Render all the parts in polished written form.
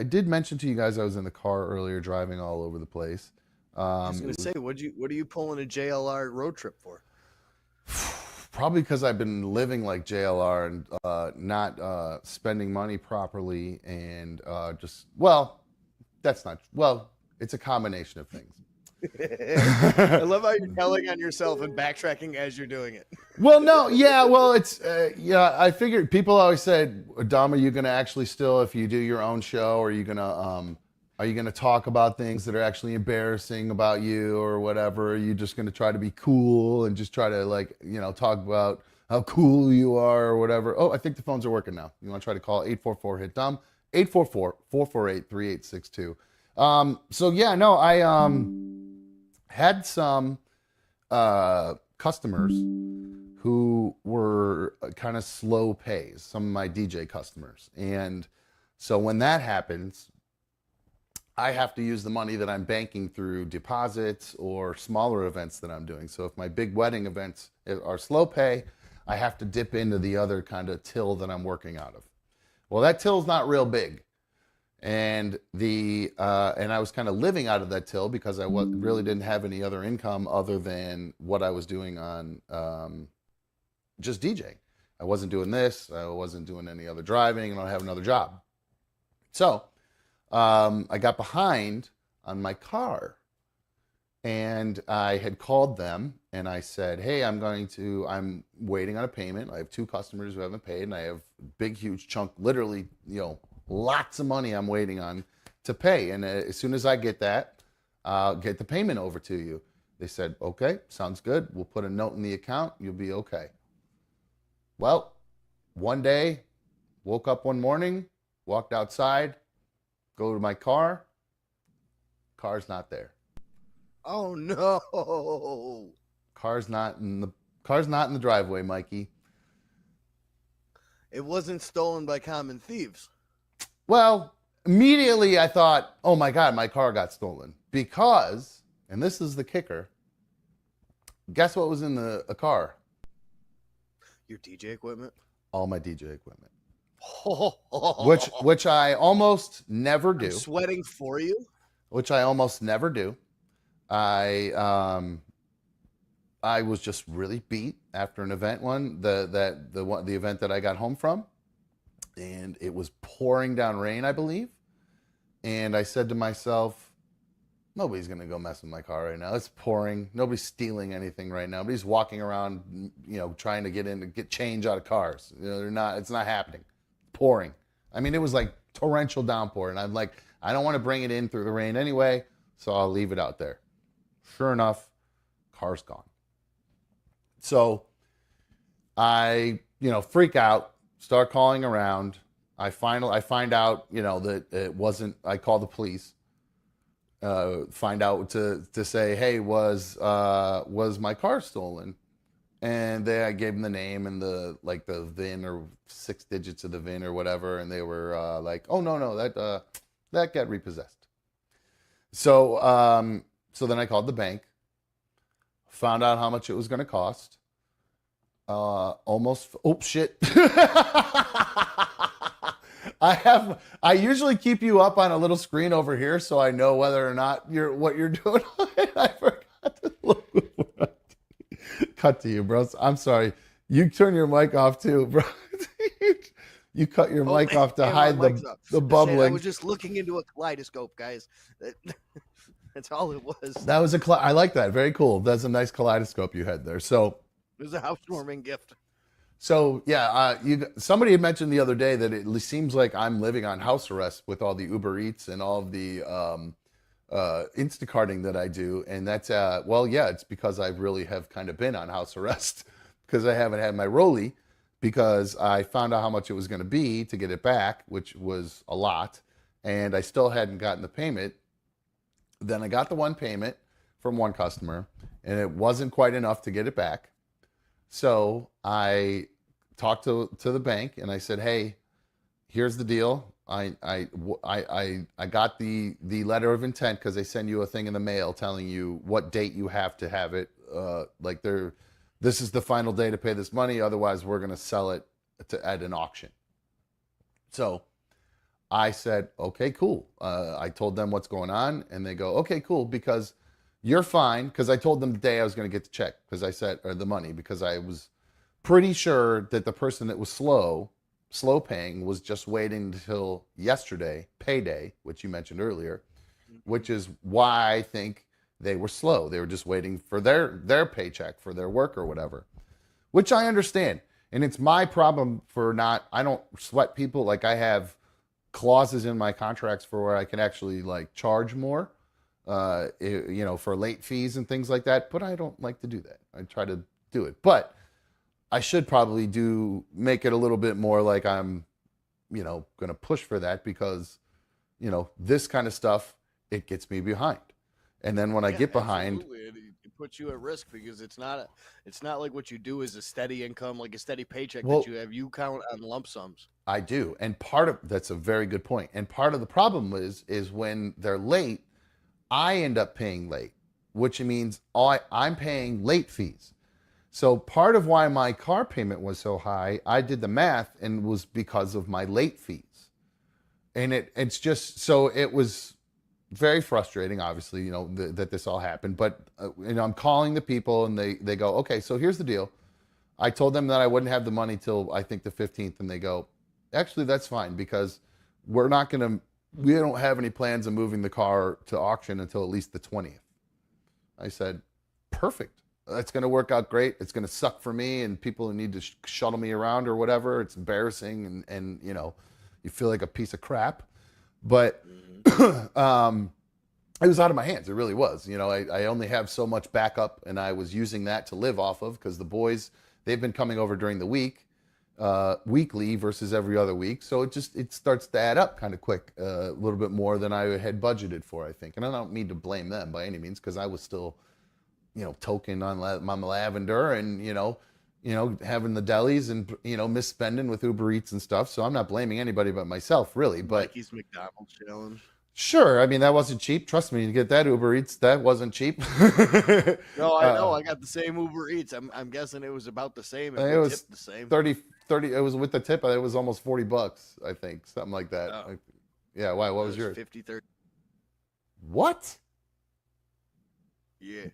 I did mention to you guys I was in the car earlier driving all over the place. I was going to say, what are you pulling a JLR road trip for? Probably because I've been living like JLR and not spending money properly and it's a combination of things. I love how you're telling on yourself and backtracking as you're doing it. Well, no, yeah, well, it's I figured people always said, Dom, are you going to actually still, if you do your own show, are you going to talk about things that are actually embarrassing about you or whatever? Are you just going to try to be cool and just try to talk about how cool you are or whatever? Oh, I think the phones are working now. You want to try to call 844-HIT-DOM, 844-448-3862. I had some customers who were kind of slow pays, some of my DJ customers. And so when that happens, I have to use the money that I'm banking through deposits or smaller events that I'm doing. So if my big wedding events are slow pay, I have to dip into the other kind of till that I'm working out of. Well, that till's not real big. And I was kind of living out of that till because I really didn't have any other income other than what I was doing on just DJing. I wasn't doing this. I wasn't doing any other driving, and I don't have another job. So I got behind on my car, and I had called them, and I said, hey, I'm waiting on a payment. I have 2 customers who haven't paid, and I have a big, huge chunk, literally, lots of money I'm waiting on to pay. And as soon as I get that, I'll get the payment over to you. They said, okay, sounds good. We'll put a note in the account. You'll be okay. Well, one day, woke up one morning, walked outside, go to my car. Car's not there. Oh no. Car's not in the driveway, Mikey. It wasn't stolen by common thieves. Well, immediately I thought, oh my God, my car got stolen. Because, and this is the kicker, guess what was in the car? Your DJ equipment? All my DJ equipment. Which I almost never do. I'm sweating for you? Which I almost never do. I was just really beat after an event the event that I got home from. And it was pouring down rain, I believe. And I said to myself, nobody's going to go mess with my car right now. It's pouring. Nobody's stealing anything right now. Nobody's walking around, trying to get change out of cars. It's not happening. Pouring. I mean, it was like torrential downpour. And I'm like, I don't want to bring it in through the rain anyway, so I'll leave it out there. Sure enough, car's gone. So I, freak out. Start calling around. I find out, that it wasn't. I call the police. Find out to say, hey, was my car stolen? And I gave them the name and the VIN or 6 digits of the VIN or whatever, and they were like, oh no, that got repossessed. So then I called the bank. Found out how much it was going to cost. Oh shit. I usually keep you up on a little screen over here so I know whether or not what you're doing. I forgot to look. Cut to you, bro. I'm sorry. You turn your mic off too, bro. You cut your mic off to hide the bubbling. I was just looking into a kaleidoscope, guys. That's all it was. That was I like that. Very cool. That's a nice kaleidoscope you had there. So it was a housewarming gift. So yeah, somebody had mentioned the other day that it seems like I'm living on house arrest with all the Uber Eats and all of the Instacarting that I do, and that's it's because I really have kind of been on house arrest because I haven't had my rollie because I found out how much it was going to be to get it back, which was a lot, and I still hadn't gotten the payment. Then I got the one payment from one customer, and it wasn't quite enough to get it back. So I talked to the bank and I said, hey, here's the deal. I got the letter of intent because they send you a thing in the mail telling you what date you have to have it. This is the final day to pay this money. Otherwise, we're going to sell it at an auction. So I said, okay, cool. I told them what's going on, and they go, okay, cool, because you're fine. Because I told them the day I was going to get the check, because I said, or the money, because I was pretty sure that the person that was slow paying was just waiting until yesterday, payday, which you mentioned earlier, which is why I think they were slow. They were just waiting for their paycheck for their work or whatever, which I understand. And it's my problem for not, I don't sweat people. Like, I have clauses in my contracts for where I can actually like charge more, you know, for late fees and things like that. But I don't like to do that. I try to do it, but I should probably make it a little bit more like I'm, you know, going to push for that, because, you know, this kind of stuff, it gets me behind. And then when I get behind, it puts you at risk, because it's not like what you do is a steady income, like a steady paycheck well, that you have. You count on lump sums. I do. And that's a very good point. And part of the problem is when they're late, I end up paying late, which means I'm paying late fees. So part of why my car payment was so high, I did the math, and was because of my late fees. And it's just, so it was very frustrating, obviously, you know, that this all happened. But, you know, I'm calling the people, and they go, okay, so here's the deal. I told them that I wouldn't have the money till I think the 15th. And they go, actually, that's fine, because we don't have any plans of moving the car to auction until at least the 20th. I said, perfect. That's going to work out great. It's going to suck for me and people who need to shuttle me around or whatever. It's embarrassing, and you know, you feel like a piece of crap. But it was out of my hands. It really was. You know, I only have so much backup, and I was using that to live off of, because the boys, they've been coming over during the week, weekly versus every other week. So it starts to add up kind of quick, a little bit more than I had budgeted for, I think. And I don't mean to blame them by any means, because I was still, you know, token on my lavender, and, you know, having the delis, and, you know, misspending with Uber Eats and stuff. So I'm not blaming anybody but myself, really. But Mikey's McDonald challenge. Sure. I mean, that wasn't cheap. Trust me, to get that Uber Eats, that wasn't cheap. No, I know. I got the same Uber Eats. I'm guessing it was about the same. It was tipped the same. 30. It was with the tip. It was almost $40, I think, something like that. Oh. Yeah. Why? What was yours? 50, 30. What? Yeah.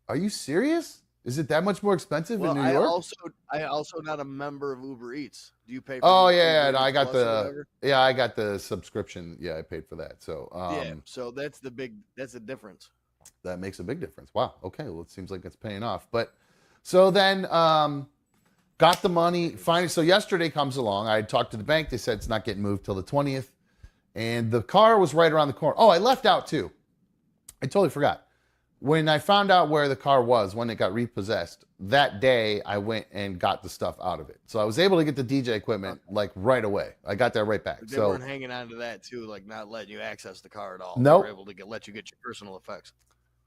Are you serious? Is it that much more expensive in New York? York? I also not a member of Uber Eats. Do you pay for Oh, Uber yeah. Eats No, I got Plus I got the subscription. Yeah, I paid for that. So, yeah. So that's the difference. That makes a big difference. Wow. Okay. Well, it seems like it's paying off. But so then, got the money finally. So yesterday comes along. I had talked to the bank. They said it's not getting moved till the 20th. And the car was right around the corner. Oh, I left out too. I totally forgot. When I found out where the car was, when it got repossessed, that day I went and got the stuff out of it. So I was able to get the DJ equipment like right away. I got that right back. They weren't hanging on to that too, like not letting you access the car at all. Nope. They were able to let you get your personal effects.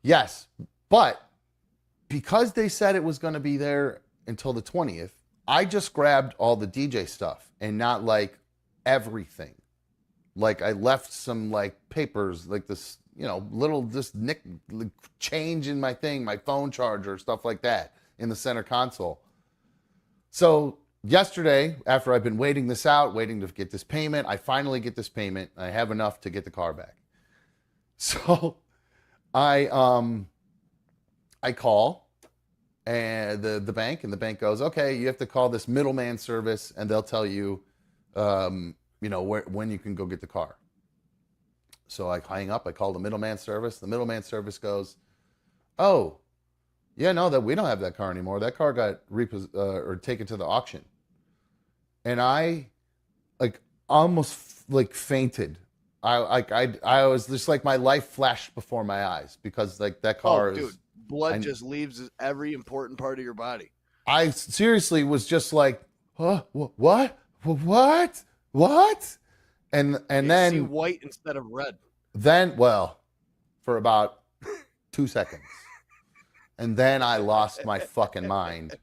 Yes, but because they said it was going to be there until the 20th, I just grabbed all the DJ stuff and not like everything. Like I left some like papers, like this, you know, little just change in my thing, my phone charger, stuff like that in the center console. So yesterday, after I've been waiting this out, waiting to get this payment, I finally get this payment. I have enough to get the car back. So I call and the bank, and the bank goes, okay, you have to call this middleman service, and they'll tell you, you know, when you can go get the car. So I hang up, I call the middleman service. The middleman service goes, oh, yeah, no, that we don't have that car anymore. That car got or taken to the auction. And I like almost like fainted. I was just like, my life flashed before my eyes, because like that car is, blood just leaves every important part of your body. I seriously was just like, huh, what? And then see white instead of red. Then, well, for about 2 seconds. And then I lost my fucking mind.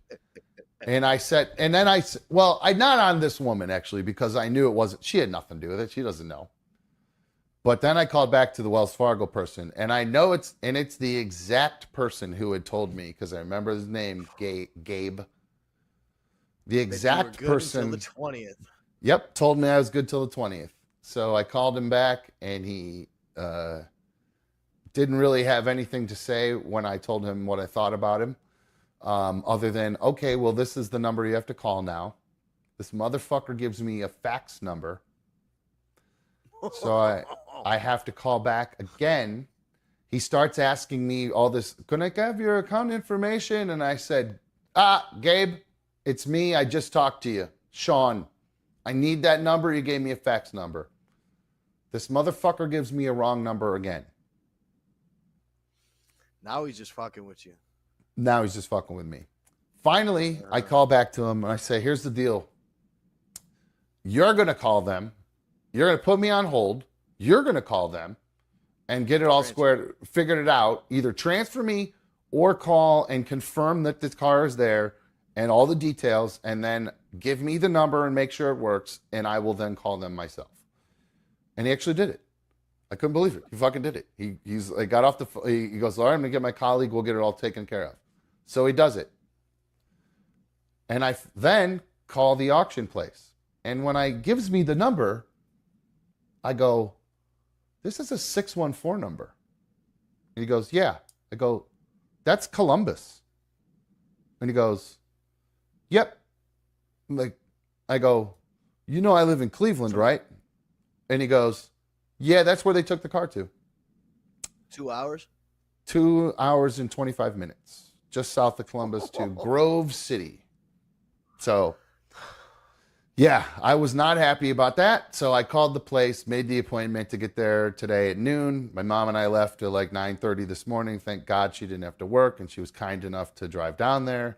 And I said, I'm not on this woman actually, because I knew it wasn't, she had nothing to do with it. She doesn't know. But then I called back to the Wells Fargo person, and I know it's the exact person who had told me, because I remember his name, Gabe. The exact person. Until the 20th. Yep, told me I was good till the 20th. So I called him back, and he didn't really have anything to say when I told him what I thought about him, other than, okay, well, this is the number you have to call now. This motherfucker gives me a fax number. So I have to call back again. He starts asking me all this, can I have your account information? And I said, Gabe, it's me. I just talked to you. Sean, I need that number. You gave me a fax number. This motherfucker gives me a wrong number again. Now he's just fucking with you. Now he's just fucking with me. Finally, I call back to him and I say, here's the deal. You're going to call them. You're going to put me on hold. You're going to call them and get it all squared, figured it out. Either transfer me or call and confirm that this car is there and all the details, and then give me the number and make sure it works, and I will then call them myself. And he actually did it. I couldn't believe it. He fucking did it. He's like, got off the phone. He goes, all right, I'm going to get my colleague. We'll get it all taken care of. So he does it. And I then call the auction place. And when I gives me the number, I go, this is a 614 number. And he goes, yeah. I go, that's Columbus. And he goes, yep. I go, you know I live in Cleveland, right? And he goes, yeah, that's where they took the car to. 2 hours? 2 hours and 25 minutes. Just south of Columbus to Grove City. So, yeah, I was not happy about that. So I called the place, made the appointment to get there today at noon. My mom and I left at like 9:30 this morning. Thank God she didn't have to work, and she was kind enough to drive down there.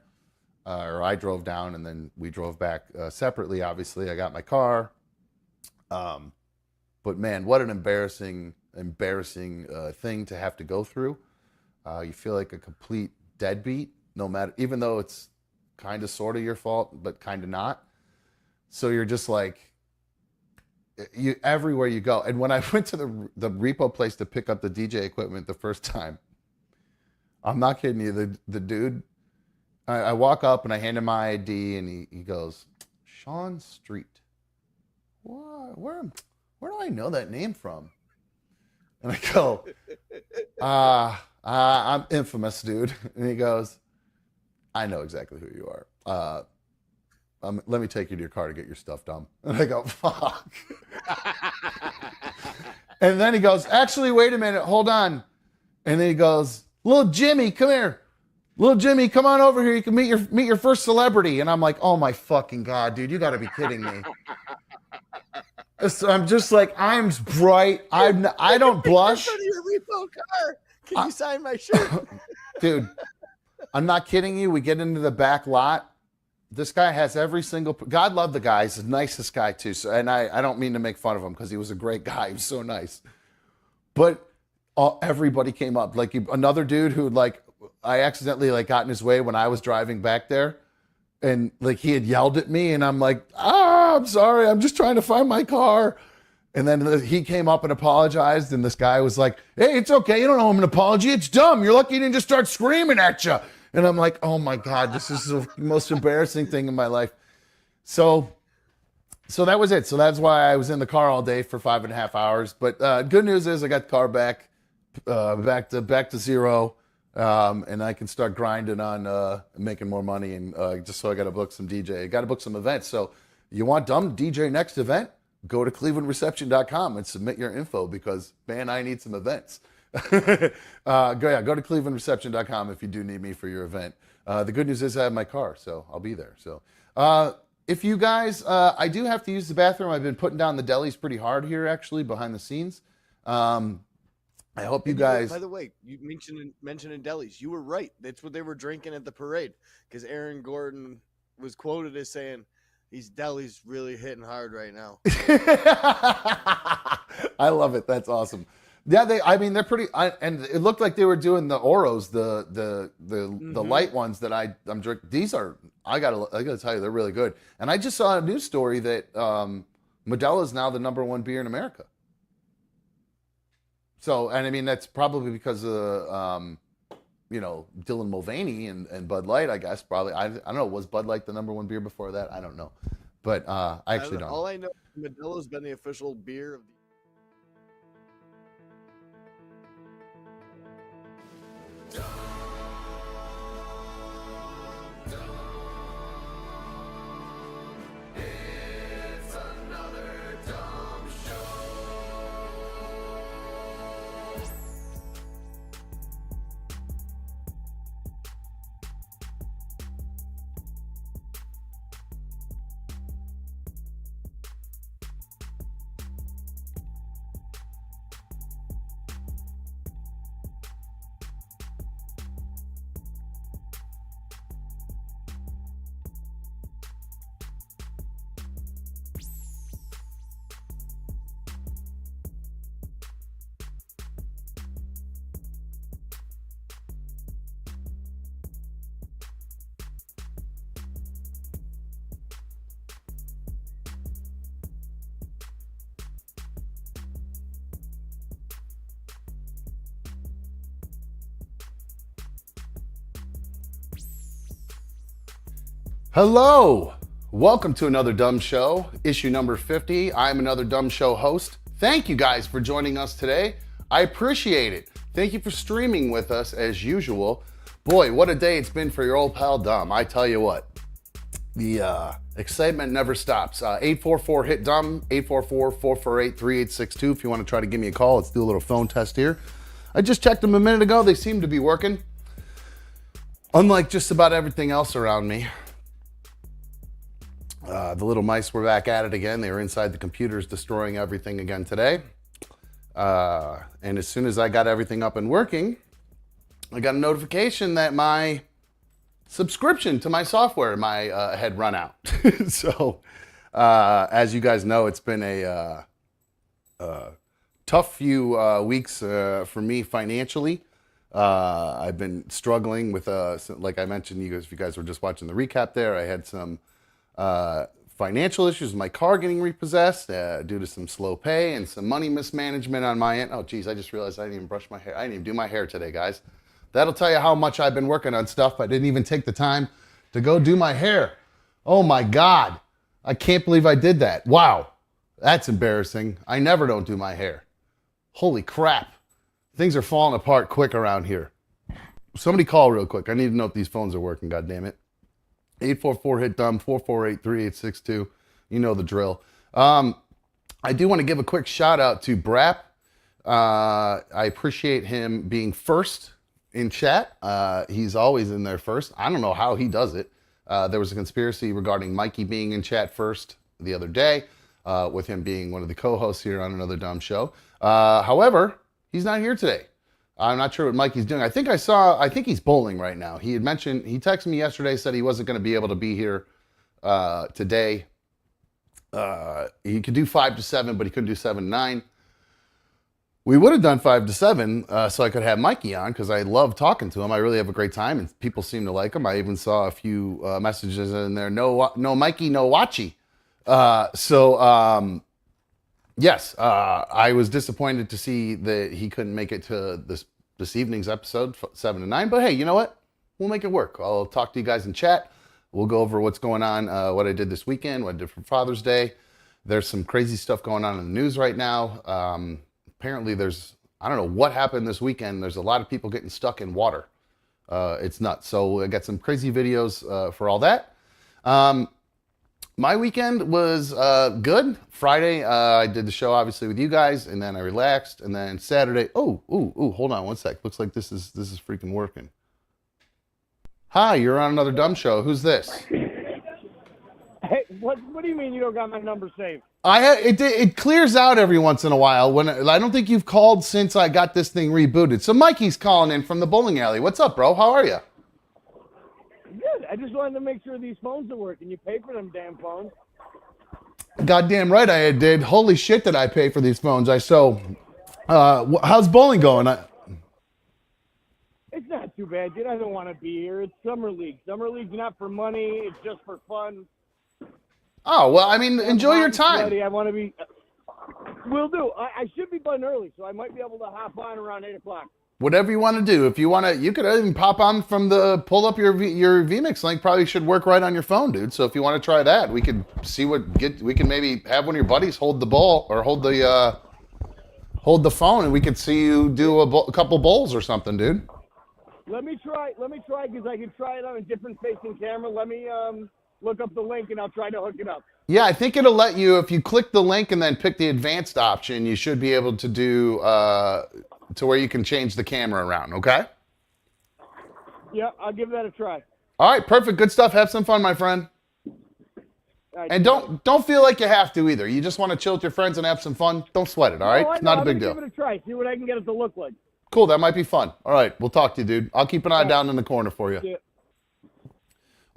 Or I drove down, and then we drove back separately, obviously. I got my car. But, man, what an embarrassing thing to have to go through. You feel like a complete deadbeat, no matter, even though it's kind of sort of your fault, but kind of not. So you're just like, you everywhere you go. And when I went to the repo place to pick up the DJ equipment the first time, I'm not kidding you, the dude, I walk up and I hand him my ID, and he goes, Sean Street. What? Where do I know that name from? And I go, I'm infamous, dude. And he goes, I know exactly who you are. Let me take you to your car to get your stuff done. And I go, fuck. And then he goes, actually, wait a minute, hold on. And then he goes, little Jimmy, come here. Little Jimmy, come on over here. You can meet your first celebrity. And I'm like, oh my fucking God, dude, you got to be kidding me. So I'm just like, I'm bright. I don't blush. In your repo car. Can you sign my shirt? Dude, I'm not kidding you. We get into the back lot. This guy has every single, God love the guy. He's the nicest guy too. So, and I don't mean to make fun of him because he was a great guy. He was so nice. But everybody came up. Like another dude who I accidentally got in his way when I was driving back there. And he had yelled at me, and I'm like, I'm sorry. I'm just trying to find my car. And then he came up and apologized. And this guy was like, hey, it's okay. You don't owe him an apology. It's dumb. You're lucky he didn't just start screaming at you. And I'm like, oh my God, this is the most embarrassing thing in my life. So that was it. So that's why I was in the car all day for 5.5 hours. But good news is I got the car back to zero. And I can start grinding on making more money, and just so I got to book some DJ. I got to book some events. So you want dumb DJ next event? Go to clevelandreception.com and submit your info because, man, I need some events. Go to clevelandreception.com if you do need me for your event. The good news is I have my car, so I'll be there. So if you guys, I do have to use the bathroom. I've been putting down the delis pretty hard here, actually, behind the scenes. I hope you guys. By the way, you mentioning delis. You were right. That's what they were drinking at the parade. Because Aaron Gordon was quoted as saying, "These delis really hitting hard right now." I love it. That's awesome. Yeah, they're pretty. And it looked like they were doing the Oros, the light ones that I'm drinking. These are. I gotta tell you, they're really good. And I just saw a news story that Modelo is now the #1 beer in America. So, and I mean, that's probably because of, Dylan Mulvaney and Bud Light, I guess, probably. I don't know. Was Bud Light the #1 beer before that? I don't know. But I actually don't. All I know Modelo's been the official beer of the. Hello, welcome to another Dumb Show, issue number 50. I'm another Dumb Show host. Thank you guys for joining us today. I appreciate it. Thank you for streaming with us as usual. Boy, what a day it's been for your old pal Dumb. I tell you what, the excitement never stops. 844-HIT-DUMB, 844-448-3862 if you want to try to give me a call. Let's do a little phone test here. I just checked them a minute ago. They seem to be working. Unlike just about everything else around me. The little mice were back at it again. They were inside the computers destroying everything again today. And as soon as I got everything up and working, I got a notification that my subscription to my software had run out. So, as you guys know, it's been a tough few weeks for me financially. I've been struggling with, like I mentioned, if you guys were just watching the recap there, I had some financial issues with my car getting repossessed due to some slow pay and some money mismanagement on my end. Oh, geez, I just realized I didn't even brush my hair. I didn't even do my hair today, guys. That'll tell you how much I've been working on stuff. I didn't even take the time to go do my hair. Oh, my God. I can't believe I did that. Wow. That's embarrassing. I never don't do my hair. Holy crap. Things are falling apart quick around here. Somebody call real quick. I need to know if these phones are working, God damn it. 844-HIT-DUMB, 448-3862. You know the drill. I do want to give a quick shout out to Brap. I appreciate him being first in chat. He's always in there first. I don't know how he does it. There was a conspiracy regarding Mikey being in chat first the other day, with him being one of the co-hosts here on another Dumb Show. However, he's not here today. I'm not sure what Mikey's doing. I think he's bowling right now. He texted me yesterday, said he wasn't going to be able to be here today. He could do 5 to 7, but he couldn't do 7 to 9. We would have done 5 to 7 so I could have Mikey on because I love talking to him. I really have a great time and people seem to like him. I even saw a few messages in there. No Mikey, no Watchy. Yes, I was disappointed to see that he couldn't make it to this evening's episode, 7 to 9. But hey, you know what? We'll make it work. I'll talk to you guys in chat. We'll go over what's going on, what I did this weekend, what I did for Father's Day. There's some crazy stuff going on in the news right now. Apparently I don't know what happened this weekend. There's a lot of people getting stuck in water. It's nuts. So I got some crazy videos for all that. My weekend was good. Friday, I did the show obviously with you guys, and then I relaxed, and then Saturday. Oh, hold on one sec. Looks like this is freaking working. Hi, you're on another Dumb Show. Who's this? Hey, what do you mean you don't got my number saved? It clears out every once in a while. I don't think you've called since I got this thing rebooted. So Mikey's calling in from the bowling alley. What's up, bro? How are you? Good. I just wanted to make sure these phones are working. You pay for them damn phones. Goddamn right I did. Holy shit did I pay for these phones. How's bowling going? It's not too bad, dude. I don't want to be here. It's summer league. Summer league's not for money. It's just for fun. Oh, well, I mean, enjoy your time. Sweaty. I want to be... Will do. I should be done early, so I might be able to hop on around 8 o'clock. Whatever you want to do. If you want to, you could even pull up your vMix link. Probably should work right on your phone, dude. So if you want to try that, we could see we can maybe have one of your buddies hold the ball or hold the phone, and we could see you do a couple bowls or something, dude. Let me try because I can try it on a different facing camera. Let me look up the link and I'll try to hook it up. Yeah, I think it'll let you, if you click the link and then pick the advanced option, you should be able to do to where you can change the camera around, okay? Yeah, I'll give that a try. All right, perfect. Good stuff. Have some fun, my friend. Right, And don't feel like you have to either. You just want to chill with your friends and have some fun. Don't sweat it, all right? It's not a big deal. Give it a try. See what I can get it to look like. Cool, that might be fun. All right, we'll talk to you, dude. I'll keep an eye down in the corner for you. Yeah.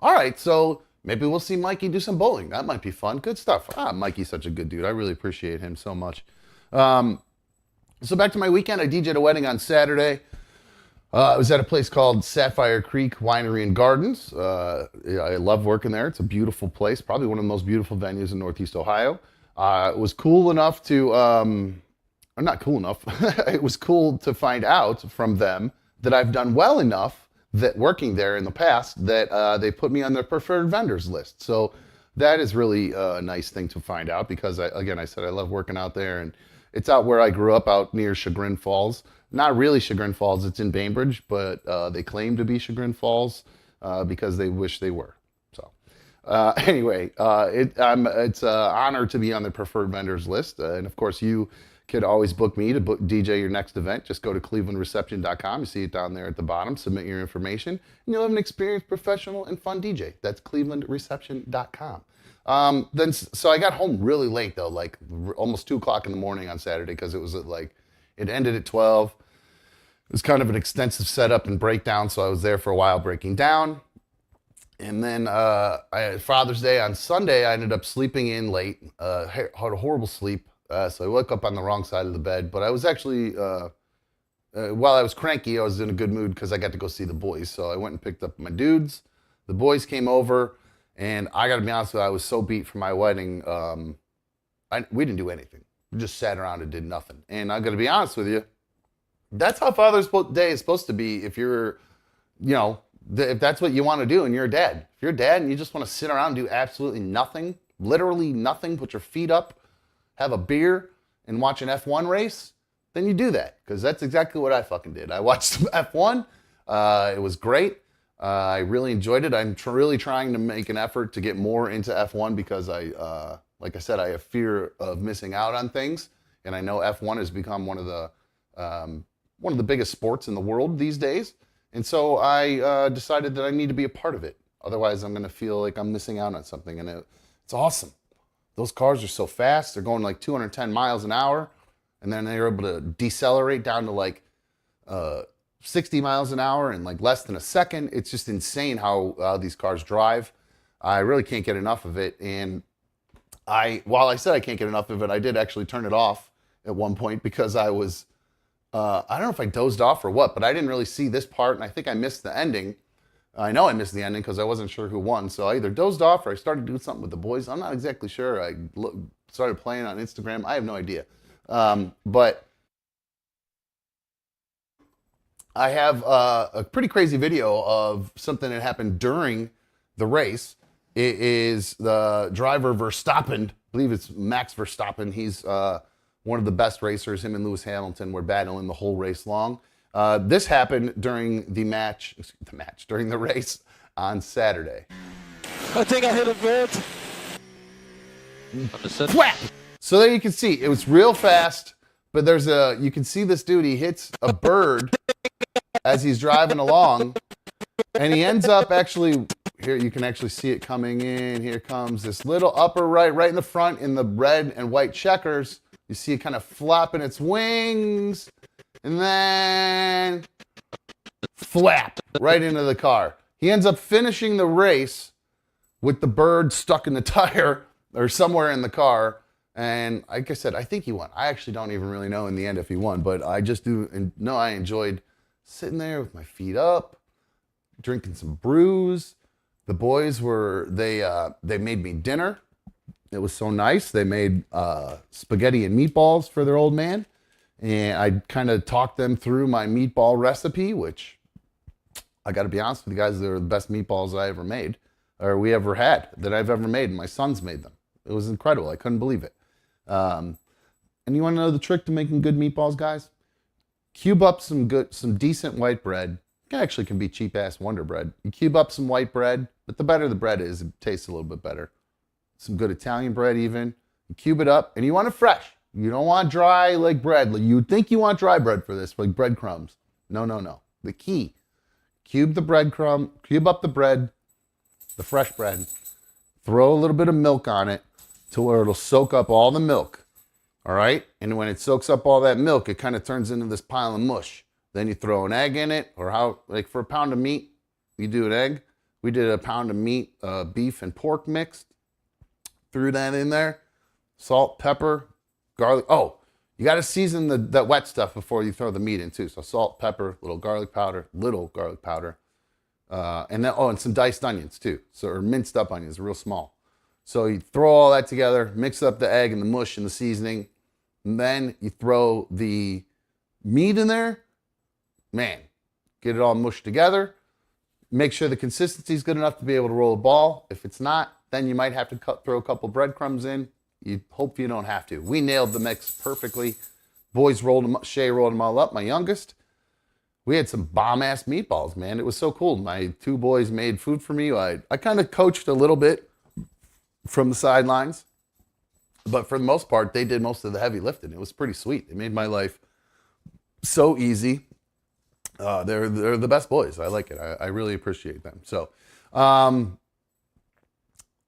All right, so maybe we'll see Mikey do some bowling. That might be fun. Good stuff. Mikey's such a good dude. I really appreciate him so much. So back to my weekend. I DJ'd a wedding on Saturday. I was at a place called Sapphire Creek Winery and Gardens. I love working there. It's a beautiful place, probably one of the most beautiful venues in Northeast Ohio. It was cool enough to, or not cool enough, it was cool to find out from them that I've done well enough that working there in the past that they put me on their preferred vendors list. So that is really a nice thing to find out because, I said I love working out there, and it's out where I grew up out near Chagrin Falls. Not really Chagrin Falls, it's in Bainbridge, but they claim to be Chagrin Falls because they wish they were. So anyway, it's an honor to be on the preferred vendors list. And of course, you could always book me to DJ your next event. Just go to clevelandreception.com. You see it down there at the bottom. Submit your information, and you'll have an experienced, professional, and fun DJ. That's clevelandreception.com. So I got home really late though, like almost 2 o'clock in the morning on Saturday because it was it ended at 12. It was kind of an extensive setup and breakdown, so I was there for a while breaking down. And then I had Father's Day on Sunday. I ended up sleeping in late, had a horrible sleep, so I woke up on the wrong side of the bed. But I was actually, while I was cranky, I was in a good mood because I got to go see the boys. So I went and picked up my dudes. The boys came over. And I got to be honest with you, I was so beat from my wedding. We didn't do anything. We just sat around and did nothing. And I got to be honest with you, that's how Father's Day is supposed to be if you're, if that's what you want to do and you're a dad. If you're a dad and you just want to sit around and do absolutely nothing, literally nothing, put your feet up, have a beer, and watch an F1 race, then you do that. Because that's exactly what I fucking did. I watched some F1. It was great. I really enjoyed it. I'm really trying to make an effort to get more into F1 because like I said, I have fear of missing out on things, and I know F1 has become one of the biggest sports in the world these days. And so I decided that I need to be a part of it. Otherwise, I'm going to feel like I'm missing out on something, and it's awesome. Those cars are so fast. They're going like 210 miles an hour, and then they're able to decelerate down to like 60 miles an hour in like less than a second. It's just insane how these cars drive. I really can't get enough of it. And while I said I can't get enough of it, I did actually turn it off at one point because I was, I don't know if I dozed off or what, but I didn't really see this part. And I think I missed the ending. I know I missed the ending because I wasn't sure who won. So I either dozed off or I started doing something with the boys. I'm not exactly sure. I started playing on Instagram. I have no idea. But I have a pretty crazy video of something that happened during the race. It is the driver Verstappen. I believe it's Max Verstappen. He's one of the best racers. Him and Lewis Hamilton were battling the whole race long. This happened during during the race on Saturday. I think I hit a bird. Whap! So there you can see, it was real fast, but you can see this dude, he hits a bird as he's driving along, and he ends up actually, here you can actually see it coming in. Here comes this little upper right in the front in the red and white checkers. You see it kind of flopping its wings, and then flap right into the car. He ends up finishing the race with the bird stuck in the tire or somewhere in the car. And like I said, I think he won. I actually don't even really know in the end if he won, but I just do know I enjoyed sitting there with my feet up, drinking some brews. The boys they made me dinner. It was so nice. They made spaghetti and meatballs for their old man. And I kind of talked them through my meatball recipe, which I got to be honest with you guys, they're the best meatballs I ever made, or we ever had, that I've ever made. And my sons made them. It was incredible. I couldn't believe it. And you want to know the trick to making good meatballs, guys? Cube up some decent white bread. It actually can be cheap ass Wonder Bread. You cube up some white bread, but the better the bread is, it tastes a little bit better. Some good Italian bread even. You cube it up, and you want it fresh. You don't want dry like bread. Like you think you want dry bread for this, like breadcrumbs. No, no, no. The key: cube up the bread, the fresh bread. Throw a little bit of milk on it to where it'll soak up all the milk. All right, and when it soaks up all that milk, it kind of turns into this pile of mush. Then you throw an egg in it, or like for a pound of meat, you do an egg. We did a pound of meat, beef and pork mixed. Threw that in there. Salt, pepper, garlic. Oh, you got to season that wet stuff before you throw the meat in too. So salt, pepper, little garlic powder, and some diced onions too. Or minced up onions, real small. So you throw all that together, mix up the egg and the mush and the seasoning, and then you throw the meat in there. Man, get it all mushed together. Make sure the consistency is good enough to be able to roll a ball. If it's not, then you might have to throw a couple breadcrumbs in. You hope you don't have to. We nailed the mix perfectly. Shay rolled them all up, my youngest. We had some bomb-ass meatballs, man. It was so cool. My two boys made food for me. I kind of coached a little bit from the sidelines. But for the most part, they did most of the heavy lifting. It was pretty sweet. They made my life so easy. They're the best boys. I like it. I really appreciate them. So,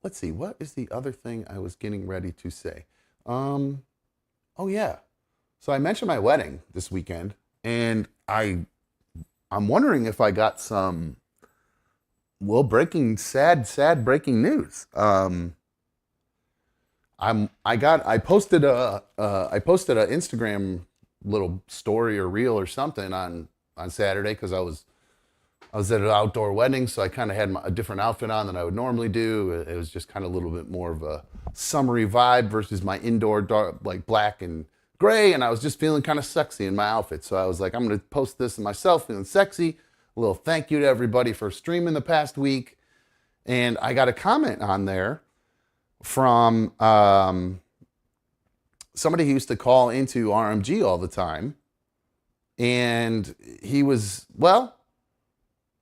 let's see. What is the other thing I was getting ready to say? Oh yeah. So I mentioned my wedding this weekend, and I'm wondering if I got some sad breaking news. I posted a Instagram little story or reel or something on Saturday because I was at an outdoor wedding, so I kind of had a different outfit on than I would normally do. It was just kind of a little bit more of a summery vibe versus my indoor dark, like black and gray, and I was just feeling kind of sexy in my outfit. So I was like, I'm going to post this of myself feeling sexy. A little thank you to everybody for streaming the past week. And I got a comment on there from somebody who used to call into RMG all the time. And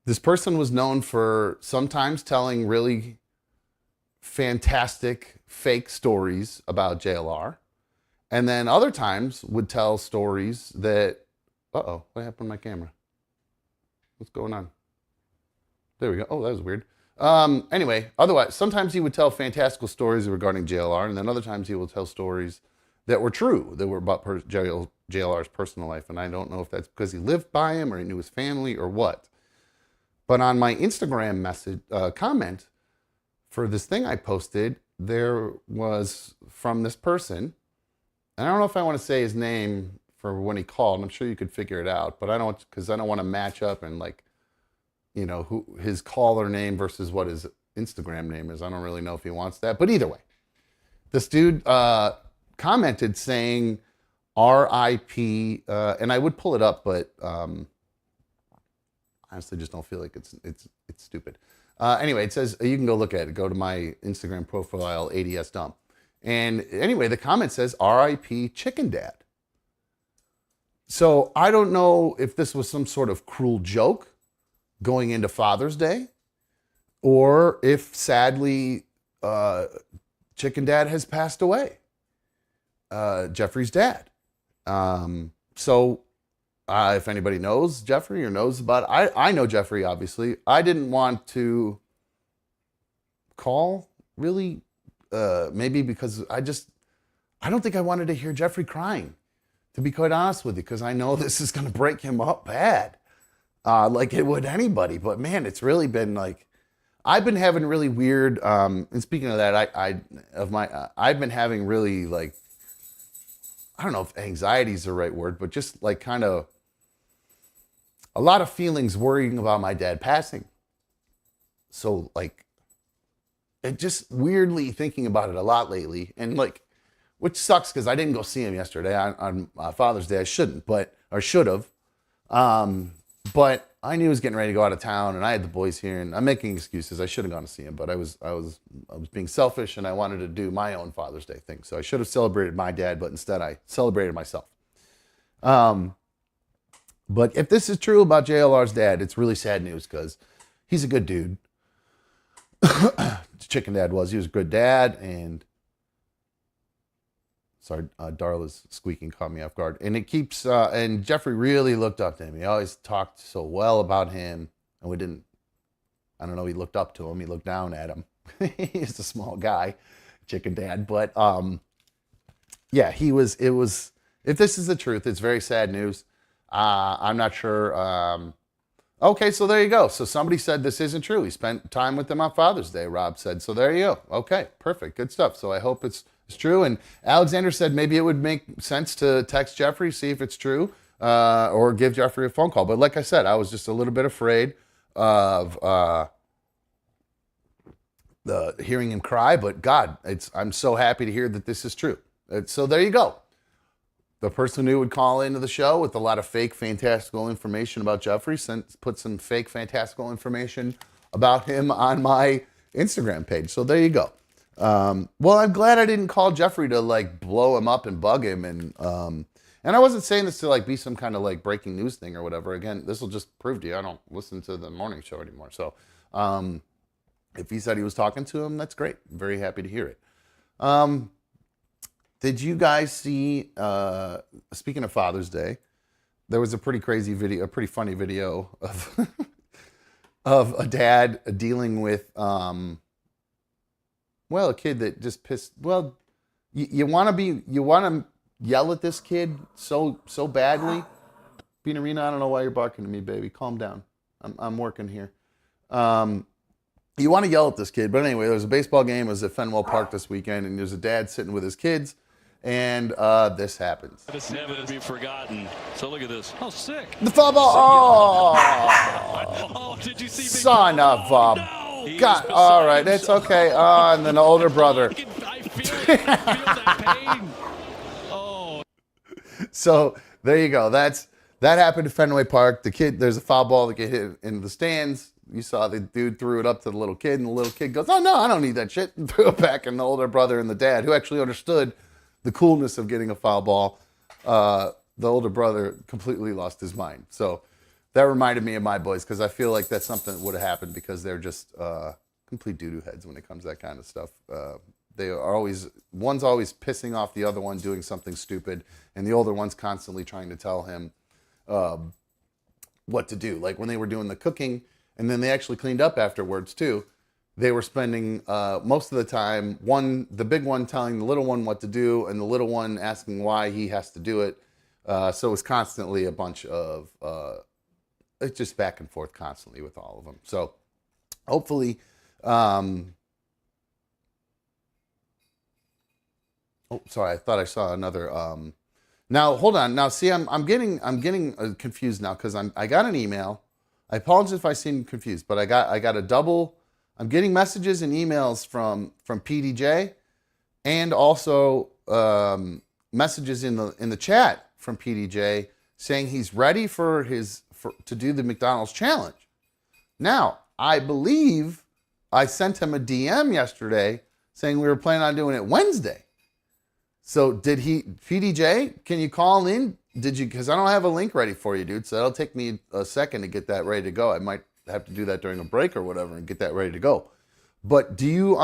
this person was known for sometimes telling really fantastic fake stories about JLR. And then other times would tell stories that, what happened to my camera? What's going on? There we go. Oh, that was weird. Anyway, otherwise, sometimes he would tell fantastical stories regarding JLR, and then other times he will tell stories that were true, that were about JLR's personal life. And I don't know if that's because he lived by him or he knew his family or what. But on my Instagram message comment for this thing I posted, there was from this person, and I don't know if I want to say his name for when he called. I'm sure you could figure it out, but I don't want to match up and who his caller name versus what his Instagram name is. I don't really know if he wants that, but either way, this dude commented saying R.I.P. And I would pull it up, but honestly, just don't feel like it's stupid. Anyway, it says you can go look at it. Go to my Instagram profile, ADS Dump. And anyway, the comment says R.I.P. Chicken Dad. So I don't know if this was some sort of cruel joke going into Father's Day, or if sadly Chicken Dad has passed away. Jeffrey's dad. So if anybody knows Jeffrey or knows about it, I know Jeffrey, obviously. I didn't want to call, really, maybe because I don't think I wanted to hear Jeffrey crying, to be quite honest with you, because I know this is going to break him up bad, like it would anybody. But man, it's really been like, I've been having really weird, and speaking of that, I've been having really like, I don't know if anxiety is the right word, but just like kind of a lot of feelings worrying about my dad passing. So like, it just weirdly thinking about it a lot lately. And like, which sucks because I didn't go see him yesterday on Father's Day. I shouldn't, or should have. But I knew he was getting ready to go out of town, and I had the boys here, and I'm making excuses. I should have gone to see him, but I was being selfish, and I wanted to do my own Father's Day thing. So I should have celebrated my dad, but instead I celebrated myself. But if this is true about JLR's dad, it's really sad news because he's a good dude. Chicken Dad was. He was a good dad, and sorry, Darla's squeaking caught me off guard. And it keeps, and Jeffrey really looked up to him. He always talked so well about him, and we didn't, I don't know, he looked up to him, he looked down at him. He's a small guy, Chicken Dad, but yeah, it was, if this is the truth, it's very sad news. I'm not sure. Okay, so there you go. So somebody said this isn't true. He spent time with them on Father's Day, Rob said. So there you go. Okay, perfect. Good stuff. So I hope it's true. And Alexander said maybe it would make sense to text Jeffrey, see if it's true, or give Jeffrey a phone call. But like I said, I was just a little bit afraid of hearing him cry. But God, I'm so happy to hear that this is true. So there you go. The person who would call into the show with a lot of fake, fantastical information about Jeffrey put some fake, fantastical information about him on my Instagram page. So there you go. Well, I'm glad I didn't call Jeffrey to like blow him up and bug him. And I wasn't saying this to like be some kind of like breaking news thing or whatever. Again, this will just prove to you I don't listen to the morning show anymore. So if he said he was talking to him, that's great. I'm very happy to hear it. Did you guys see, speaking of Father's Day, there was a pretty crazy video, a pretty funny video of of a dad dealing with, well, a kid that just pissed, well, you want to yell at this kid so badly. Bean Arena, I don't know why you're barking at me, baby. Calm down. I'm working here. You want to yell at this kid, but anyway, there was a baseball game. It was at Fenwell Park this weekend, and there's a dad sitting with his kids. And this happens. It's never to be forgotten. So look at this. Oh, sick. The foul ball. Oh, did you see? Son of a... No. God. All right, it's okay. And then the older brother. I feel that pain. Oh. So there you go. That happened at Fenway Park. The kid, there's a foul ball that get hit in the stands. You saw the dude threw it up to the little kid, and the little kid goes, "Oh no, I don't need that shit," and threw it back. And the older brother and the dad, who actually understood the coolness of getting a foul ball, the older brother completely lost his mind. So that reminded me of my boys, because I feel like that's something that would have happened, because they're just complete doo-doo heads when it comes to that kind of stuff. They are one's always pissing off the other one doing something stupid, and the older one's constantly trying to tell him what to do. Like when they were doing the cooking, and then they actually cleaned up afterwards too, they were spending most of the time, the big one telling the little one what to do, and the little one asking why he has to do it. So it was constantly a bunch of, it's just back and forth constantly with all of them. So hopefully, oh, sorry, I thought I saw another. Now hold on. Now see, I'm getting confused now, because I got an email. I apologize if I seem confused, but I got a double. I'm getting messages and emails from PDJ, and also messages in the chat from PDJ saying he's ready to do the McDonald's challenge. Now, I believe I sent him a DM yesterday saying we were planning on doing it Wednesday. So PDJ, can you call in? Because I don't have a link ready for you, dude. So that'll take me a second to get that ready to go. I might have to do that during a break or whatever and get that ready to go. But do you,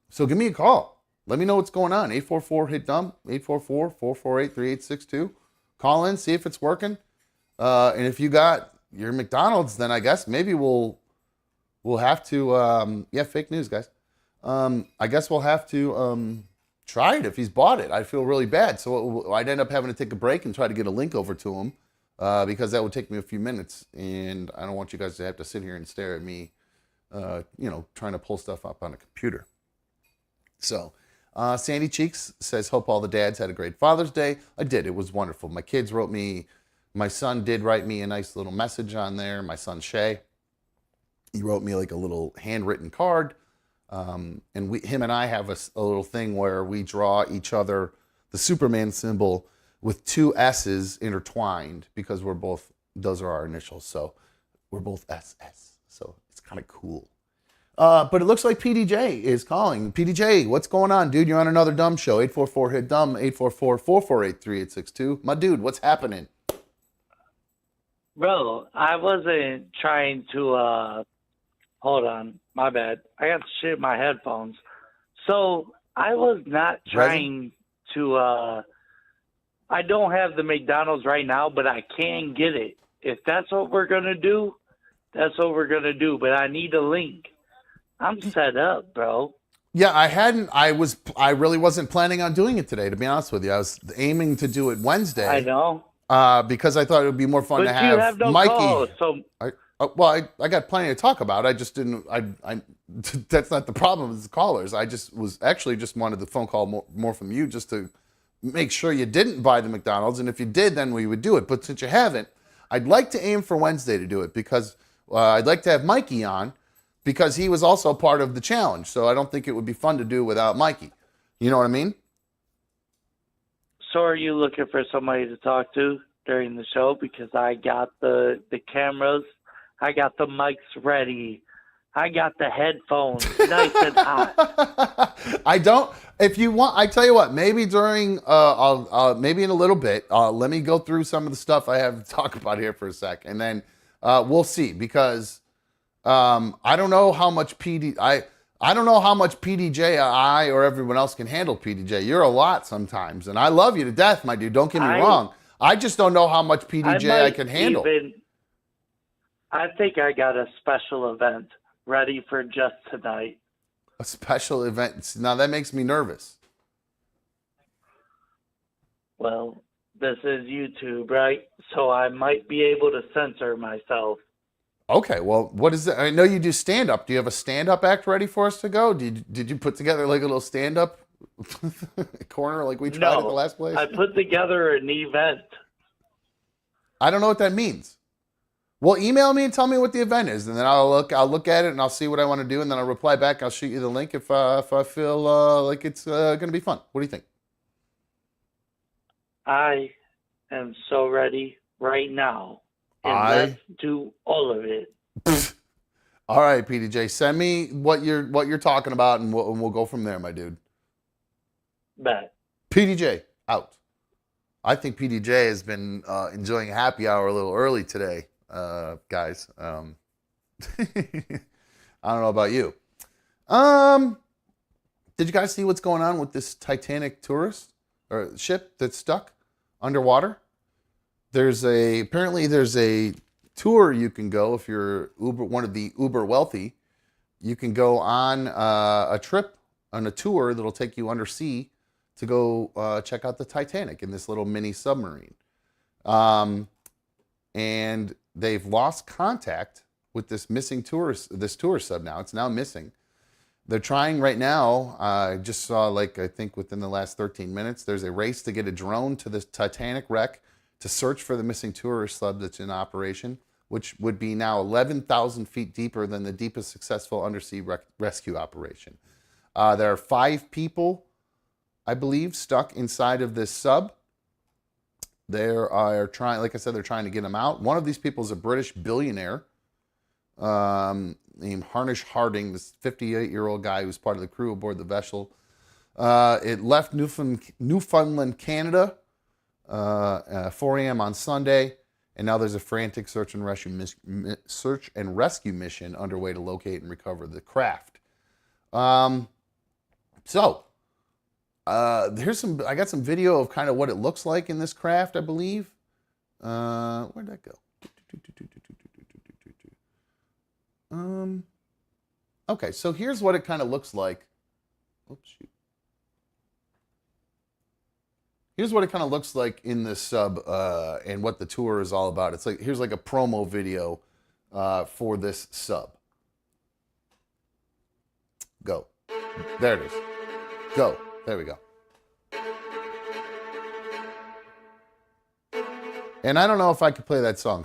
so give me a call. Let me know what's going on. 844-HIT-DUMP, 844-448-3862. Call in, see if it's working. And if you got your McDonald's, then I guess maybe we'll have to, yeah, fake news, guys. I guess we'll have to try it if he's bought it. I feel really bad. So I'd end up having to take a break and try to get a link over to him. Because that would take me a few minutes, and I don't want you guys to have to sit here and stare at me, trying to pull stuff up on a computer. So, Sandy Cheeks says, hope all the dads had a great Father's Day. I did. It was wonderful. My kids wrote me, my son did write me a nice little message on there. My son, Shay, he wrote me like a little handwritten card. And him and I have a little thing where we draw each other the Superman symbol with two S's intertwined because those are our initials. So we're both SS. So it's kind of cool. But it looks like PDJ is calling. PDJ, what's going on, dude? You're on another dumb show. 844-HIT-DUMB, 844-448-3862. My dude, what's happening? Bro, I wasn't trying to, hold on, my bad. I got shit in my headphones. So I was not trying to, I don't have the McDonald's right now, but I can get it. If that's what we're going to do, that's what we're going to do. But I need a link. I'm set up, bro. Yeah, I really wasn't planning on doing it today, to be honest with you. I was aiming to do it Wednesday. I know. Because I thought it would be more fun to have, you have no Mikey. calls, so I got plenty to talk about. I just didn't. That's not the problem with the callers. I just wanted the phone call more from you, just to make sure you didn't buy the McDonald's, and if you did, then we would do it. But since you haven't, I'd like to aim for Wednesday to do it because I'd like to have Mikey on because he was also part of the challenge. So I don't think it would be fun to do without Mikey. You know what I mean? So are you looking for somebody to talk to during the show? Because I got the cameras, I got the mics ready, I got the headphones nice and hot. I don't. If you want, I tell you what. Maybe during, maybe in a little bit. Let me go through some of the stuff I have to talk about here for a sec, and then we'll see. Because I don't know how much I don't know how much PDJ I or everyone else can handle. PDJ, you're a lot sometimes, and I love you to death, my dude. Don't get me wrong. I just don't know how much PDJ I can handle. I think I got a special event ready for just tonight. A special event? Now that makes me nervous. Well, this is YouTube, right? So I might be able to censor myself. Okay, well, what is it? I know you do stand-up. Do you have a stand-up act ready for us to go? Did you put together like a little stand-up corner like we tried at the last place? I put together an event. I don't know what that means. Well, email me and tell me what the event is, and then I'll look at it and I'll see what I want to do, and then I'll reply back. I'll shoot you the link if I feel like it's going to be fun. What do you think? I am so ready right now. And let's do all of it. All right, PDJ, send me what you're talking about, and we'll go from there, my dude. Bet. PDJ out. I think PDJ has been enjoying happy hour a little early today, guys. I don't know about you. Did you guys see what's going on with this Titanic tourist or ship that's stuck underwater? Apparently there's a tour you can go if you're one of the uber wealthy. You can go on a tour that'll take you undersea to go check out the Titanic in this little mini submarine. And they've lost contact with this missing this tour sub now. It's now missing. They're trying right now. I just saw, I think within the last 13 minutes, there's a race to get a drone to the Titanic wreck to search for the missing tourist sub that's in operation, which would be now 11,000 feet deeper than the deepest successful undersea rescue operation. There are 5 people, I believe, stuck inside of this sub. They are trying, like I said, they're trying to get them out. One of these people is a British billionaire named Harnish Harding, this 58-year-old guy who was part of the crew aboard the vessel. It left Newfoundland, Canada, 4 a.m. on Sunday, and now there's a frantic search and rescue mission underway to locate and recover the craft. I got some video of kind of what it looks like in this craft, I believe. Where'd that go? Okay, so here's what it kind of looks like. Oops, shoot. Here's what it kind of looks like in this sub and what the tour is all about. Here's like a promo video for this sub. Go. There it is. Go. There we go. And I don't know if I could play that song.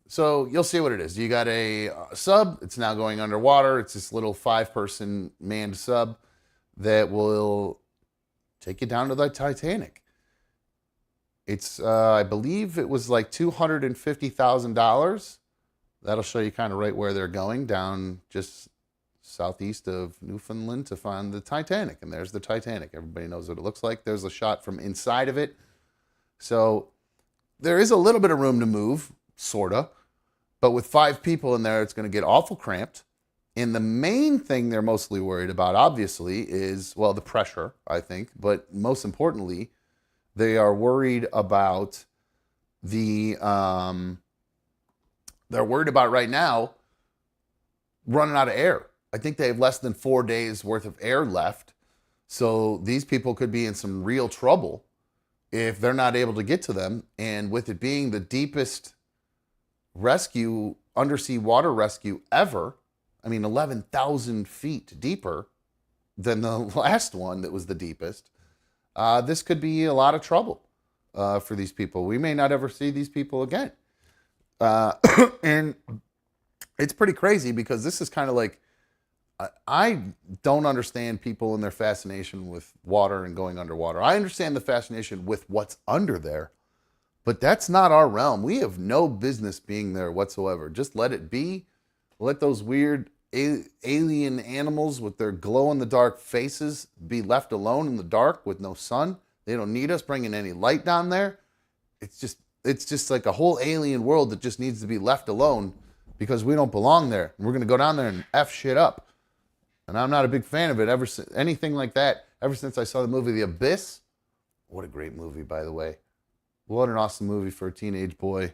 So you'll see what it is. You got a sub. It's now going underwater. It's this little 5-person manned sub that will take you down to the Titanic. It's, I believe it was like $250,000. That'll show you kind of right where they're going, down just southeast of Newfoundland to find the Titanic. And there's the Titanic. Everybody knows what it looks like. There's a shot from inside of it. So there is a little bit of room to move, sort of. But with 5 people in there, it's going to get awful cramped. And the main thing they're mostly worried about, obviously, is, well, the pressure, I think. But most importantly, they are worried about they're worried about right now running out of air. I think they have less than 4 days worth of air left. So these people could be in some real trouble if they're not able to get to them. And with it being the deepest undersea water rescue ever, I mean, 11,000 feet deeper than the last one that was the deepest, this could be a lot of trouble for these people. We may not ever see these people again. And it's pretty crazy because this is kind of like, I don't understand people and their fascination with water and going underwater. I understand the fascination with what's under there, but that's not our realm. We have no business being there whatsoever. Just let it be. Let those weird alien animals with their glow-in-the-dark faces be left alone in the dark with no sun. They don't need us bringing any light down there. It's just like a whole alien world that just needs to be left alone because we don't belong there. We're going to go down there and F shit up. And I'm not a big fan of it anything like that. Ever since I saw the movie The Abyss. What a great movie, by the way. What an awesome movie for a teenage boy.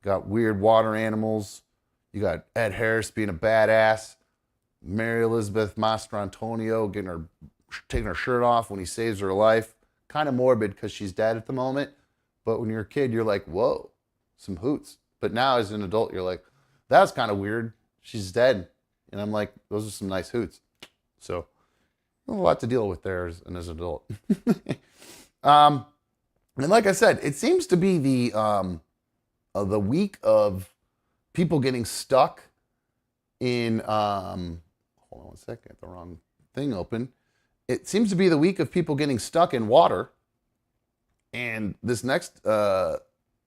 Got weird water animals. You got Ed Harris being a badass. Mary Elizabeth Mastrantonio taking her shirt off when he saves her life. Kind of morbid because she's dead at the moment. But when you're a kid, you're like, whoa, some hoots. But now as an adult, you're like, that was kind of weird. She's dead. And I'm like, those are some nice hoots. So a lot to deal with there as an adult. And like I said, it seems to be the week of people getting stuck in, hold on one second, got the wrong thing open. It seems to be the week of people getting stuck in water. And this next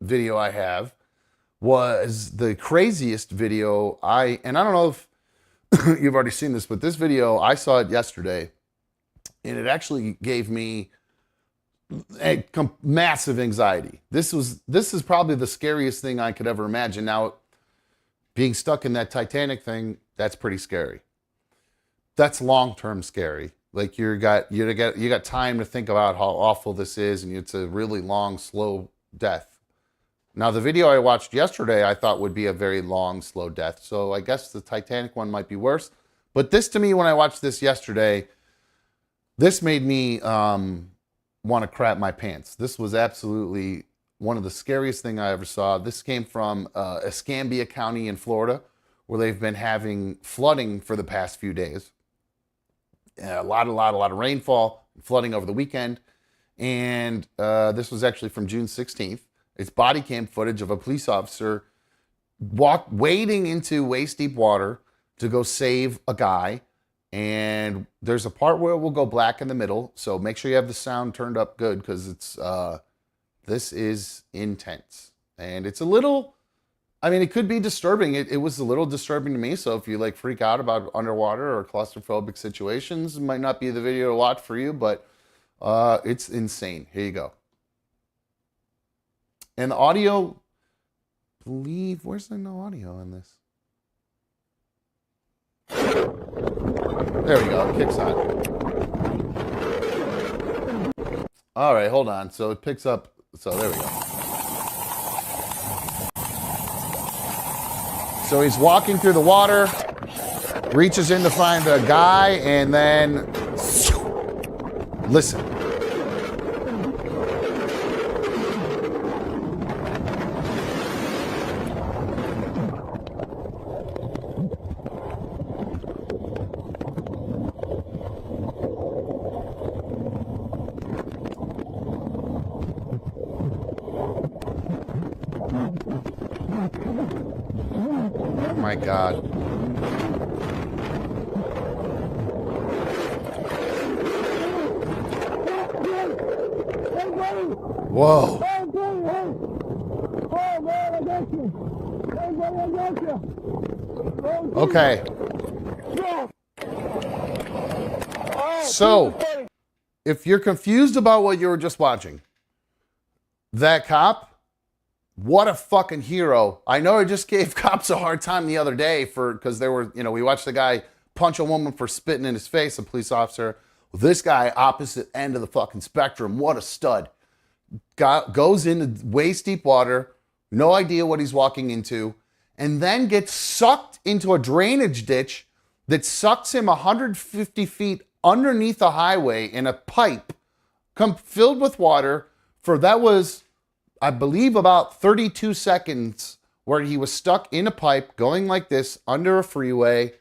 video I have was the craziest video and I don't know if you've already seen this, but this video, I saw it yesterday, and it actually gave me a massive anxiety. This is probably the scariest thing I could ever imagine. Now, being stuck in that Titanic thing, that's pretty scary. That's long-term scary. Like you got time to think about how awful this is, and it's a really long, slow death. Now, the video I watched yesterday, I thought would be a very long, slow death. So I guess the Titanic one might be worse. But this, to me, when I watched this yesterday, this made me want to crap my pants. This was absolutely one of the scariest things I ever saw. This came from Escambia County in Florida, where they've been having flooding for the past few days. A lot of rainfall, flooding over the weekend. And this was actually from June 16th. It's body cam footage of a police officer wading into waist-deep water to go save a guy. And there's a part where it will go black in the middle. So make sure you have the sound turned up good because this is intense. And it's a little, I mean, it could be disturbing. It was a little disturbing to me. So if you like freak out about underwater or claustrophobic situations, it might not be the video to watch for you, but it's insane. Here you go. And the audio, where's there no audio in this? There we go, it kicks on. All right, hold on. So it picks up, so there we go. So he's walking through the water, reaches in to find the guy, and then, listen. Oh my God. Whoa. Oh, buddy, hey. Oh, man, I got you. Hey, buddy, I got you. Oh, Okay. yeah. Oh, So, Jesus, buddy. if you're confused about what you were just watching, that cop, what a fucking hero. I know I just gave cops a hard time the other day because there were, we watched the guy punch a woman for spitting in his face, a police officer. Well, this guy, opposite end of the fucking spectrum, what a stud. Goes into waist deep water, no idea what he's walking into, and then gets sucked into a drainage ditch that sucks him 150 feet underneath a highway in a pipe filled with water that was, I believe, about 32 seconds where he was stuck in a pipe going like this under a freeway,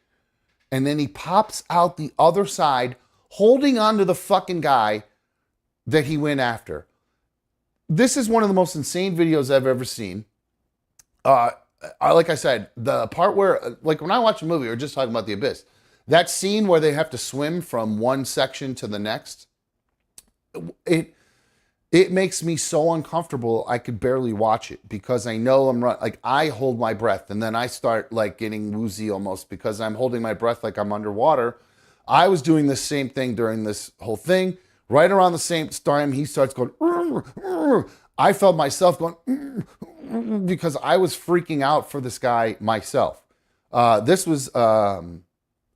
and then he pops out the other side holding on to the fucking guy that he went after. This is one of the most insane videos I've ever seen. Like I said, the part where, like when I watch a movie, we were just talking about The Abyss, that scene where they have to swim from one section to the next, it makes me so uncomfortable I could barely watch it because I know I hold my breath and then I start like getting woozy almost because I'm holding my breath like I'm underwater. I was doing the same thing during this whole thing. Right around the same time, he starts going, I felt myself going, because I was freaking out for this guy myself. This was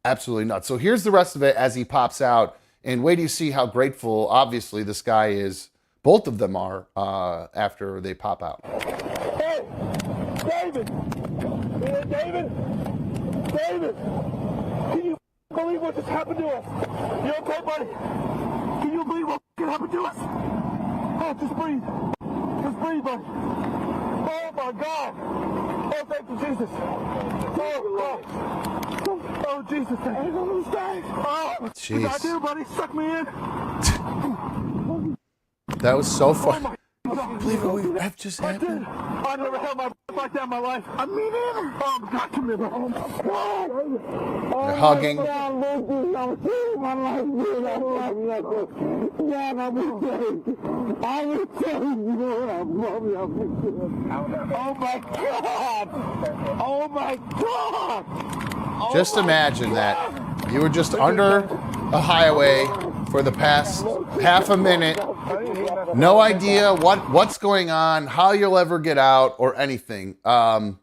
absolutely nuts. So here's the rest of it as he pops out. And wait till you see how grateful, obviously, this guy is. Both of them are after they pop out. Hey, David! David! David! Can you believe what just happened to us? You okay, buddy? Can you believe what happened to us? Oh, just breathe. Just breathe, buddy. Oh, my God. Oh, thank you, Jesus. Oh, Jesus. Thank you. Oh, jeez. I do, buddy. Suck me in. That was so fun. Oh, I believe it that just happened. I never held my breath like that in my life. I mean, neither. Oh, my God, come here, bro. Oh, my God. They're hugging. Oh, my God. Oh, my God. Just imagine that. You were just under a highway for the past half a minute. No idea what's going on, how you'll ever get out, or anything. And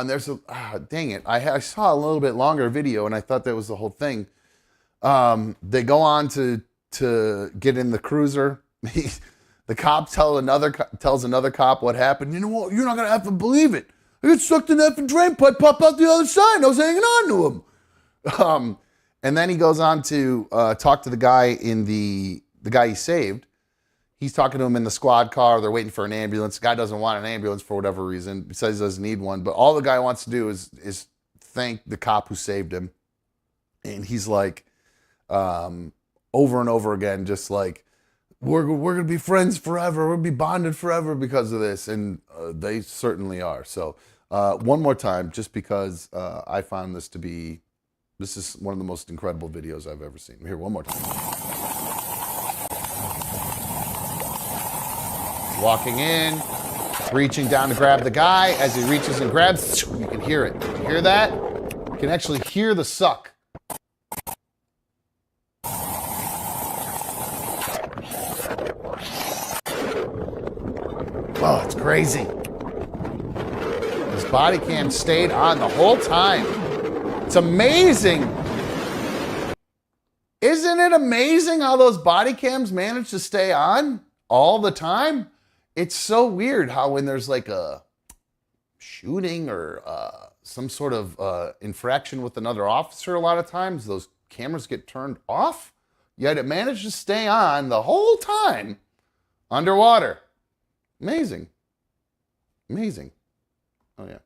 there's dang it. I saw a little bit longer video, and I thought that was the whole thing. They go on to get in the cruiser. The cop tells another cop what happened. You know what? You're not gonna have to believe it. I got sucked in that drain pipe, pop out the other side. I was hanging on to him. And then he goes on to talk to the guy the guy he saved. He's talking to him in the squad car. They're waiting for an ambulance. The guy doesn't want an ambulance for whatever reason. He says he doesn't need one. But all the guy wants to do is thank the cop who saved him. And he's like, over and over again, just like, we're going to be friends forever. We'll be bonded forever because of this. And they certainly are. So one more time, just because I found this is one of the most incredible videos I've ever seen. Here, one more time. Walking in, reaching down to grab the guy. As he reaches and grabs, you can hear it. You hear that? You can actually hear the suck. Oh, it's crazy. His body cam stayed on the whole time. It's amazing. Isn't it amazing how those body cams manage to stay on all the time? It's so weird how when there's like a shooting or some sort of infraction with another officer, a lot of times those cameras get turned off, yet it managed to stay on the whole time underwater. Amazing. Amazing. Oh, yeah.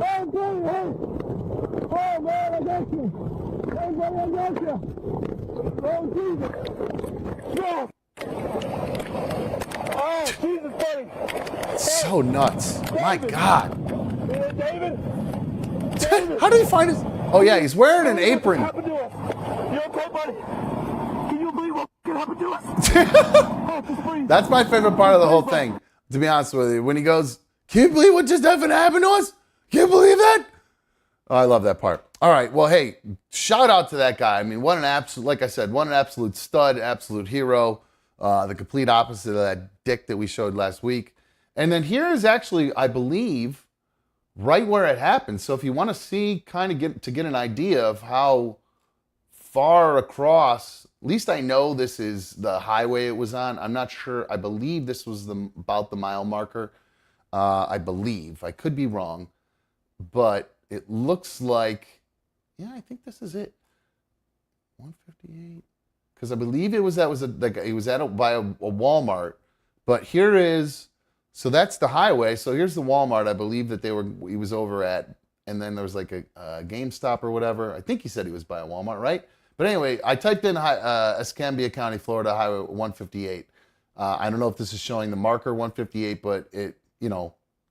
Oh, Oh, man, I got you. Hey, buddy, I got you. Oh, Jesus. No. Oh, Jesus, buddy. It's so nuts. My God. David? How did he find his... Oh, yeah, he's wearing an apron. What happened to us? You okay, buddy? Can you believe what happened to us? Oh, just breathe. That's my favorite part of the whole thing, to be honest with you. When he goes, can you believe what just happened to us? Can you believe that? Oh, I love that part. All right, well, hey, shout out to that guy. I mean, what an absolute, like I said, what an absolute stud, absolute hero. The complete opposite of that dick that we showed last week. And then here is actually, I believe, right where it happened. So if you want to see, kind of get an idea of how far across, at least I know this is the highway it was on. I'm not sure. I believe this was about the mile marker. I believe. I could be wrong. But it looks like, yeah, I think this is it. 158. Because I believe it was by a Walmart. But here is, so that's the highway. So here's the Walmart. I believe that he was over at, and then there was like a GameStop or whatever. I think he said he was by a Walmart, right? But anyway, I typed in Escambia County, Florida, Highway 158. I don't know if this is showing the marker 158, but it,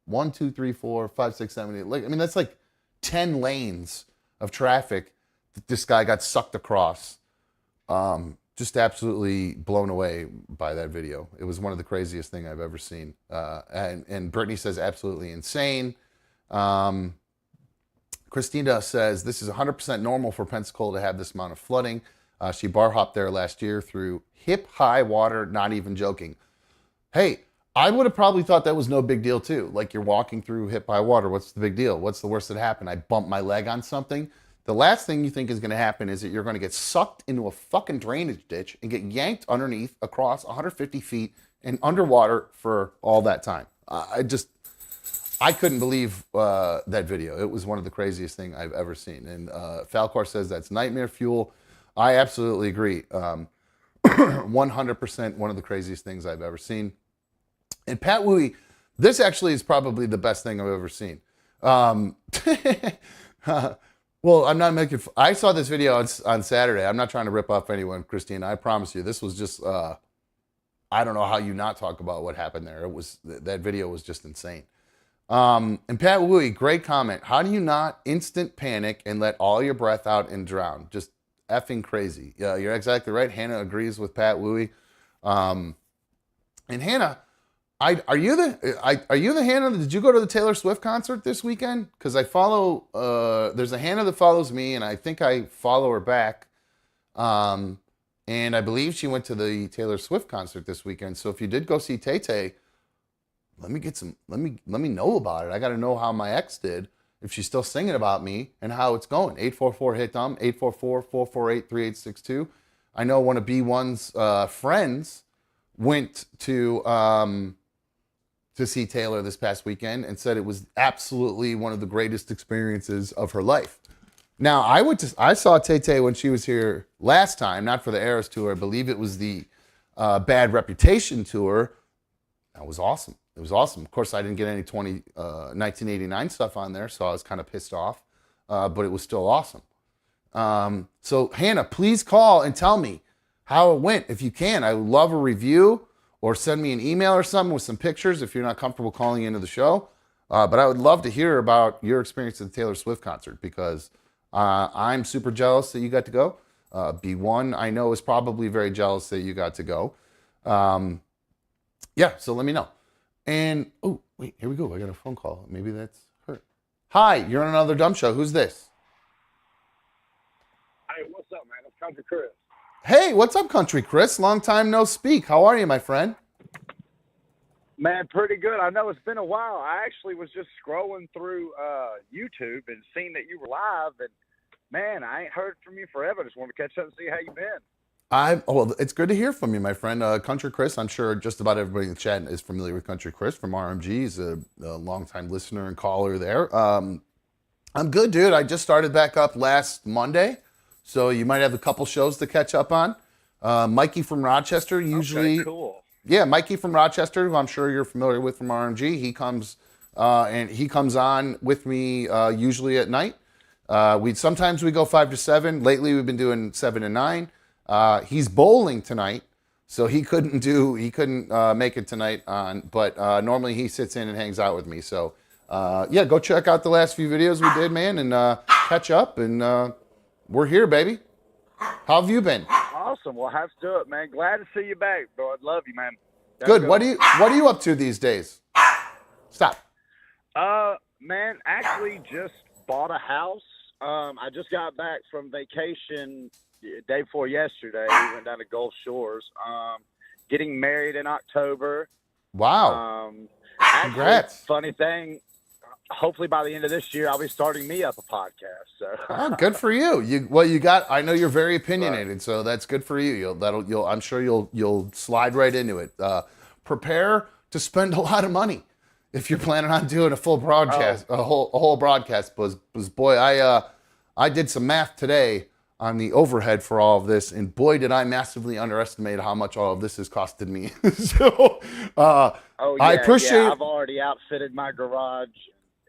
1, 2, 3, 4, 5, 6, 7, 8. Like, I mean, that's like 10 lanes of traffic that this guy got sucked across. Just absolutely blown away by that video. It was one of the craziest things I've ever seen. And Brittany says absolutely insane. Christina says this is 100% normal for Pensacola to have this amount of flooding. She bar hopped there last year through hip high water, not even joking. Hey, I would have probably thought that was no big deal too. Like, you're walking through hip high water. What's the big deal? What's the worst that happened? I bumped my leg on something. The last thing you think is going to happen is that you're going to get sucked into a fucking drainage ditch and get yanked underneath across 150 feet and underwater for all that time. I couldn't believe that video. It was one of the craziest things I've ever seen. And Falcor says that's nightmare fuel. I absolutely agree. 100% one of the craziest things I've ever seen. And Pat Wooey, this actually is probably the best thing I've ever seen. Well, I'm not making... I saw this video on Saturday. I'm not trying to rip off anyone, Christine. I promise you. This was just... I don't know how you not talk about what happened there. That video was just insane. And Pat Wooey, great comment. How do you not instant panic and let all your breath out and drown? Just effing crazy. Yeah, you're exactly right. Hannah agrees with Pat Wooey. And Hannah... Are you the Hannah? Did you go to the Taylor Swift concert this weekend? Because I follow, there's a Hannah that follows me, and I think I follow her back. And I believe she went to the Taylor Swift concert this weekend. So if you did go see Tay Tay, let me know about it. I got to know how my ex did, if she's still singing about me, and how it's going. 844-HIT-DUM, 844-448-3862. I know one of B1's friends went to see Taylor this past weekend and said it was absolutely one of the greatest experiences of her life. Now, I saw Tay Tay when she was here last time, not for the Eras tour. I believe it was the Bad Reputation tour. That was awesome. It was awesome. Of course, I didn't get any 1989 stuff on there, so I was kind of pissed off, but it was still awesome. So, Hannah, please call and tell me how it went. If you can, I would love a review, or send me an email or something with some pictures if you're not comfortable calling into the show. But I would love to hear about your experience at the Taylor Swift concert, because I'm super jealous that you got to go. B1, I know, is probably very jealous that you got to go. Yeah, so let me know. And, oh, wait, here we go. I got a phone call. Maybe that's her. Hi, you're on another dumb show. Who's this? Hey, what's up, man? It's Country Chris. Hey, what's up, Country Chris? Long time no speak. How are you, my friend? Man, pretty good. I know it's been a while. I actually was just scrolling through YouTube and seeing that you were live, and man, I ain't heard from you forever. Just wanted to catch up and see how you've been. Well, it's good to hear from you, my friend. Country Chris, I'm sure just about everybody in the chat is familiar with Country Chris from RMG. He's a longtime listener and caller there. I'm good, dude. I just started back up last Monday, so you might have a couple shows to catch up on. Mikey from Rochester usually... Okay, cool. Yeah, Mikey from Rochester, who I'm sure you're familiar with from RMG. He comes and he comes on with me usually at night. Sometimes we go 5 to 7. Lately, we've been doing 7 to 9. He's bowling tonight, so he couldn't make it tonight but normally he sits in and hangs out with me. So yeah, go check out the last few videos we did, man, and catch up. And we're here, baby. How have you been? Awesome. Well, have to do it, man. Glad to see you back, bro. I love you, man. Good. What are you up to these days? Stop. Man, actually just bought a house. I just got back from vacation day before yesterday. We went down to Gulf Shores. Getting married in October. Wow. Congrats. Funny thing, hopefully by the end of this year, I'll be starting me up a podcast. So. Oh, good for you. I know you're very opinionated, so that's good for you. I'm sure you'll slide right into it. Prepare to spend a lot of money if you're planning on doing a full broadcast, a whole broadcast. Because boy, I did some math today on the overhead for all of this, and boy, did I massively underestimate how much all of this has costed me. So, I appreciate. Yeah, I've already outfitted my garage.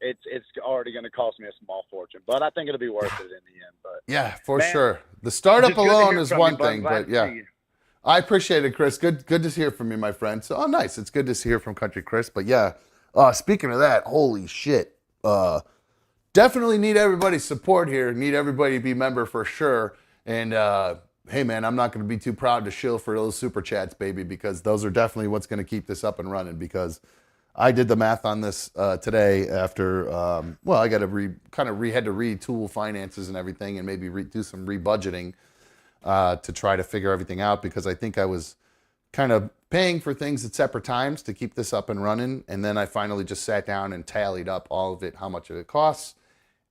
It's already going to cost me a small fortune, but I think it'll be worth it in the end. But yeah, for sure. The startup alone is one thing, but yeah, I appreciate it, Chris. Good to hear from you, my friend. So, nice. It's good to hear from Country Chris. But yeah, speaking of that, holy shit. Definitely need everybody's support here. Need everybody to be a member for sure. And hey, man, I'm not going to be too proud to shill for those super chats, baby, because those are definitely what's going to keep this up and running. Because I did the math on this today after, I got to had to retool finances and everything, and maybe do some rebudgeting to try to figure everything out, because I think I was kind of paying for things at separate times to keep this up and running. And then I finally just sat down and tallied up all of it, how much of it costs.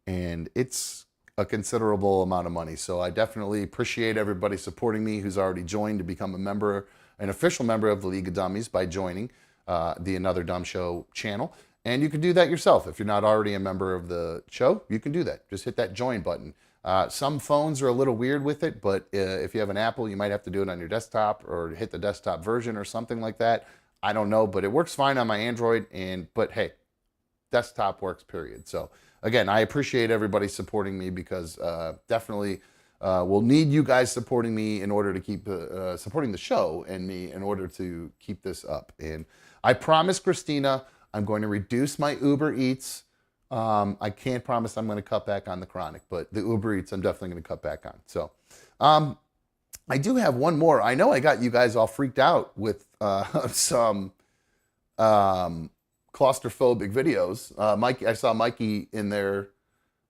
And it's a considerable amount of money. So I definitely appreciate everybody supporting me who's already joined to become an official member of the League of Dummies by joining the Another Dumb Show channel. And you can do that yourself. If you're not already a member of the show, you can do that. Just hit that join button. Some phones are a little weird with it, but if you have an Apple, you might have to do it on your desktop or hit the desktop version or something like that. I don't know, but it works fine on my Android. But hey, desktop works, period. So again, I appreciate everybody supporting me, because definitely we'll need you guys supporting me in order to keep supporting the show and me in order to keep this up. And I promise, Christina, I'm going to reduce my Uber Eats. I can't promise I'm going to cut back on the chronic, but the Uber Eats I'm definitely going to cut back on. So I do have one more. I know I got you guys all freaked out with some claustrophobic videos. Mikey, I saw Mikey in there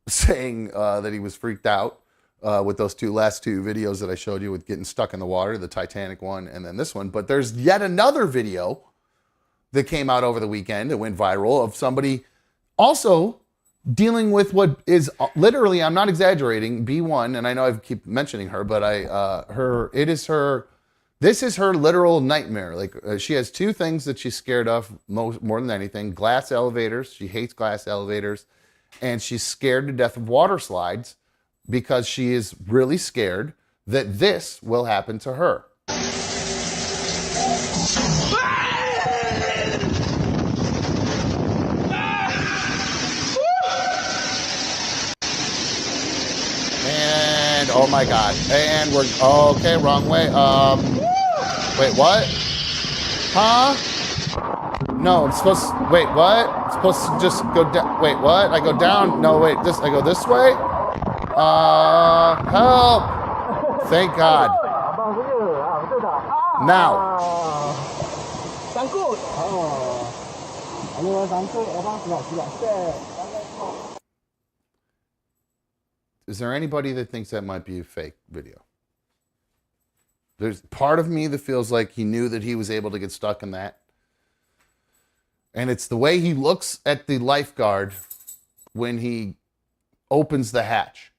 saying that he was freaked out with those last two videos that I showed you, with getting stuck in the water, the Titanic one and then this one. But there's yet another video that came out over the weekend. It went viral, of somebody also dealing with what is literally, I'm not exaggerating, B1, and I know I keep mentioning her, but this is her literal nightmare. Like she has two things that she's scared of more than anything: glass elevators. She hates glass elevators, and she's scared to death of water slides, because she is really scared that this will happen to her. And oh my God. And we're okay, wrong way. Wait, what? Huh? No, I'm supposed to, wait, what? I'm supposed to just go down. Wait, what? I go down. No, wait, I go this way? Help. Thank God. Now. Is there anybody that thinks that might be a fake video? There's part of me that feels like he knew that he was able to get stuck in that. And it's the way he looks at the lifeguard when he opens the hatch.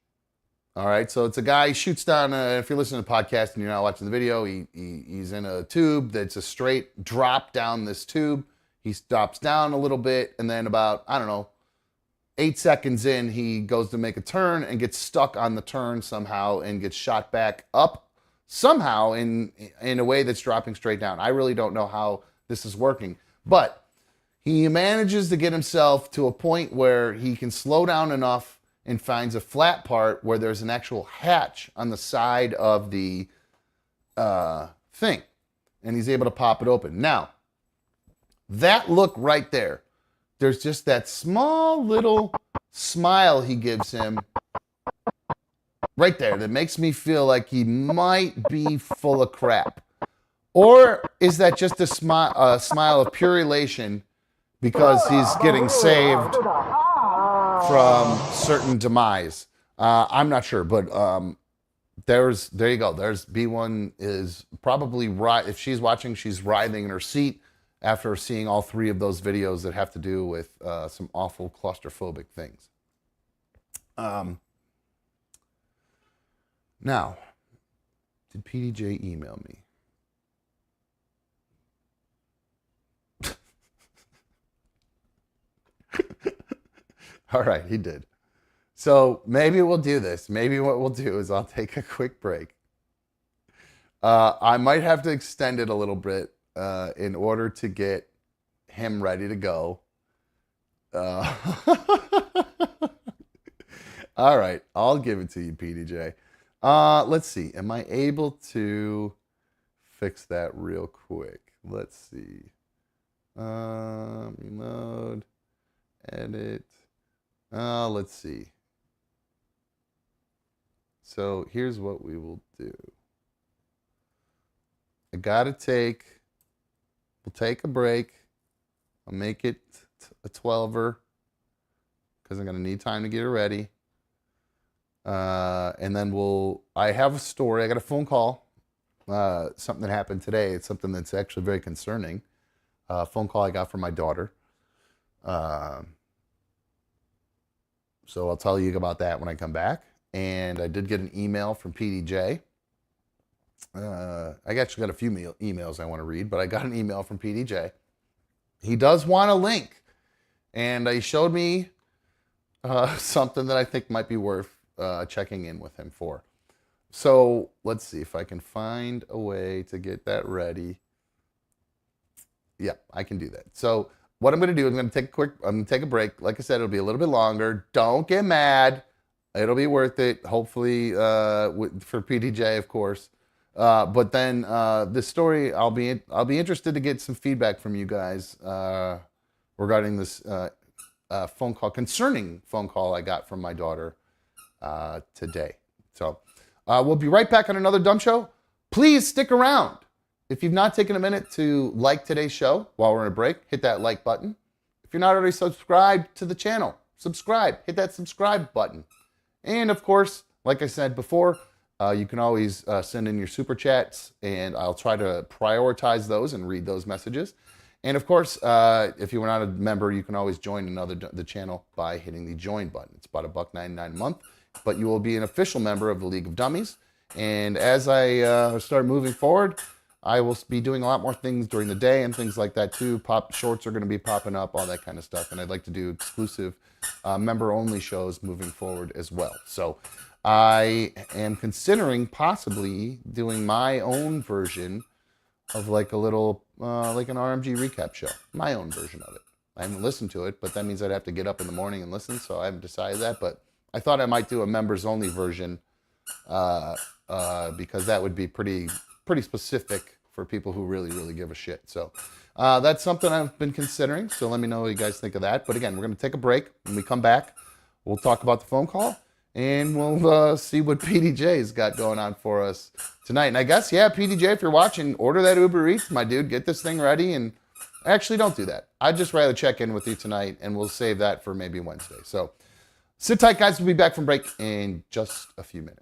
All right, so it's a guy, he shoots down, if you're listening to the podcast and you're not watching the video, he's in a tube that's a straight drop down this tube. He stops down a little bit, and then about, 8 seconds in, he goes to make a turn and gets stuck on the turn somehow and gets shot back up somehow in a way that's dropping straight down. I really don't know how this is working, but He manages to get himself to a point where he can slow down enough and finds a flat part where there's an actual hatch on the side of the thing. And he's able to pop it open. Now, that look right there, there's just that small little smile he gives him right there that makes me feel like he might be full of crap. Or is that just a smile of pure elation because he's getting saved from certain demise? I'm not sure, but there you go. There's B1 is probably right. If she's watching, she's writhing in her seat after seeing all three of those videos that have to do with some awful claustrophobic things. Now, did PDJ email me? All right, he did. So maybe we'll do this. Maybe what we'll do is I'll take a quick break. I might have to extend it a little bit in order to get him ready to go. All right, I'll give it to you, PDJ. Let's see. Am I able to fix that real quick? Let's see. Reload. Edit. Let's see. So here's what we will do. We'll take a break. I'll make it a 12er because I'm going to need time to get it ready. And then I have a story. I got a phone call. Something that happened today. It's something that's actually very concerning. Phone call I got from my daughter. So I'll tell you about that when I come back. And I did get an email from PDJ. I actually got a few emails I want to read, but I got an email from PDJ. He does want a link. And he showed me something that I think might be worth checking in with him for. So let's see if I can find a way to get that ready. Yeah, I can do that. So what I'm going to do is I'm going to take a break. Like I said, it'll be a little bit longer. Don't get mad. It'll be worth it. Hopefully for PDJ, of course. But then this story, I'll be interested to get some feedback from you guys regarding this concerning phone call I got from my daughter today. So we'll be right back on another Dumb Show. Please stick around. If you've not taken a minute to like today's show while we're on a break, hit that like button. If you're not already subscribed to the channel, subscribe. Hit that subscribe button. And of course, like I said before, you can always send in your super chats, and I'll try to prioritize those and read those messages. And of course, if you were not a member, you can always join the channel by hitting the join button. It's about $1.99 a month, but you will be an official member of the League of Dummies. And as I start moving forward, I will be doing a lot more things during the day and things like that too. Pop shorts are going to be popping up, all that kind of stuff. And I'd like to do exclusive member-only shows moving forward as well. So I am considering possibly doing my own version of like a little, like an RMG recap show. My own version of it. I haven't listened to it, but that means I'd have to get up in the morning and listen. So I haven't decided that. But I thought I might do a members-only version because that would be pretty specific for people who really, really give a shit. So that's something I've been considering. So let me know what you guys think of that. But again, we're going to take a break. When we come back, we'll talk about the phone call, and we'll see what PDJ's got going on for us tonight. And I guess, yeah, PDJ, if you're watching, order that Uber Eats, my dude. Get this thing ready. And actually, don't do that. I'd just rather check in with you tonight, and we'll save that for maybe Wednesday. So sit tight, guys. We'll be back from break in just a few minutes.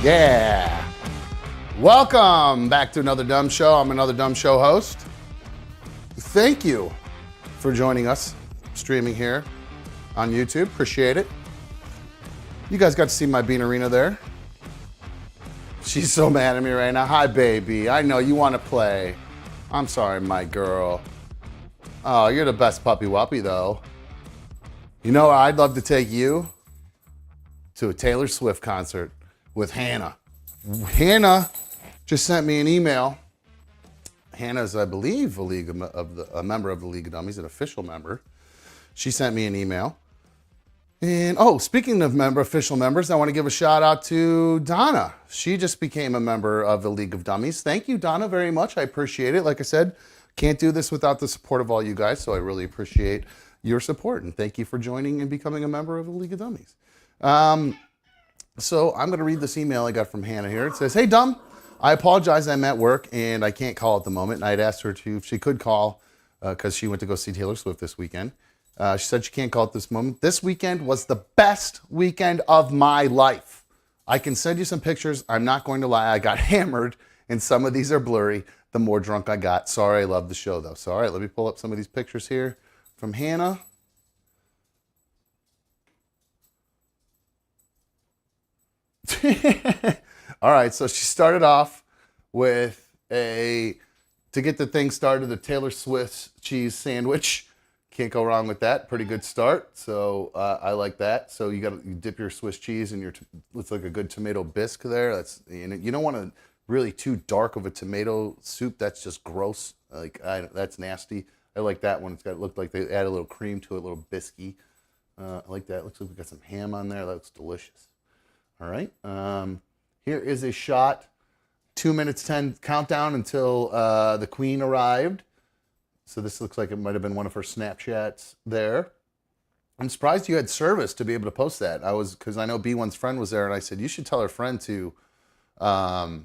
Yeah. Welcome back to another Dumb Show. I'm another Dumb Show host. Thank you for joining us streaming here on YouTube. Appreciate it. You guys got to see my Bean Arena there. She's so mad at me right now. Hi, baby. I know you want to play. I'm sorry, my girl. Oh, you're the best puppy wuppy, though. You know, I'd love to take you to a Taylor Swift concert with Hannah. Hannah just sent me an email. Hannah's, I believe, a member of the League of Dummies, an official member. She sent me an email. And, speaking of official members, I want to give a shout out to Donna. She just became a member of the League of Dummies. Thank you, Donna, very much. I appreciate it. Like I said, can't do this without the support of all you guys, so I really appreciate your support. And thank you for joining and becoming a member of the League of Dummies. So I'm going to read this email I got from Hannah here. It says, "Hey, Dumb, I apologize. I'm at work and I can't call at the moment. And I'd asked her if she could call because she went to go see Taylor Swift this weekend. She said she can't call at this moment. This weekend was the best weekend of my life. I can send you some pictures. I'm not going to lie. I got hammered and some of these are blurry the more drunk I got. Sorry, I love the show though." So, all right, let me pull up some of these pictures here from Hannah. All right, so she started off with to get the thing started, a Taylor Swift cheese sandwich. Can't go wrong with that. Pretty good start. So I like that. So you dip your Swiss cheese in looks like a good tomato bisque there. You don't want to really too dark of a tomato soup. That's just gross. That's nasty. I like that one. Looked like they add a little cream to it, a little biscuity. I like that. Looks like we got some ham on there. That looks delicious. All right. Here is a shot. 2 minutes 10 countdown until the Queen arrived. So this looks like it might have been one of her Snapchats there. I'm surprised you had service to be able to post that. Because I know B1's friend was there, and I said you should tell her friend to, tell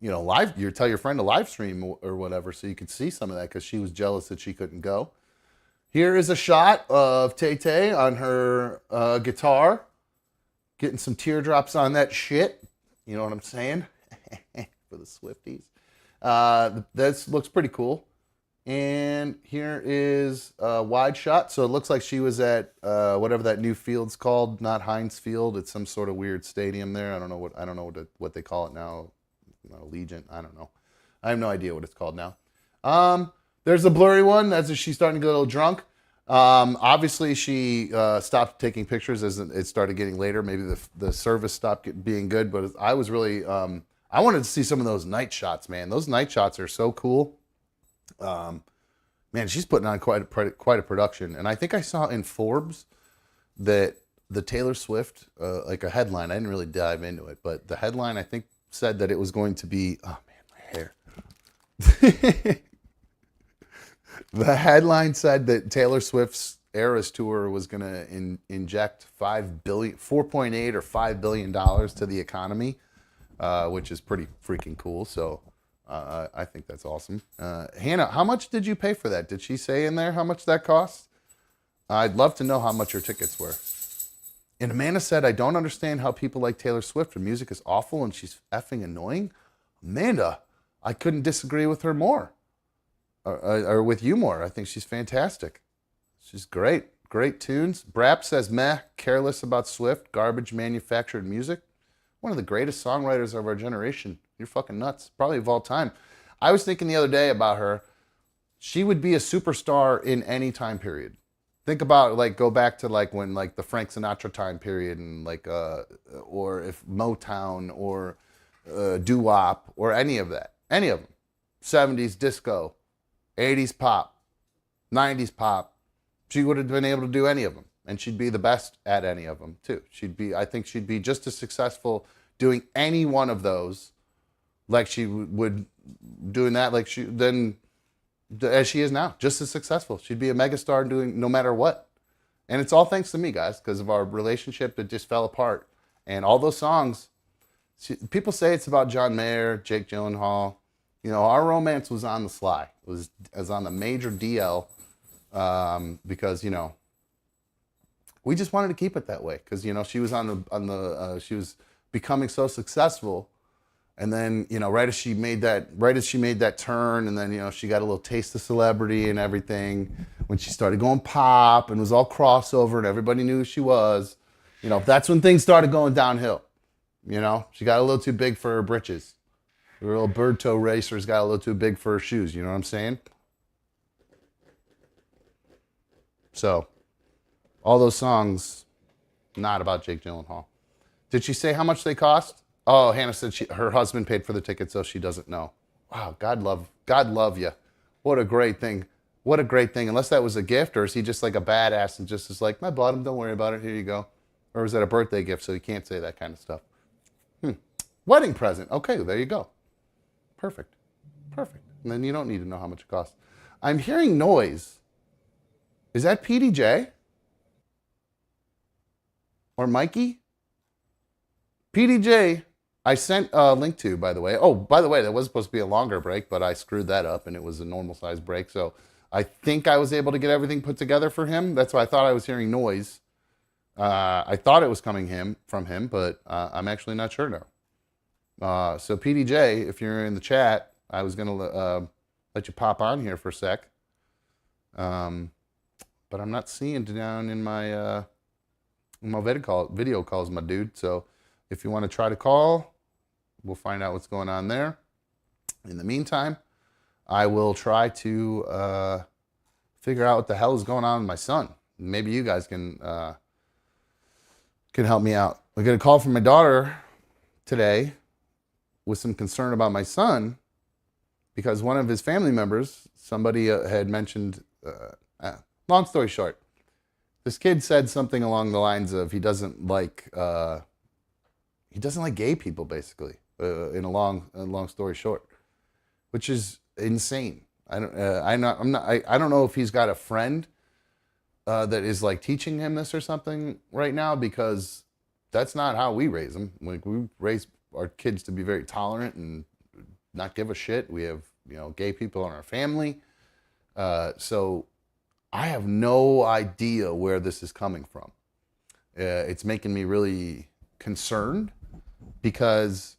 your friend to live stream or whatever, so you could see some of that. Because she was jealous that she couldn't go. Here is a shot of Tay-Tay on her guitar. Getting some teardrops on that shit. You know what I'm saying? For the Swifties. This looks pretty cool. And here is a wide shot. So it looks like she was at whatever that new field's called. Not Heinz Field. It's some sort of weird stadium there. I don't know what they call it now. Allegiant. I don't know. I have no idea what it's called now. There's a blurry one. That's she's starting to get a little drunk. Obviously, she stopped taking pictures as it started getting later. Maybe the service stopped being good, but I was really, I wanted to see some of those night shots, man. Those night shots are so cool. Man, she's putting on quite a production. And I think I saw in Forbes that the Taylor Swift, like a headline, I didn't really dive into it, but the headline I think said that it was going to be, oh man, my hair. The headline said that Taylor Swift's Eras Tour was going to inject $4.8 or $5 billion to the economy, which is pretty freaking cool. So I think that's awesome. Hannah, how much did you pay for that? Did she say in there how much that cost? I'd love to know how much her tickets were. And Amanda said, "I don't understand how people like Taylor Swift. Her music is awful and she's effing annoying." Amanda, I couldn't disagree with her more. Or with you more. I think she's fantastic. She's great. Great tunes. Brap says, "Meh, careless about Swift, garbage manufactured music." One of the greatest songwriters of our generation. You're fucking nuts. Probably of all time. I was thinking the other day about her. She would be a superstar in any time period. Think about, go back to, when, the Frank Sinatra time period and, or if Motown or doo-wop or any of that. Any of them. 70s disco. 80s pop, 90s pop. She would have been able to do any of them. And she'd be the best at any of them, too. I think she'd be just as successful doing any one of those like she would doing that as she is now. Just as successful. She'd be a megastar doing no matter what. And it's all thanks to me, guys, because of our relationship that just fell apart. And all those songs, people say it's about John Mayer, Jake Gyllenhaal. Our romance was on the sly. It was on the major DL because, we just wanted to keep it that way. Because, she was she was becoming so successful. And then, right as she made that turn, and then, she got a little taste of celebrity and everything, when she started going pop and was all crossover and everybody knew who she was, that's when things started going downhill. She got a little too big for her britches. The little bird toe racers got a little too big for her shoes. You know what I'm saying? So, all those songs, not about Jake Gyllenhaal. Did she say how much they cost? Oh, Hannah said her husband paid for the ticket, so she doesn't know. Wow, God love you. What a great thing. What a great thing. Unless that was a gift, or is he just like a badass and just is like, I bought him, don't worry about it, here you go. Or is that a birthday gift, so he can't say that kind of stuff? Wedding present. Okay, there you go. Perfect. And then you don't need to know how much it costs. I'm hearing noise. Is that PDJ? Or Mikey? PDJ, I sent a link to, by the way. Oh, by the way, that was supposed to be a longer break, but I screwed that up and it was a normal size break. So I think I was able to get everything put together for him. That's why I thought I was hearing noise. I thought it was coming from him, but I'm actually not sure now. So PDJ, if you're in the chat, I was going to let you pop on here for a sec. But I'm not seeing down in my video calls, my dude. So if you want to try to call, we'll find out what's going on there. In the meantime, I will try to figure out what the hell is going on with my son. Maybe you guys can help me out. I got a call from my daughter today with some concern about my son because one of his family members, somebody had mentioned, long story short, this kid said something along the lines of he doesn't like gay people, basically, in a long story short, which is insane. I don't know if he's got a friend that is like teaching him this or something right now, because that's not how we raise them. Like, we raise our kids to be very tolerant and not give a shit. We have, gay people in our family. So I have no idea where this is coming from. It's making me really concerned because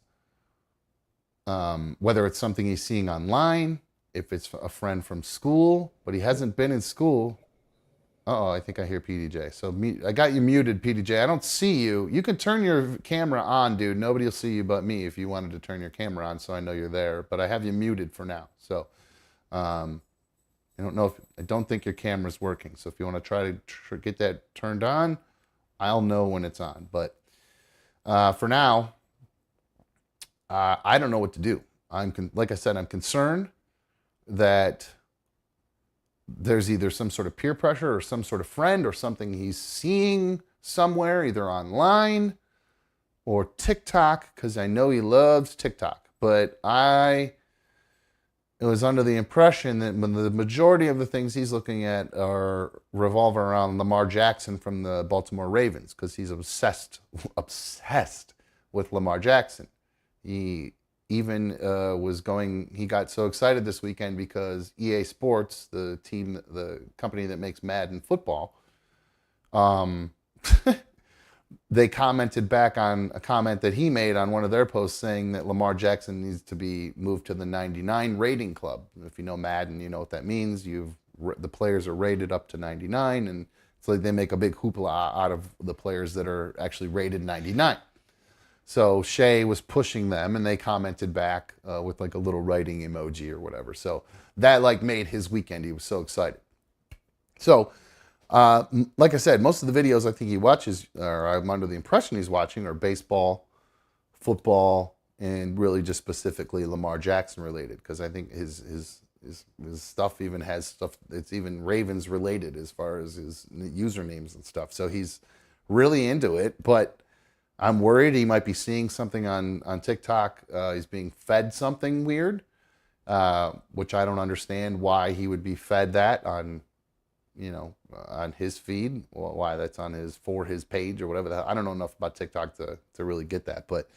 whether it's something he's seeing online, if it's a friend from school, but he hasn't been in school. Uh-oh, I think I hear PDJ. So I got you muted, PDJ. I don't see you. You can turn your camera on, dude. Nobody will see you but me if you wanted to turn your camera on so I know you're there. But I have you muted for now. So I don't think your camera's working. So if you want to try to get that turned on, I'll know when it's on. But for now, I don't know what to do. Like I said, I'm concerned that there's either some sort of peer pressure or some sort of friend or something he's seeing somewhere, either online or TikTok, because I know he loves TikTok. But I was under the impression that when the majority of the things he's looking at revolve around Lamar Jackson from the Baltimore Ravens, because he's obsessed with Lamar Jackson. He even he got so excited this weekend because EA Sports, the company that makes Madden football, they commented back on a comment that he made on one of their posts saying that Lamar Jackson needs to be moved to the 99 rating club. If you know Madden, you know what that means. The players are rated up to 99, and it's like they make a big hoopla out of the players that are actually rated 99. So Shay was pushing them, and they commented back with like a little writing emoji or whatever. So that like made his weekend. He was so excited. So like I said, most of the videos I think he watches, or I'm under the impression he's watching, are baseball, football, and really just specifically Lamar Jackson related. Because I think his stuff even has stuff that's even Ravens related as far as his usernames and stuff. So he's really into it, but I'm worried he might be seeing something on TikTok. He's being fed something weird, which I don't understand why he would be fed that on his feed. Well, why that's on for his page or whatever the hell. I don't know enough about TikTok to really get that, but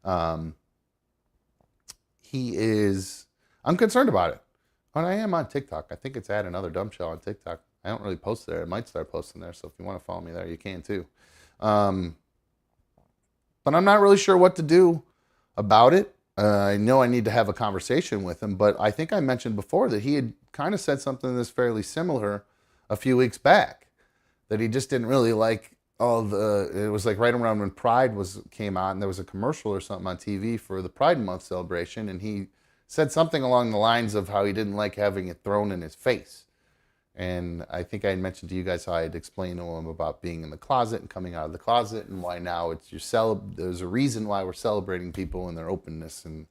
I'm concerned about it. And I am on TikTok. I think it's another dumb show on TikTok. I don't really post there. I might start posting there. So if you want to follow me there, you can too. but I'm not really sure what to do about it. I know I need to have a conversation with him, but I think I mentioned before that he had kind of said something that's fairly similar a few weeks back, that he just didn't really like it was like right around when Pride came out, and there was a commercial or something on TV for the Pride Month celebration, and he said something along the lines of how he didn't like having it thrown in his face. And I think I had mentioned to you guys how I had explained to him about being in the closet and coming out of the closet, and why now there's a reason why we're celebrating people and their openness and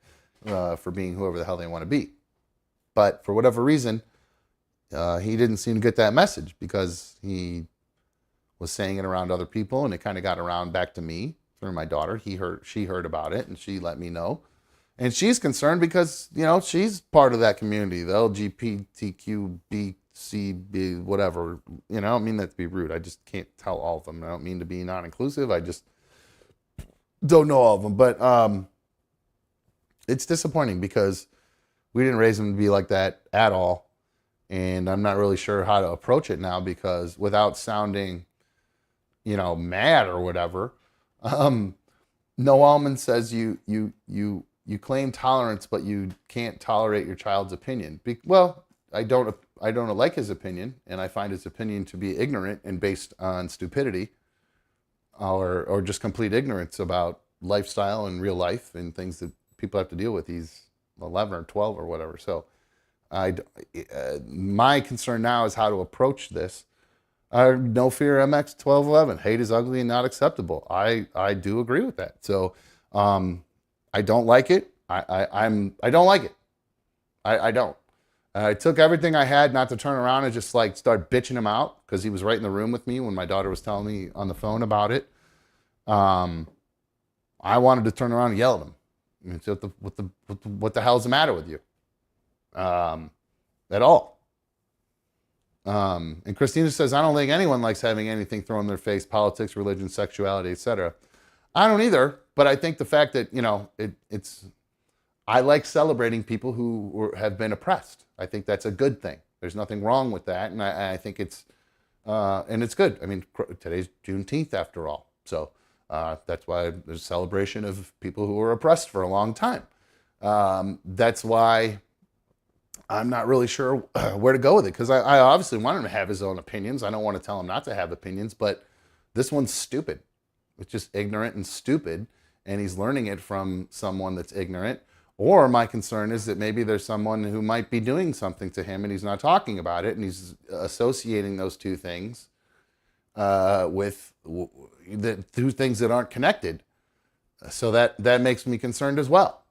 for being whoever the hell they want to be. But for whatever reason, he didn't seem to get that message, because he was saying it around other people, and it kind of got around back to me through my daughter. She heard about it, and she let me know. And she's concerned because, she's part of that community, the LGBTQBCB, whatever. I don't mean that to be rude. I just can't tell all of them. I don't mean to be non-inclusive. I just don't know all of them. But it's disappointing, because we didn't raise him to be like that at all. And I'm not really sure how to approach it now, because without sounding, mad or whatever, No Almond says you claim tolerance, but you can't tolerate your child's opinion. Well, I don't like his opinion, and I find his opinion to be ignorant and based on stupidity, or just complete ignorance about lifestyle and real life and things that people have to deal with. He's 11 or 12 or whatever. So my concern now is how to approach this. No Fear MX 1211. Hate is ugly and not acceptable. I do agree with that. So I don't like it. I don't like it. I don't. I took everything I had not to turn around and just start bitching him out, because he was right in the room with me when my daughter was telling me on the phone about it. I wanted to turn around and yell at him. I mean, what the hell's the matter with you? At all. And Christina says, I don't think anyone likes having anything thrown in their face: politics, religion, sexuality, etc. I don't either, but I think the fact that, I like celebrating people who have been oppressed. I think that's a good thing. There's nothing wrong with that, and I think it's good. I mean, today's Juneteenth after all, so that's why there's a celebration of people who were oppressed for a long time. That's why I'm not really sure where to go with it, because I obviously want him to have his own opinions. I don't want to tell him not to have opinions, but this one's stupid. It's just ignorant and stupid, and he's learning it from someone that's ignorant. Or my concern is that maybe there's someone who might be doing something to him and he's not talking about it, and he's associating those two things with the two things that aren't connected. So that makes me concerned as well.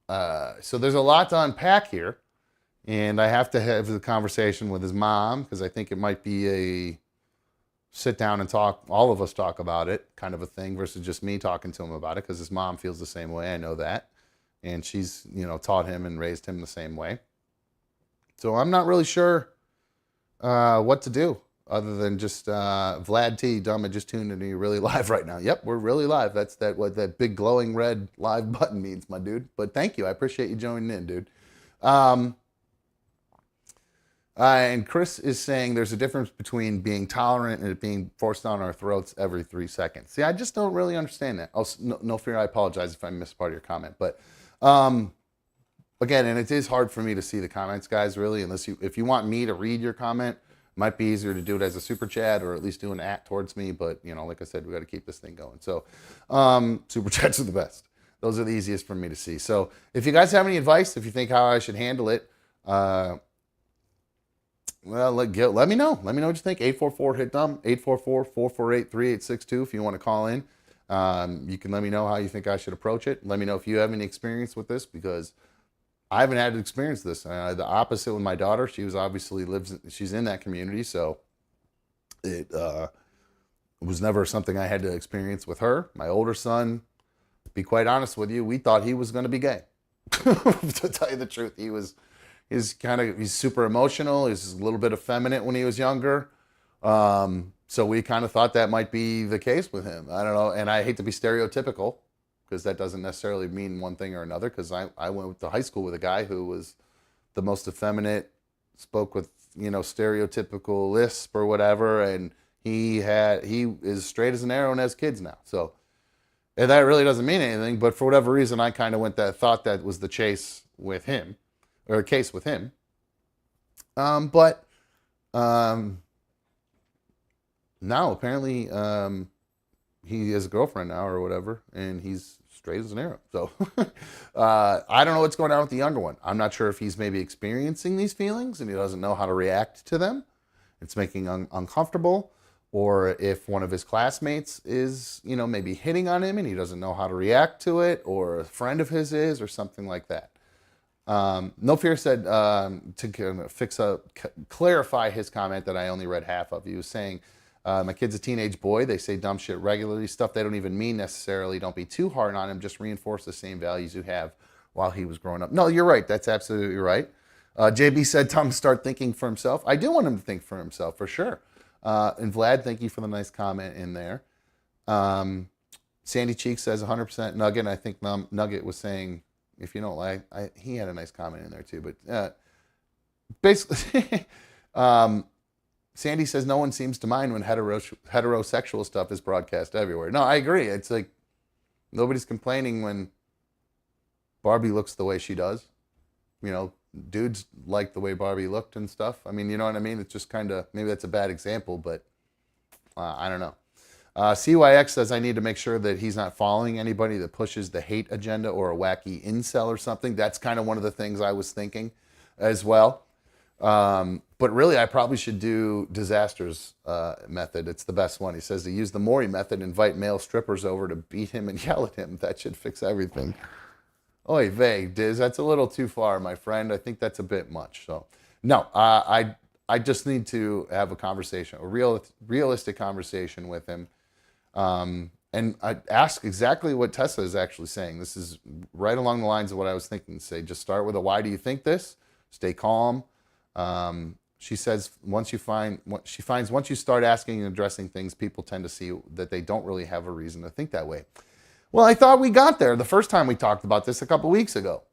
So there's a lot to unpack here, and I have to have the conversation with his mom, because I think it might be a sit down and talk, all of us talk about it kind of a thing, versus just me talking to him about it, because his mom feels the same way. I know that. And she's, taught him and raised him the same way. So I'm not really sure what to do, other than just Vlad T. Dumb, I just tuned into you really live right now. Yep, we're really live. That's what that big glowing red live button means, my dude. But thank you. I appreciate you joining in, dude. And Chris is saying there's a difference between being tolerant and it being forced down our throats every 3 seconds. See, I just don't really understand that. Oh, no fear, I apologize if I missed part of your comment. But again, and it is hard for me to see the comments, guys, really, if you want me to read your comment, it might be easier to do it as a super chat, or at least do an @ towards me. But, like I said, we got to keep this thing going. So super chats are the best. Those are the easiest for me to see. So if you guys have any advice, if you think how I should handle it, well, let me know. Let me know what you think. 844-HIT-DUMB, 844-448-3862 if you want to call in. You can let me know how you think I should approach it. Let me know if you have any experience with this, because I haven't had to experience this. The opposite with my daughter. She she's in that community, so it was never something I had to experience with her. My older son, to be quite honest with you, we thought he was going to be gay. To tell you the truth, he's super emotional. He's a little bit effeminate when he was younger. So we kind of thought that might be the case with him. I don't know. And I hate to be stereotypical, because that doesn't necessarily mean one thing or another, because I went to high school with a guy who was the most effeminate, spoke with, stereotypical lisp or whatever. And he is straight as an arrow and has kids now. So And that really doesn't mean anything, but for whatever reason, I kind of thought that was the case with him, or a case with him. But now apparently he has a girlfriend now or whatever, and he's straight as an arrow. So I don't know what's going on with the younger one. I'm not sure if he's maybe experiencing these feelings and he doesn't know how to react to them. It's making uncomfortable. Or if one of his classmates is, maybe hitting on him and he doesn't know how to react to it, or a friend of his is, or something like that. No Fear said, to clarify his comment that I only read half of, he was saying, my kid's a teenage boy. They say dumb shit regularly, stuff they don't even mean necessarily. Don't be too hard on him. Just reinforce the same values you have while he was growing up. No, you're right. That's absolutely right. JB said, tell him to start thinking for himself. I do want him to think for himself, for sure. And Vlad, thank you for the nice comment in there. Sandy Cheek says 100% Nugget. I think Nugget was saying, if you don't like, he had a nice comment in there too. But basically, Sandy says no one seems to mind when heterosexual stuff is broadcast everywhere. No, I agree. It's like nobody's complaining when Barbie looks the way she does. Dudes like the way Barbie looked and stuff. I mean, you know what I mean? It's just kind of, maybe that's a bad example, but I don't know. CYX says I need to make sure that he's not following anybody that pushes the hate agenda or a wacky incel or something. That's kind of one of the things I was thinking as well. But really, I probably should do Disaster's method. It's the best one. He says to use the Maury method, invite male strippers over to beat him and yell at him. That should fix everything. Oy vey, Diz, that's a little too far, my friend. I think that's a bit much. So, no, I just need to have a conversation, a realistic conversation with him. And I ask exactly what Tessa is actually saying. This is right along the lines of what I was thinking to say. Just start with a why do you think this? Stay calm. She says once you start asking and addressing things, people tend to see that they don't really have a reason to think that way. Well, I thought we got there the first time we talked about this a couple weeks ago.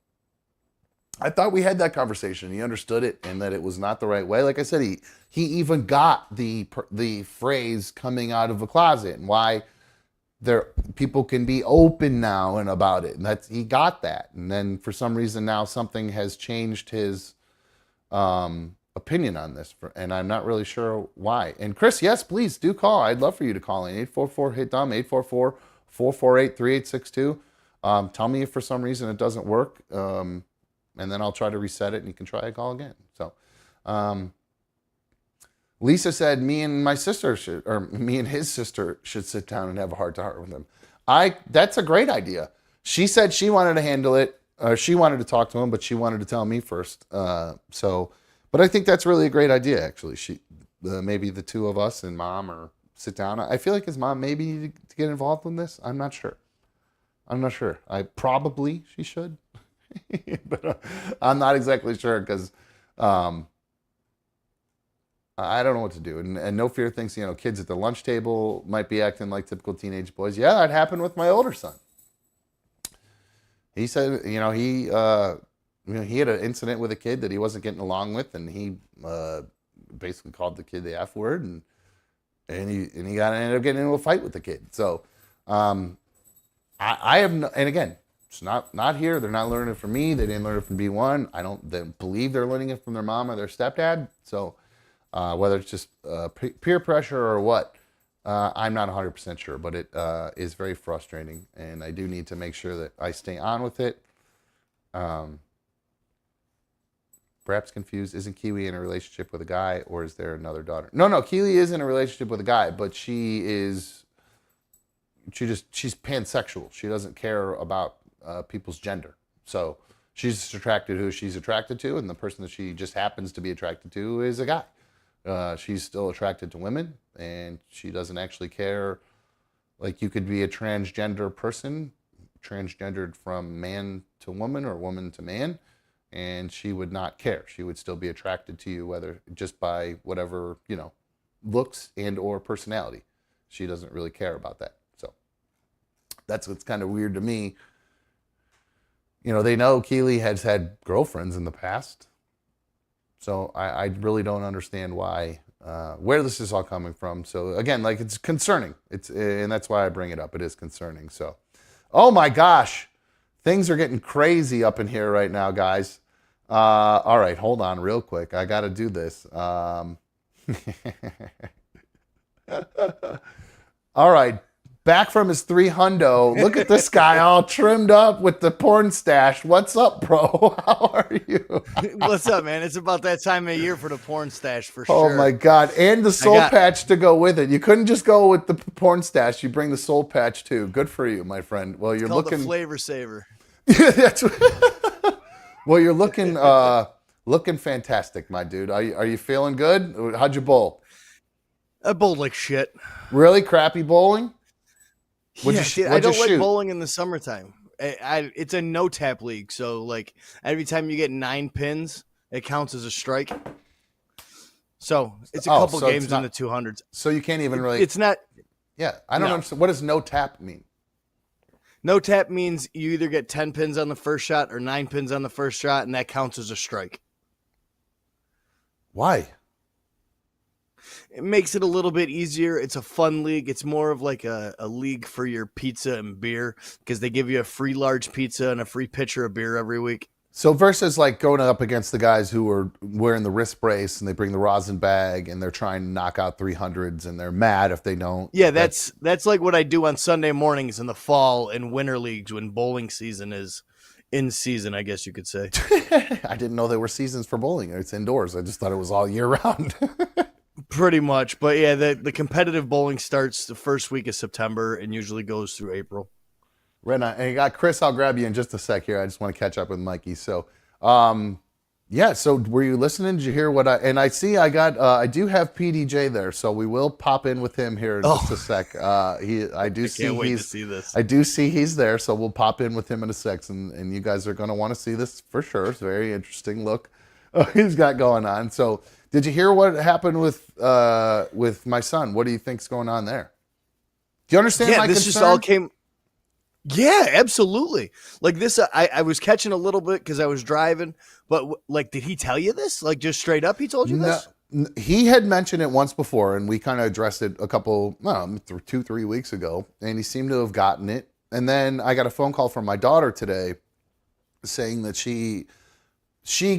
I thought we had that conversation. He understood it and that it was not the right way. Like I said, he even got the phrase coming out of a closet and why people can be open now and about it. And he got that. And then for some reason now something has changed his opinion on this. And I'm not really sure why. And Chris, yes, please do call. I'd love for you to call in. 844-HIT-DUMB, 844-448-3862. Tell me if for some reason it doesn't work. And then I'll try to reset it and you can try a call again. So, Lisa said me and his sister should sit down and have a heart-to-heart with him. That's a great idea. She said she wanted to handle it. She wanted to talk to him, but she wanted to tell me first. But I think that's really a great idea, actually. Maybe the two of us and mom or sit down. I feel like his mom maybe needed to get involved in this. I'm not sure. She should. But I'm not exactly sure because I don't know what to do. And No Fear thinks, kids at the lunch table might be acting like typical teenage boys. Yeah, that happened with my older son. He said, he had an incident with a kid that he wasn't getting along with, and he basically called the kid the F word, and he ended up getting into a fight with the kid. So I have no, and again, it's not here. They're not learning it from me. They didn't learn it from B1. They believe they're learning it from their mom or their stepdad. So whether it's just peer pressure or what, I'm not 100% sure. But it is very frustrating, and I do need to make sure that I stay on with it. Perhaps confused. Isn't Kiwi in a relationship with a guy, or is there another daughter? No. Keely is in a relationship with a guy, but she's pansexual. She doesn't care about people's gender. So she's just attracted to who she's attracted to, and the person that she just happens to be attracted to is a guy. She's still attracted to women, and she doesn't actually care. Like, you could be a transgender person, transgendered from man to woman or woman to man, and she would not care. She would still be attracted to you, whether just by whatever, looks and or personality. She doesn't really care about that. So that's what's kind of weird to me. They know Keely has had girlfriends in the past. So I really don't understand why, where this is all coming from. So again, it's concerning. And that's why I bring it up. It is concerning. So Oh my gosh. Things are getting crazy up in here right now, guys. All right, hold on real quick. I got to do this. All right, back from his 300. Look at this guy all trimmed up with the porn stash. What's up, bro? How are you? What's up, man? It's about that time of year for the porn stash for Oh sure. my God. And the soul patch to go with it. You couldn't just go with the porn stash. You bring the soul patch too. Good for you, my friend. Well, you're Called looking the flavor saver. That's well, you're looking fantastic, my dude. Are you feeling good? How'd you bowl? I bowled like shit. Really crappy bowling? I don't like bowling in the summertime. It's a no tap league, so like every time you get 9 pins, it counts as a strike. So it's a couple games in the 200s. So you can't even really. It's not. Yeah, I don't understand. What does no tap mean? No tap means you either get 10 pins on the first shot or 9 pins on the first shot, and that counts as a strike. Why? It makes it a little bit easier. It's a fun league. It's more of like a league for your pizza and beer because they give you a free large pizza and a free pitcher of beer every week. So versus like going up against the guys who are wearing the wrist brace and they bring the rosin bag and they're trying to knock out 300s and they're mad if they don't. Yeah, that's like what I do on Sunday mornings in the fall and winter leagues when bowling season is in season, I guess you could say. I didn't know there were seasons for bowling. It's indoors. I just thought it was all year round. Pretty much. But yeah, the competitive bowling starts the first week of September and usually goes through April. Right on. And you got Chris, I'll grab you in just a sec here. I just want to catch up with Mikey. So, yeah. So were you listening? Did you hear what I see? I do have PDJ there, so we will pop in with him here in just a sec. I do see he's there, so we'll pop in with him in a sec, and you guys are going to want to see this for sure. It's a very interesting look he's got going on. So, did you hear what happened with my son? What do you think's going on there? Do you understand my this concern? just all came. Yeah, absolutely. Like this, I was catching a little bit because I was driving, but like, did he tell you this? Like, just straight up, he told you this? He had mentioned it once before, and we kind of addressed it a couple, 2-3 weeks ago, and he seemed to have gotten it. And then I got a phone call from my daughter today saying that she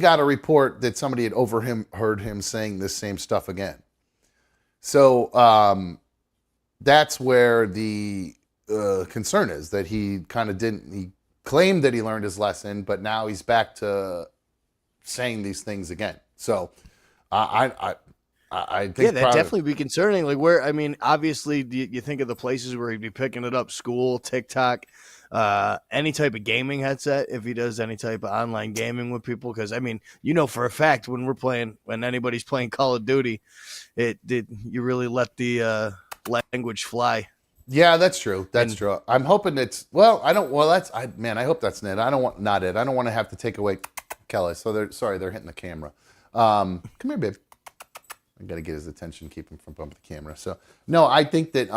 got a report that somebody had heard him saying this same stuff again. So that's where the concern is, that he kind of he claimed that he learned his lesson, but now he's back to saying these things again. So I think that'd definitely be concerning. Like obviously you think of the places where he'd be picking it up: school, TikTok, any type of gaming headset, if he does any type of online gaming with people. Because for a fact when anybody's playing Call of Duty, you really let the language fly. Yeah, that's true. That's true. I'm hoping I hope that's it. I don't want to have to take away Kelly. So they're hitting the camera. Come here, babe. I got to get his attention, keep him from bumping the camera. So no, I think that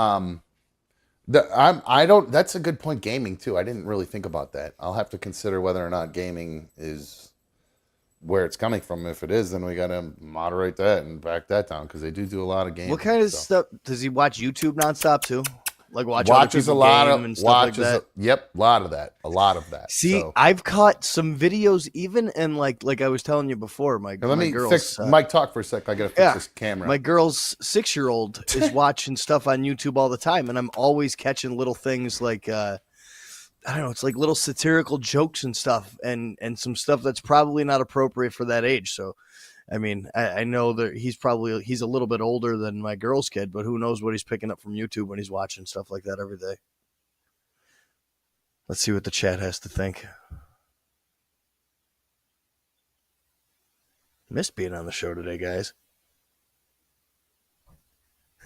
that's a good point. Gaming too. I didn't really think about that. I'll have to consider whether or not gaming is where it's coming from. If it is, then we got to moderate that and back that down, because they do a lot of gaming. What kind of stuff does he watch? YouTube nonstop too? Like watches a lot of and stuff like that. Yep, a lot of that. See, I've caught some videos even in like I was telling you before. Mike, talk for a sec. I gotta fix this camera. My girl's 6-year-old is watching stuff on YouTube all the time, and I'm always catching little things like I don't know, it's like little satirical jokes and stuff, and some stuff that's probably not appropriate for that age. So I know that he's a little bit older than my girl's kid, but who knows what he's picking up from YouTube when he's watching stuff like that every day. Let's see what the chat has to think. Missed being on the show today, guys.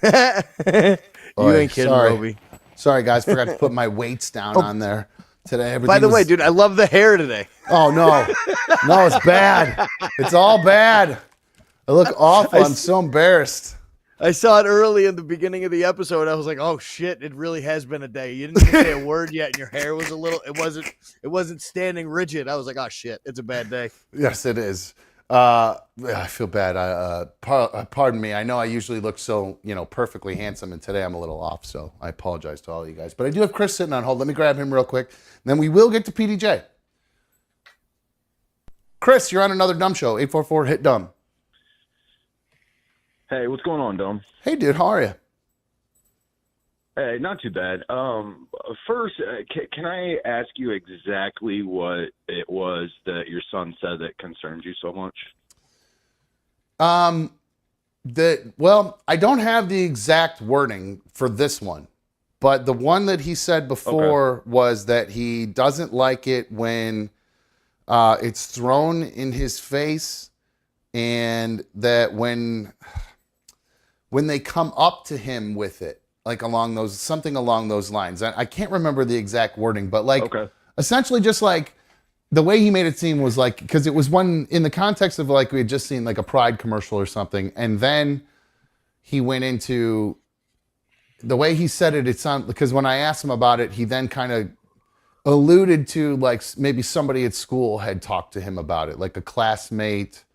You ain't kidding, Roby. Sorry, guys. Forgot to put my weights down on there today. By the way, dude, I love the hair today. Oh, no. No, it's bad. It's all bad. I look awful. I'm so embarrassed. I saw it early in the beginning of the episode. I was like, oh, shit, it really has been a day. You didn't say a word yet, and your hair was it wasn't standing rigid. I was like, oh, shit, it's a bad day. Yes, it is. I feel bad. Pardon me. I know I usually look so, perfectly handsome, and today I'm a little off, so I apologize to all you guys. But I do have Chris sitting on hold. Let me grab him real quick. Then we will get to PDJ. Chris, you're on another dumb show. 844-HIT-DUMB. Hey, what's going on, Dom? Hey, dude. How are you? Hey, not too bad. First, can I ask you exactly what it was that your son said that concerned you so much? I don't have the exact wording for this one, but the one that he said before was that he doesn't like it when it's thrown in his face, and that when they come up to him with it, like something along those lines. I can't remember the exact wording, but essentially just like the way he made it seem was like, because it was one in the context of like we had just seen like a Pride commercial or something, and then he went into the way he said it. It sounded, because when I asked him about it, he then kind of alluded to like maybe somebody at school had talked to him about it, like a classmate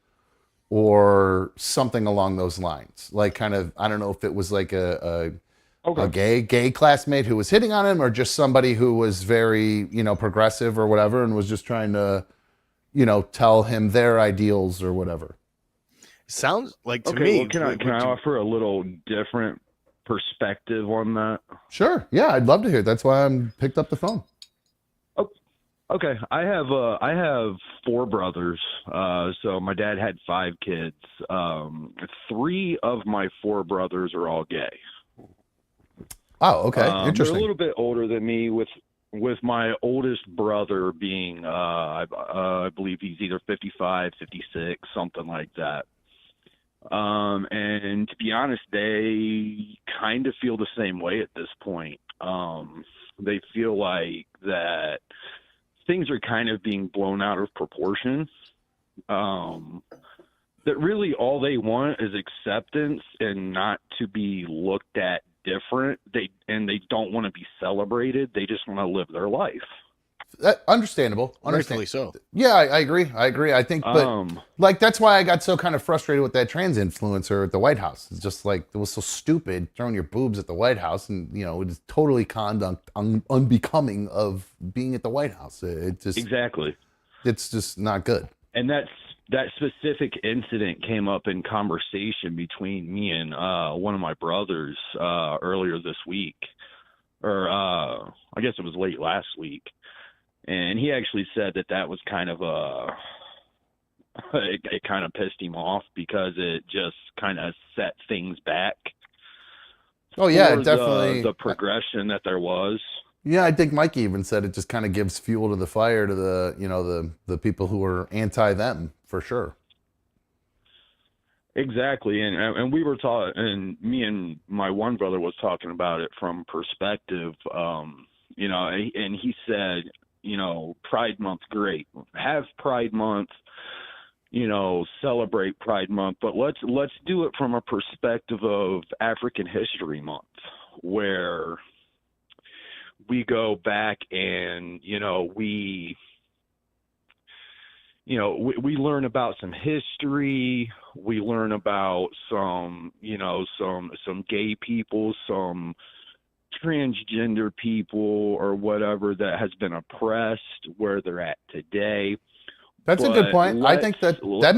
or something along those lines. Like kind of, I don't know if it was like a gay classmate who was hitting on him, or just somebody who was very, progressive or whatever, and was just trying to, tell him their ideals or whatever. Sounds like to me. Well, can I offer a little different perspective on that? Sure. Yeah, I'd love to hear. That's why I picked up the phone. Okay, I have 4 brothers. So my dad had 5 kids. 3 of my 4 brothers are all gay. Oh, okay. Interesting. They're a little bit older than me, with my oldest brother being, I believe he's either 55, 56, something like that. And to be honest, they kind of feel the same way at this point. They feel like that things are kind of being blown out of proportion. That really all they want is acceptance and not to be looked at different. They don't want to be celebrated. They just want to live their life. Understandable. Rightfully so. Yeah, I agree. I think, but like that's why I got so kind of frustrated with that trans influencer at the White House. It's just like it was so stupid throwing your boobs at the White House, and it is totally conduct unbecoming of being at the White House. It just exactly. It's just not good. And that specific incident came up in conversation between me and one of my brothers earlier this week, or I guess it was late last week. And he actually said that was kind of it kind of pissed him off because it just kind of set things back. Oh yeah, definitely the progression that there was. Yeah, I think Mikey even said it just kind of gives fuel to the fire to the people who are anti them, for sure. Exactly, and we were taught, and me and my one brother was talking about it from perspective, and he said, Pride Month, great. Have Pride Month, celebrate Pride Month, but let's do it from a perspective of African History Month, where we go back and, we learn about some history, we learn about some gay people, some transgender people or whatever that has been oppressed, where they're at today. That's a good point. I think that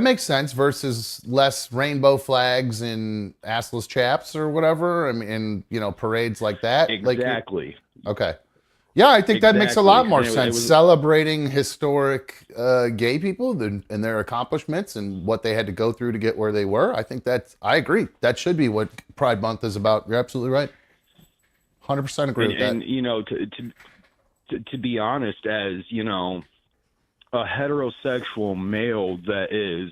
makes sense versus less rainbow flags and assless chaps or whatever. I mean, and parades like that. Exactly. Okay. Yeah, I think that makes a lot more sense. Celebrating historic gay people and their accomplishments and what they had to go through to get where they were. I think I agree. That should be what Pride Month is about. You're absolutely right. 100% agree with that. And to be honest, as a heterosexual male that is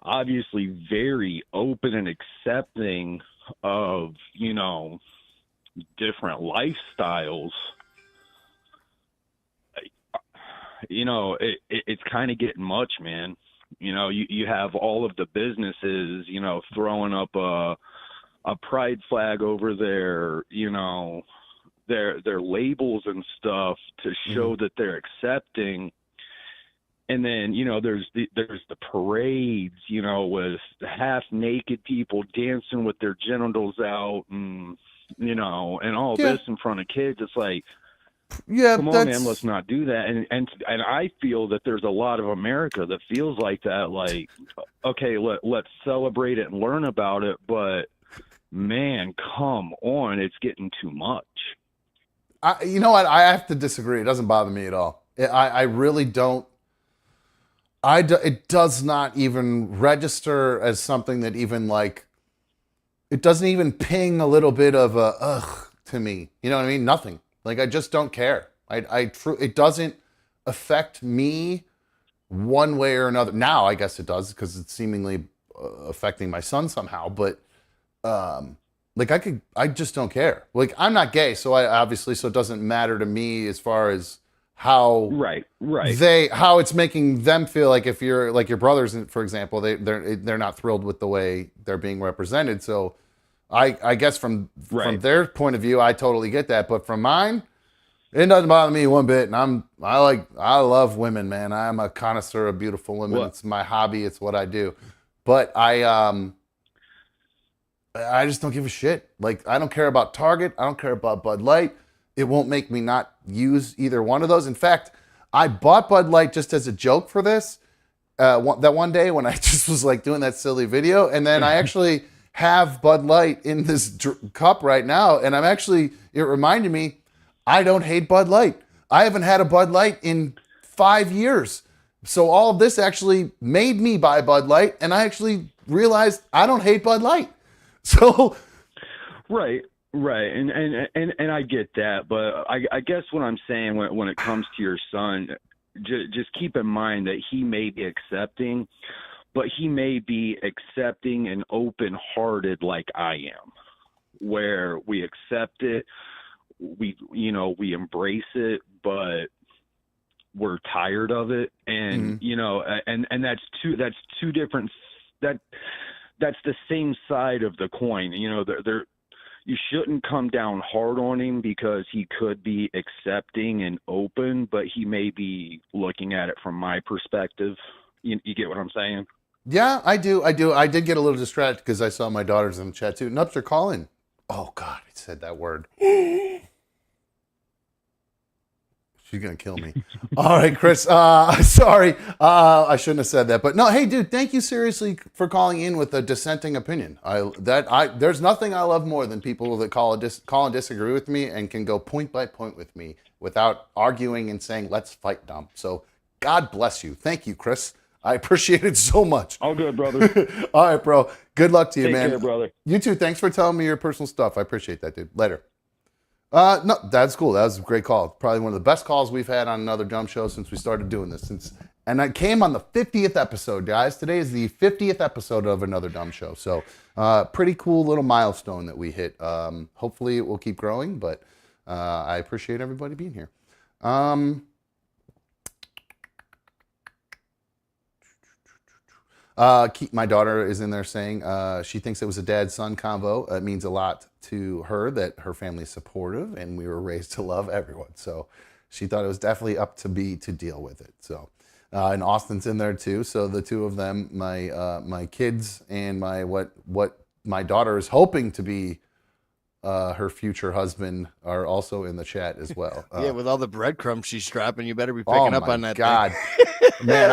obviously very open and accepting of different lifestyles, it's kind of getting much, man. You have all of the businesses throwing up a pride flag over their labels and stuff to show that they're accepting. And then, there's the parades, with half naked people dancing with their genitals out and, and all this in front of kids. It's like, come on, man, let's not do that. And I feel that there's a lot of America that feels like that. Like, okay, let's celebrate it and learn about it. But man, come on, it's getting too much. You know what? I have to disagree. It doesn't bother me at all. I really don't. It does not even register as something that even like, it doesn't even ping a little bit of a ugh to me. You know what I mean? Nothing. Like, I just don't care. It doesn't affect me one way or another. Now, I guess it does because it's seemingly affecting my son somehow. But like, I just don't care. Like, I'm not gay, so so it doesn't matter to me as far as how how it's making them feel. Like, if you're like your brothers, for example, they're not thrilled with the way they're being represented. So I guess from their point of view, I totally get that. But from mine, it doesn't bother me one bit. And I love women, man. I'm a connoisseur of beautiful women. It's my hobby. It's what I do. But I just don't give a shit. Like, I don't care about Target. I don't care about Bud Light. It won't make me not use either one of those. In fact, I bought Bud Light just as a joke for this. That one day when I just was like doing that silly video, and then I actually have Bud Light in this cup right now, and it reminded me, I don't hate Bud Light. I haven't had a Bud Light in 5 years. So all of this actually made me buy Bud Light, and I actually realized I don't hate Bud Light. So Right. And I get that, but I guess what I'm saying when it comes to your son, just keep in mind that he may be accepting, but he may be accepting and open-hearted like I am, where we accept it, we embrace it, but we're tired of it. And, and that's two different, that's the same side of the coin. You shouldn't come down hard on him because he could be accepting and open, but he may be looking at it from my perspective. You get what I'm saying? yeah, I do. I did get a little distracted because I saw my daughters in the chat too. Nups are calling. Oh God, I said that word. She's going to kill me. All right, Chris. Sorry. I shouldn't have said that. But no, hey, dude, thank you seriously for calling in with a dissenting opinion. There's nothing I love more than people that call and disagree with me and can go point by point with me without arguing and saying, let's fight, dumb. So God bless you. Thank you, Chris. I appreciate it so much. All good, brother. All right, bro. Good luck to you, man. Take care, brother. You too. Thanks for telling me your personal stuff. I appreciate that, dude. Later. No, that's cool. That was a great call. Probably one of the best calls we've had on Another Dumb Show since we started doing this. And I came on the 50th episode, guys. Today is the 50th episode of Another Dumb Show. So pretty cool little milestone that we hit. Hopefully it will keep growing, but I appreciate everybody being here. My daughter is in there saying she thinks it was a dad-son convo. It means a lot to her that her family is supportive and we were raised to love everyone. So she thought it was definitely up to me to deal with it. So and Austin's in there too. So the two of them, my kids and what my daughter is hoping to be her future husband are also in the chat as well. Yeah, with all the breadcrumbs she's dropping, you better be picking up on that. God. Man,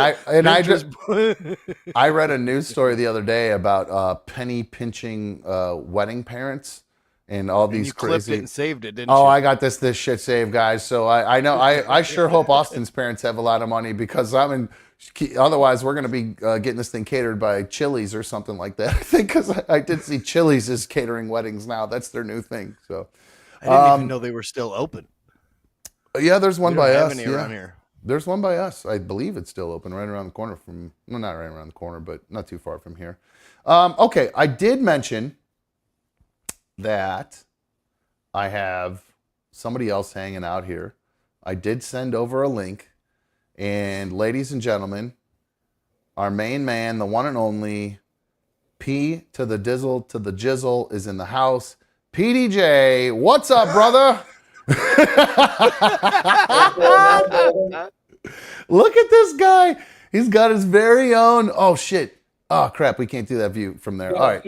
I read a news story the other day about penny pinching wedding parents and all these you crazy. Clipped it and saved it, didn't you? Oh, I got this shit saved, guys. So I know I sure hope Austin's parents have a lot of money because otherwise we're gonna be getting this thing catered by Chili's or something like that. I think because I did see Chili's is catering weddings now. That's their new thing. So I didn't even know they were still open. Yeah, there's one by us. Around here. There's one by us. I believe it's still open right around the corner from, well, not right around the corner, but not too far from here. Okay, I did mention that I have somebody else hanging out here. I did send over a link. And ladies and gentlemen, our main man, the one and only, P to the Dizzle to the Jizzle is in the house. PDJ, what's up, brother? Look at this guy. He's got his very own. Oh shit. Oh crap. We can't do that view from there. All right.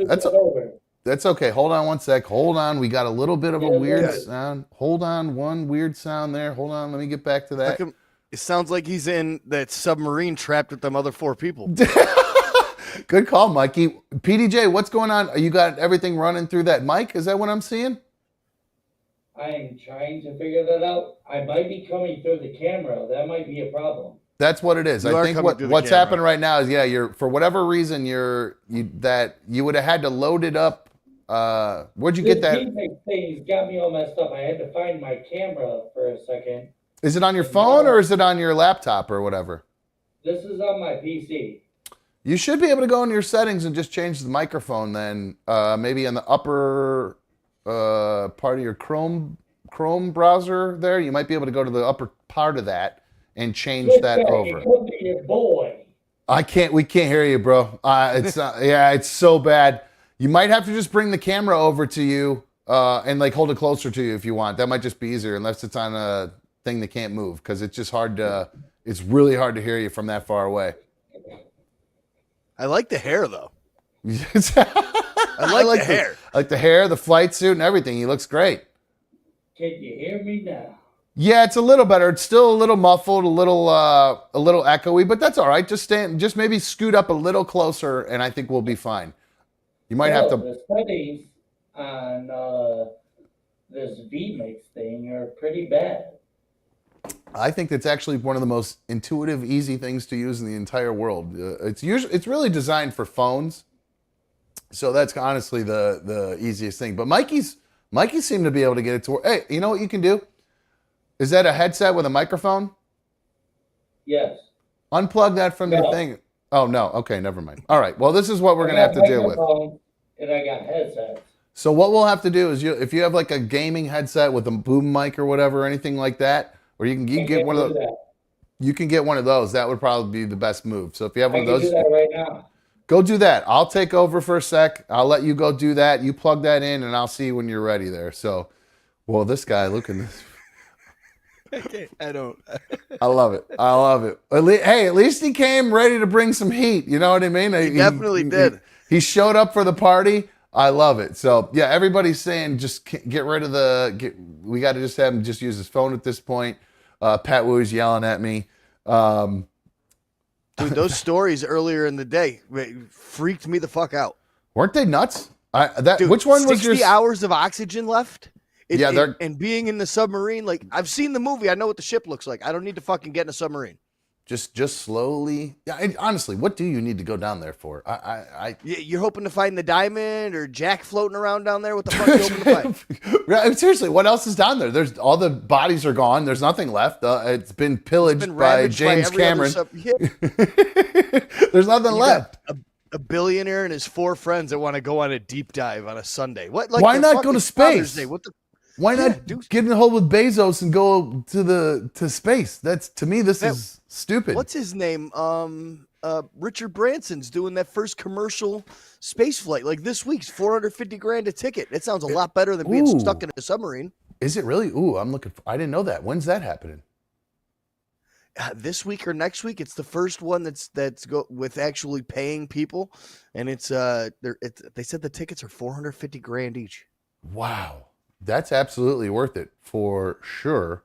That's okay. Hold on one sec. Hold on. We got a little bit of a weird sound. Hold on. One weird sound there. Hold on. Let me get back to that. It sounds like he's in that submarine trapped with them other 4 people. Good call, Mikey. PDJ, what's going on? You got everything running through that mic? Is that what I'm seeing? I am trying to figure that out. I might be coming through the camera. That might be a problem. That's what it is. I think what's happened right now is you're for whatever reason you would have had to load it up. Where'd you get that? This thing's got me all messed up. I had to find my camera for a second. Is it on your phone or is it on your laptop or whatever? This is on my PC. You should be able to go into your settings and just change the microphone then. Maybe in the upper part of your Chrome browser there. You might be able to go to the upper part of that and change that over. Your boy. We can't hear you, bro. It's so bad. You might have to just bring the camera over to you and like hold it closer to you if you want. That might just be easier unless it's on a thing that can't move because it's just it's really hard to hear you from that far away. I like the hair though. I like the hair. I like the hair, the flight suit and everything. He looks great. Can you hear me now? Yeah, it's a little better. It's still a little muffled, a little echoey, but that's all right. Just maybe scoot up a little closer and I think we'll be fine. You might have to. The settings on this VMix thing are pretty bad. I think it's actually one of the most intuitive, easy things to use in the entire world. It's really designed for phones, so that's honestly the easiest thing. But Mikey seemed to be able to get it to work. Hey, you know what you can do? Is that a headset with a microphone? Yes. Unplug that from your thing. Oh no. Okay, never mind. All right. Well, this is what we're gonna have to deal with. And I got headsets. So what we'll have to do is if you have like a gaming headset with a boom mic or whatever, or anything like that. Or you can get one of those. You can get one of those. That would probably be the best move. So if you have one of those, do that right now. Go do that. I'll take over for a sec. I'll let you go do that. You plug that in, and I'll see when you're ready there. So, well, this guy, look at this. Okay, I don't. I love it. I love it. Hey, at least he came ready to bring some heat. You know what I mean? He definitely did. He showed up for the party. I love it. So yeah, everybody's saying just get rid of we got to just have him just use his phone at this point. Pat Woo's yelling at me. Dude, those stories earlier in the day freaked me the fuck out. Weren't they nuts? Dude, which one was 60 hours of oxygen left? Yeah, and being in the submarine, like I've seen the movie, I know what the ship looks like. I don't need to fucking get in a submarine. Just slowly. Yeah, honestly, what do you need to go down there for? You're hoping to find the diamond or Jack floating around down there? What the fuck are you hoping to find? Seriously, what else is down there? There's all the bodies are gone. There's nothing left. It's been pillaged by James Cameron. There's nothing left. A billionaire and his 4 friends that want to go on a deep dive on a Sunday. What? Why not go to space? Why not get in a hole with Bezos and go to space? That's to me, this is stupid. What's his name? Richard Branson's doing that first commercial space flight. Like this week's $450,000 a ticket. It sounds a lot better than being stuck in a submarine. Is it really? Ooh, I didn't know that. When's that happening? This week or next week? It's the first one that's with actually paying people, and it's they said the tickets are $450,000 each. Wow. That's absolutely worth it for sure.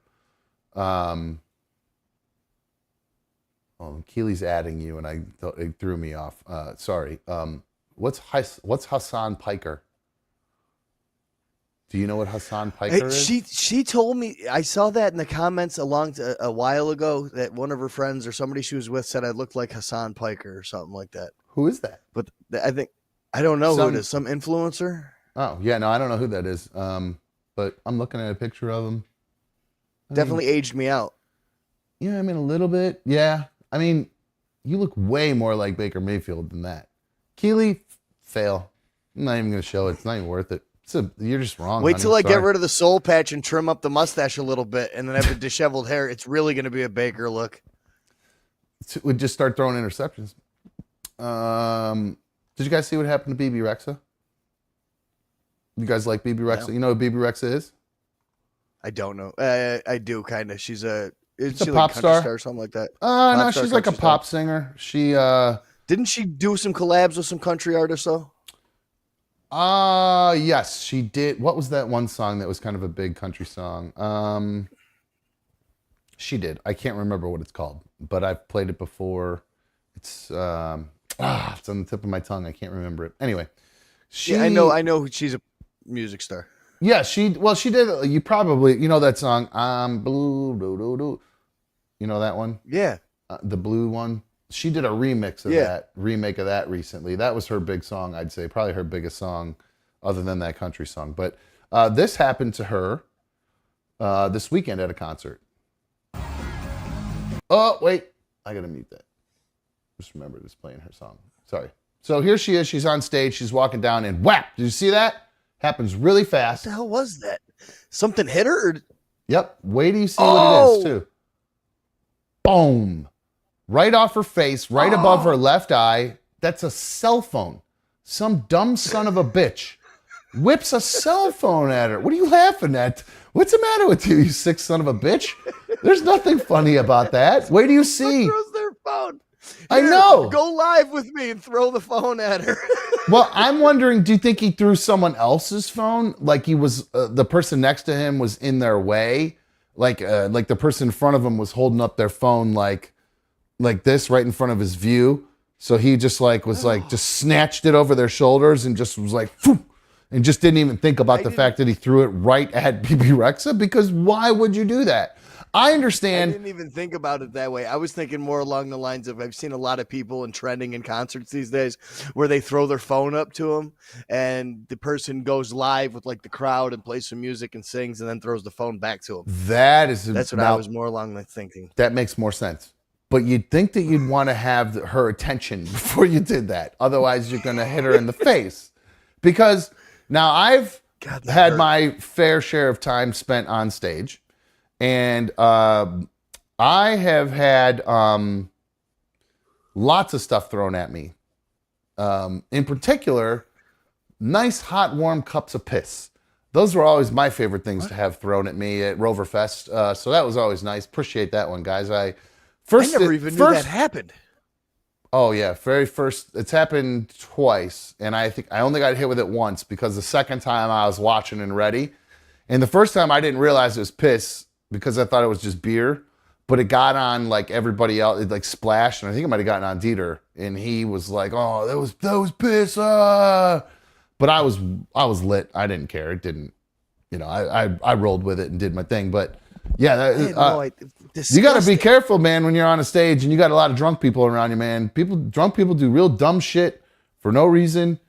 Keely's adding you, and it threw me off. Sorry. What's Hassan Piker? Do you know what Hassan Piker is? She told me. I saw that in the comments a while ago that one of her friends or somebody she was with said I looked like Hassan Piker or something like that. Who is that? But I don't know who it is. Some influencer. Oh yeah, no, I don't know who that is. But I'm looking at a picture of him. Definitely aged me out. Yeah, I mean, a little bit. Yeah. I mean, you look way more like Baker Mayfield than that. Keely, fail. I'm not even going to show it. It's not even worth it. You're just wrong. Wait till I get rid of the soul patch and trim up the mustache a little bit and then have the disheveled hair. It's really going to be a Baker look. We'd just start throwing interceptions. Did you guys see what happened to Bebe Rexha? You guys like Bebe Rexha? No. You know who Bebe Rexha is? I don't know. I do kind of. She's a Is She's she a like pop a country star? star or something like that? No, Pop star, she's like a country star? pop singer. She Didn't she do some collabs with some country artists though? yes, she did. What was that one song that was kind of a big country song? She did. I can't remember what it's called, but I've played it before. It's it's on the tip of my tongue. I can't remember it. Anyway, I know she's a music star. Yeah, she did. You probably that song. I'm blue, do, do, do. You know that one? Yeah. The blue one. She did a remake of that recently. That was her big song, I'd say, probably her biggest song, other than that country song. But this happened to her this weekend at a concert. Oh wait, I gotta mute that. Just remember this playing her song. Sorry. So here she is. She's on stage. She's walking down, and whap! Did you see that? Happens really fast. What the hell was that? Something hit her? Or... Yep. Wait till you see what it is, too. Boom. Right off her face, right above her left eye. That's a cell phone. Some dumb son of a bitch whips a cell phone at her. What are you laughing at? What's the matter with you, you sick son of a bitch? There's nothing funny about that. Wait till you see. Throws their phone. I know. Go live with me and throw the phone at her. Well, I'm wondering, do you think he threw someone else's phone? Like he was, the person next to him was in their way? Like the person in front of him was holding up their phone like this right in front of his view. So he just just snatched it over their shoulders and just was like, phew, and just didn't even think about the fact that he threw it right at Bebe Rexha, because why would you do that? I understand. I didn't even think about it that way. I was thinking more along the lines of, I've seen a lot of people in trending in concerts these days where they throw their phone up to them and the person goes live with like the crowd and plays some music and sings and then throws the phone back to them. That's what I was more along the thinking. That makes more sense. But you'd think that you'd want to have her attention before you did that. Otherwise, you're going to hit her in the face. Because now I've had my fair share of time spent on stage. And I have had lots of stuff thrown at me. In particular, nice, hot, warm cups of piss. Those were always my favorite things to have thrown at me at Roverfest. So that was always nice. Appreciate that one, guys. I never even knew that happened. Oh, yeah. Very first. It's happened twice. And I think I only got hit with it once because the second time I was watching and ready. And the first time I didn't realize it was piss, because I thought it was just beer, but it got on like everybody else. It like splashed, and I think it might have gotten on Dieter, and he was like, "Oh, that was piss." But I was lit. I didn't care. It didn't, I rolled with it and did my thing. But yeah, you got to be careful, man, when you're on a stage and you got a lot of drunk people around you, man. Drunk people do real dumb shit for no reason.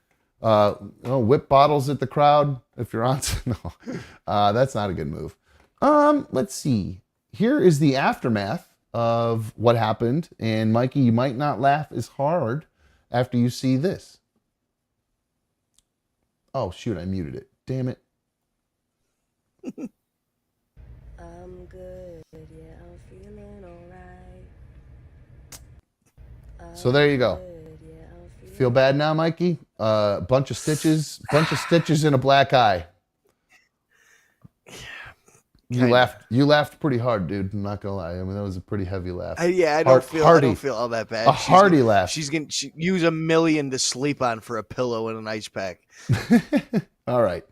Whip bottles at the crowd if you're on. No, that's not a good move. Let's see. Here is the aftermath of what happened. And Mikey, you might not laugh as hard after you see this. Oh, shoot, I muted it. Damn it. I'm good. Yeah, I'm feeling all right. So there you go. Feel bad now, Mikey? Bunch of stitches in a black eye. You laughed pretty hard, dude. I'm not gonna lie. I mean, that was a pretty heavy laugh. I don't feel all that bad. Hearty laugh. She's gonna use $1 million to sleep on for a pillow and an ice pack. All right.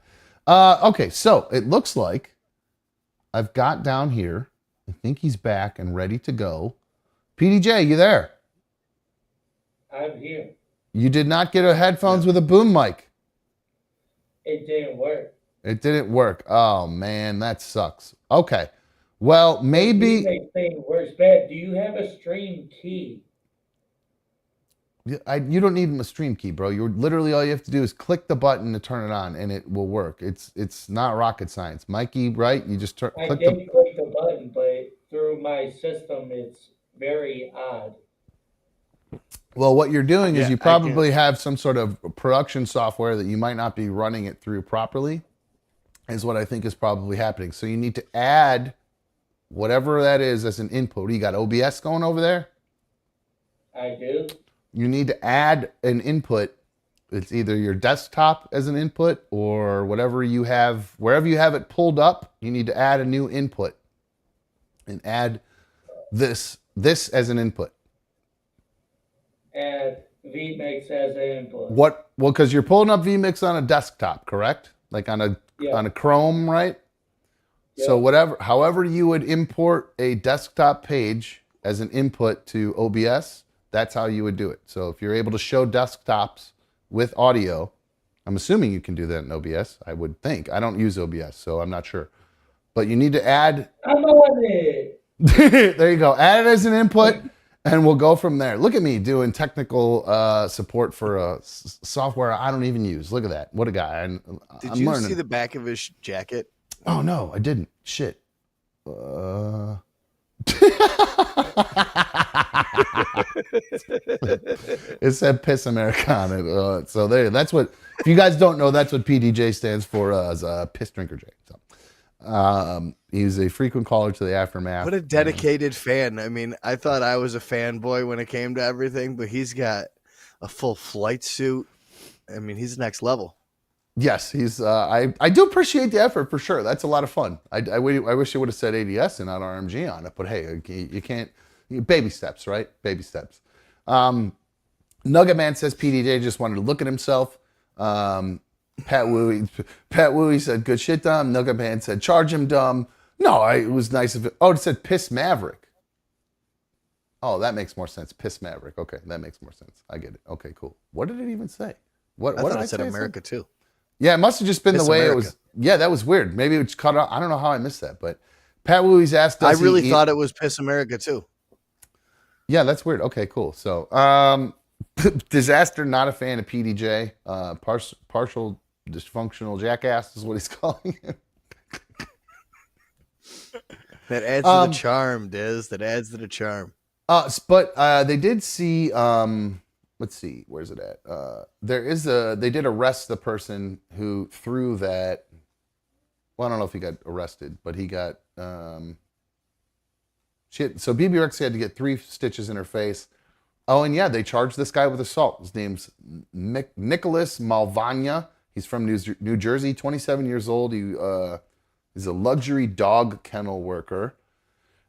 Okay, so it looks like I've got down here. I think he's back and ready to go. PDJ, you there? I'm here. You did not get a headphones with a boom mic. It didn't work. It didn't work. Oh, man, that sucks. Okay. Well, maybe... You make things worse bad. Do you have a stream key? You don't need a stream key, bro. You're literally, all you have to do is click the button to turn it on, and it will work. It's not rocket science. Mikey, right? You just click click the button, but through my system, it's very odd. Well, what you're doing is you probably have some sort of production software that you might not be running it through properly, is what I think is probably happening. So you need to add whatever that is as an input. You got OBS going over there? I do. You need to add an input. It's either your desktop as an input or whatever you have, wherever you have it pulled up, you need to add a new input and add this as an input. Add vMix as an input. What? Well, because you're pulling up vMix on a desktop, correct? Like on a Chrome, right? Yep. So however you would import a desktop page as an input to OBS, that's how you would do it. So if you're able to show desktops with audio, I'm assuming you can do that in OBS. I would think. I don't use OBS, so I'm not sure. But you need to add. I'm on it. There you go. Add it as an input, and we'll go from there. Look at me doing technical support for a software I don't even use. Look at that. What a guy. Did you see the back of his jacket? Oh, no, I didn't. Shit. It said Piss America on it. So there, that's what, if you guys don't know, that's what PDJ stands for, as Piss Drinker J. So, he's a frequent caller to the Aftermath. What a dedicated fan. I mean, I thought I was a fanboy when it came to everything, but he's got a full flight suit. I mean, he's next level. Yes, he's. I do appreciate the effort for sure. That's a lot of fun. I wish it would have said ADS and not RMG on it, but hey, you can't. Baby steps, right? Baby steps. Nugget Man says PDJ just wanted to look at himself. Pat Wooey said good shit, dumb. Nugget Man said charge him, dumb. No, it was nice of it. Oh, it said Piss Maverick. Oh, that makes more sense. Piss Maverick. Okay, that makes more sense. I get it. Okay, cool. What did it even say? What I did thought I it said say? America too. Yeah, it must have just been Piss the way America. it was. Yeah, that was weird. Maybe it was cut out. I don't know how I missed that, but Pat Wooey's asked. I really thought it was Piss America too. Yeah, that's weird. Okay, cool. So, Disaster, not a fan of PDJ. Partial dysfunctional jackass is what he's calling him. That adds to the charm, Diz. That adds to the charm. But they did see. Let's see, where's it at? They did arrest the person who threw that. Well, I don't know if he got arrested, but he got. So Bebe Rexha had to get 3 stitches in her face. Oh, and yeah, they charged this guy with assault. His name's Nicholas Malvania. He's from New Jersey, 27 years old. He's a luxury dog kennel worker.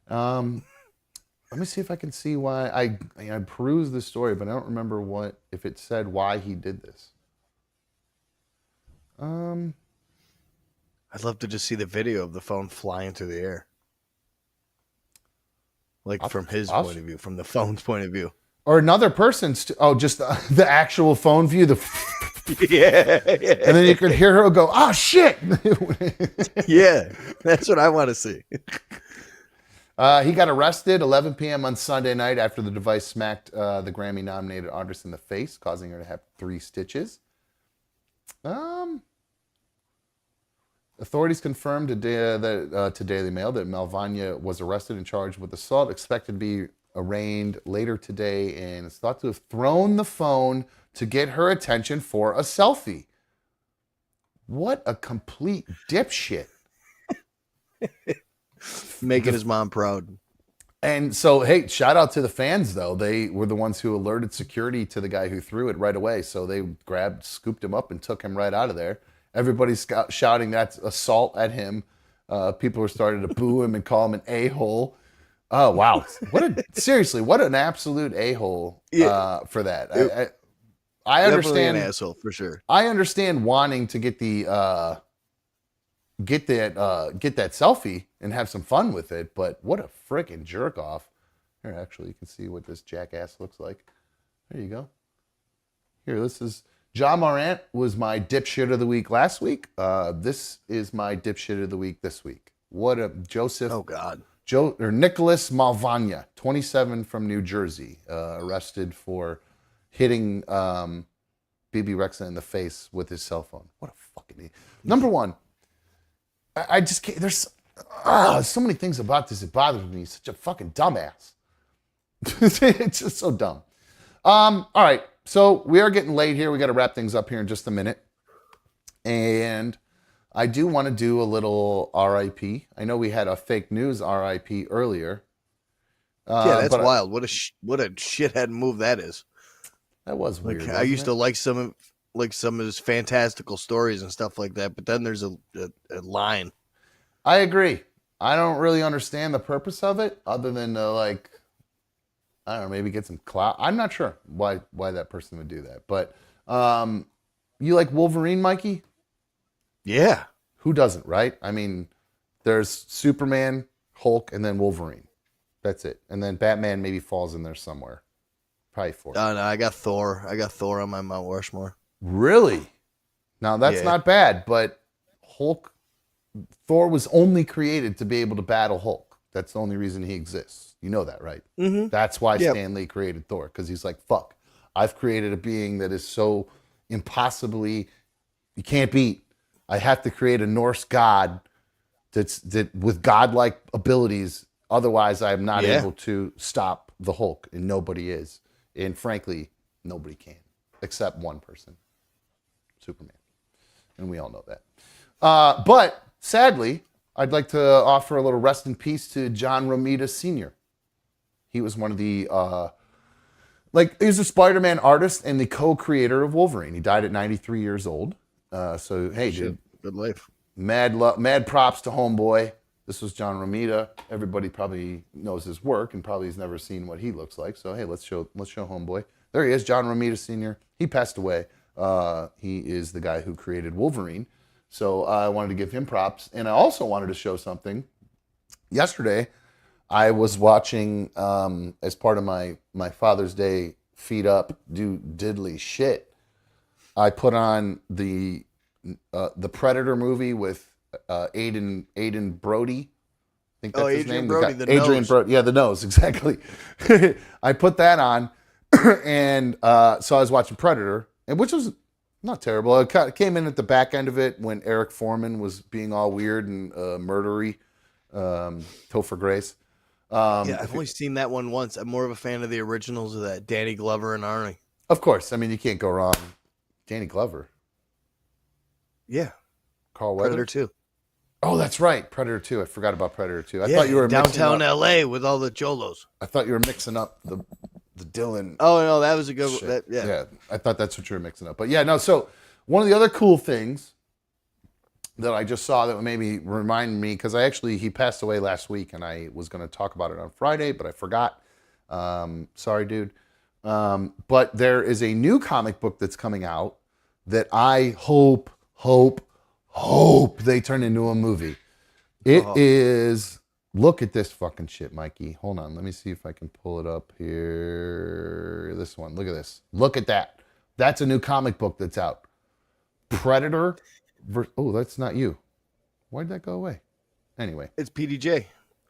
Let me see if I can see why. I perused the story, but I don't remember if it said why he did this. I'd love to just see the video of the phone flying through the air. Like from his point of view, from the phone's point of view. Or another person's, just the actual phone view. Yeah. And then you could hear her go, oh, shit. Yeah, that's what I want to see. He got arrested 11 p.m. on Sunday night after the device smacked the Grammy-nominated artist in the face, causing her to have 3 stitches. Authorities confirmed to Daily Mail that Malvania was arrested and charged with assault, expected to be arraigned later today, and is thought to have thrown the phone to get her attention for a selfie. What a complete dipshit. Making his mom proud. And so, hey, shout out to the fans, though. They were the ones who alerted security to the guy who threw it right away. So they scooped him up and took him right out of there. Everybody's shouting that's assault at him. People were starting to boo him and call him an a-hole. Oh, wow. Seriously, what an absolute a-hole for that. I understand. An asshole, for sure. I understand wanting to get get that selfie and have some fun with it, but what a freaking jerk off. Here, actually, you can see what this jackass looks like. There you go. Here, this is John Morant was my dipshit of the week last week. This is my dipshit of the week this week. What a Joseph. Oh God. Nicholas Malvania, 27 from New Jersey, arrested for hitting Bebe Rexha in the face with his cell phone. What a fucking idiot. Number one, I just can't. There's so many things about this that bothers me. He's such a fucking dumbass. It's just so dumb. All right. So we are getting late here. We got to wrap things up here in just a minute. And I do want to do a little RIP. I know we had a fake news RIP earlier. Yeah, that's wild. What a shithead move that is. That was weird. I used to like some of his fantastical stories and stuff like that, but then there's a line. I agree. I don't really understand the purpose of it other than to like, I don't know, maybe get some clout. I'm not sure why that person would do that. But you like Wolverine, Mikey? Yeah. Who doesn't, right? I mean, there's Superman, Hulk, and then Wolverine. That's it. And then Batman maybe falls in there somewhere. Probably fourth. Oh, no, I got Thor. I got Thor on my Mount Rushmore. Really? Now, that's not bad, but Thor was only created to be able to battle Hulk. That's the only reason he exists. You know that, right? Mm-hmm. That's why Stan Lee created Thor, because he's like, fuck, I've created a being that is so impossibly, you can't beat. I have to create a Norse god that with godlike abilities. Otherwise, I am not able to stop the Hulk, and nobody is. And frankly, nobody can, except one person, Superman. And we all know that. But sadly, I'd like to offer a little rest in peace to John Romita Sr. He was one of the, he was a Spider-Man artist and the co-creator of Wolverine. He died at 93 years old. So, hey, dude. Good life. Mad props to homeboy. This was John Romita. Everybody probably knows his work and probably has never seen what he looks like. So, hey, let's show homeboy. There he is, John Romita Sr. He passed away. He is the guy who created Wolverine. So I wanted to give him props. And I also wanted to show something. Yesterday, I was watching, as part of my Father's Day feed up, do diddly shit. I put on the Predator movie with Aiden Brody. I think that's his name. Brody, the Adrian nose. Brody. Yeah, the nose, exactly. I put that on, and so I was watching Predator, and which was not terrible. It came in at the back end of it when Eric Foreman was being all weird and murdery. Topher Grace. I've only seen that one once. I'm more of a fan of the originals of that, Danny Glover and Arnie. Of course. I mean, you can't go wrong. Danny Glover. Yeah. Carl Weathers. Predator 2. Oh, that's right. Predator 2. I forgot about Predator 2. I thought you were downtown mixing up, LA with all the cholos. I thought you were mixing up the Dylan. Oh, no, that was a good shit. one. Yeah. I thought that's what you were mixing up. But yeah, no, so one of the other cool things that I just saw that maybe reminded me, because he passed away last week and I was going to talk about it on Friday, but I forgot. Sorry, dude. But there is a new comic book that's coming out that I hope they turn into a movie. It is, look at this fucking shit, Mikey. Hold on, let me see if I can pull it up here. This one, look at this. Look at that. That's a new comic book that's out. Predator. Oh, that's not you. Why did that go away? Anyway. It's PDJ.